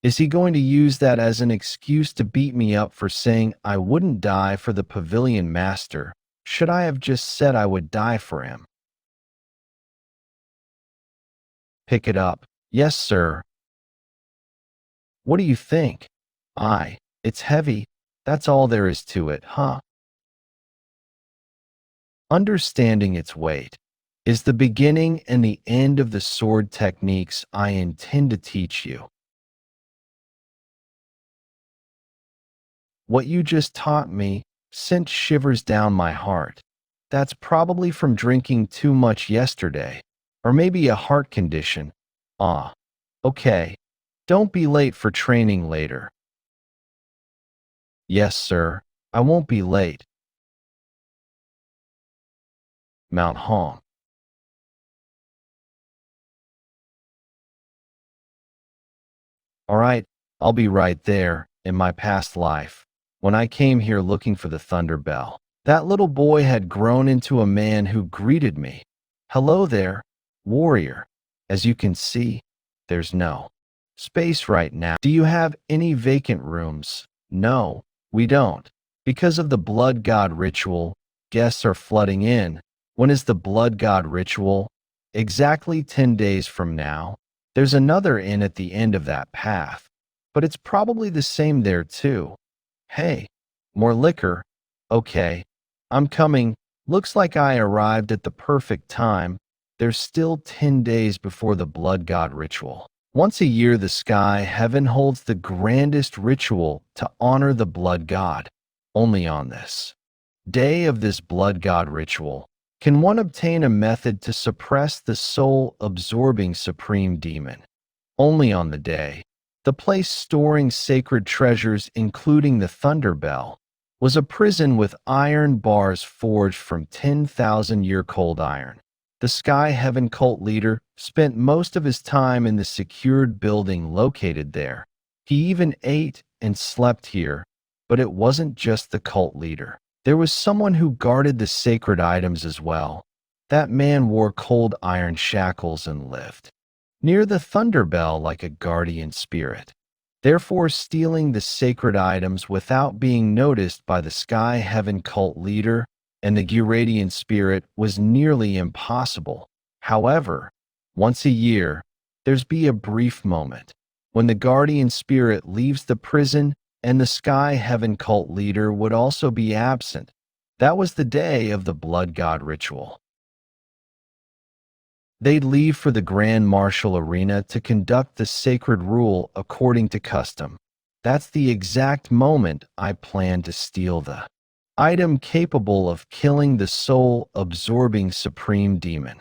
Is he going to use that as an excuse to beat me up for saying I wouldn't die for the pavilion master? Should I have just said I would die for him? Pick it up. Yes, sir. What do you think? It's heavy. That's all there is to it, huh? Understanding its weight is the beginning and the end of the sword techniques I intend to teach you. What you just taught me sent shivers down my heart. That's probably from drinking too much yesterday, or maybe a heart condition. Okay. Don't be late for training later. Yes, sir. I won't be late. Manhwa. All right, I'll be right there. In my past life, when I came here looking for the Thunder Bell, that little boy had grown into a man who greeted me. Hello there, warrior. As you can see, there's no space right now. Do you have any vacant rooms? No, we don't. Because of the blood god ritual, guests are flooding in. When is the blood god ritual? Exactly 10 days from now. There's another inn at the end of that path, but it's probably the same there too. Hey, more liquor? Okay, I'm coming. Looks like I arrived at the perfect time. There's still 10 days before the blood god ritual. Once a year, the sky heaven holds the grandest ritual to honor the blood god. Only on this day of this blood god ritual can one obtain a method to suppress the soul-absorbing supreme demon. Only on the day. The place storing sacred treasures, including the Thunder Bell, was a prison with iron bars forged from 10,000-year cold iron. The Sky Heaven cult leader spent most of his time in the secured building located there. He even ate and slept here, but it wasn't just the cult leader. There was someone who guarded the sacred items as well. That man wore cold iron shackles and lived near the Thunder Bell like a guardian spirit, therefore stealing the sacred items without being noticed by the Sky Heaven cult leader and the Guradian spirit was nearly impossible. However, once a year, there's be a brief moment when the guardian spirit leaves the prison and the Sky Heaven cult leader would also be absent. That was the day of the blood god ritual. They'd leave for the Grand Martial Arena to conduct the sacred rule according to custom. That's the exact moment I plan to steal the item capable of killing the soul-absorbing supreme demon.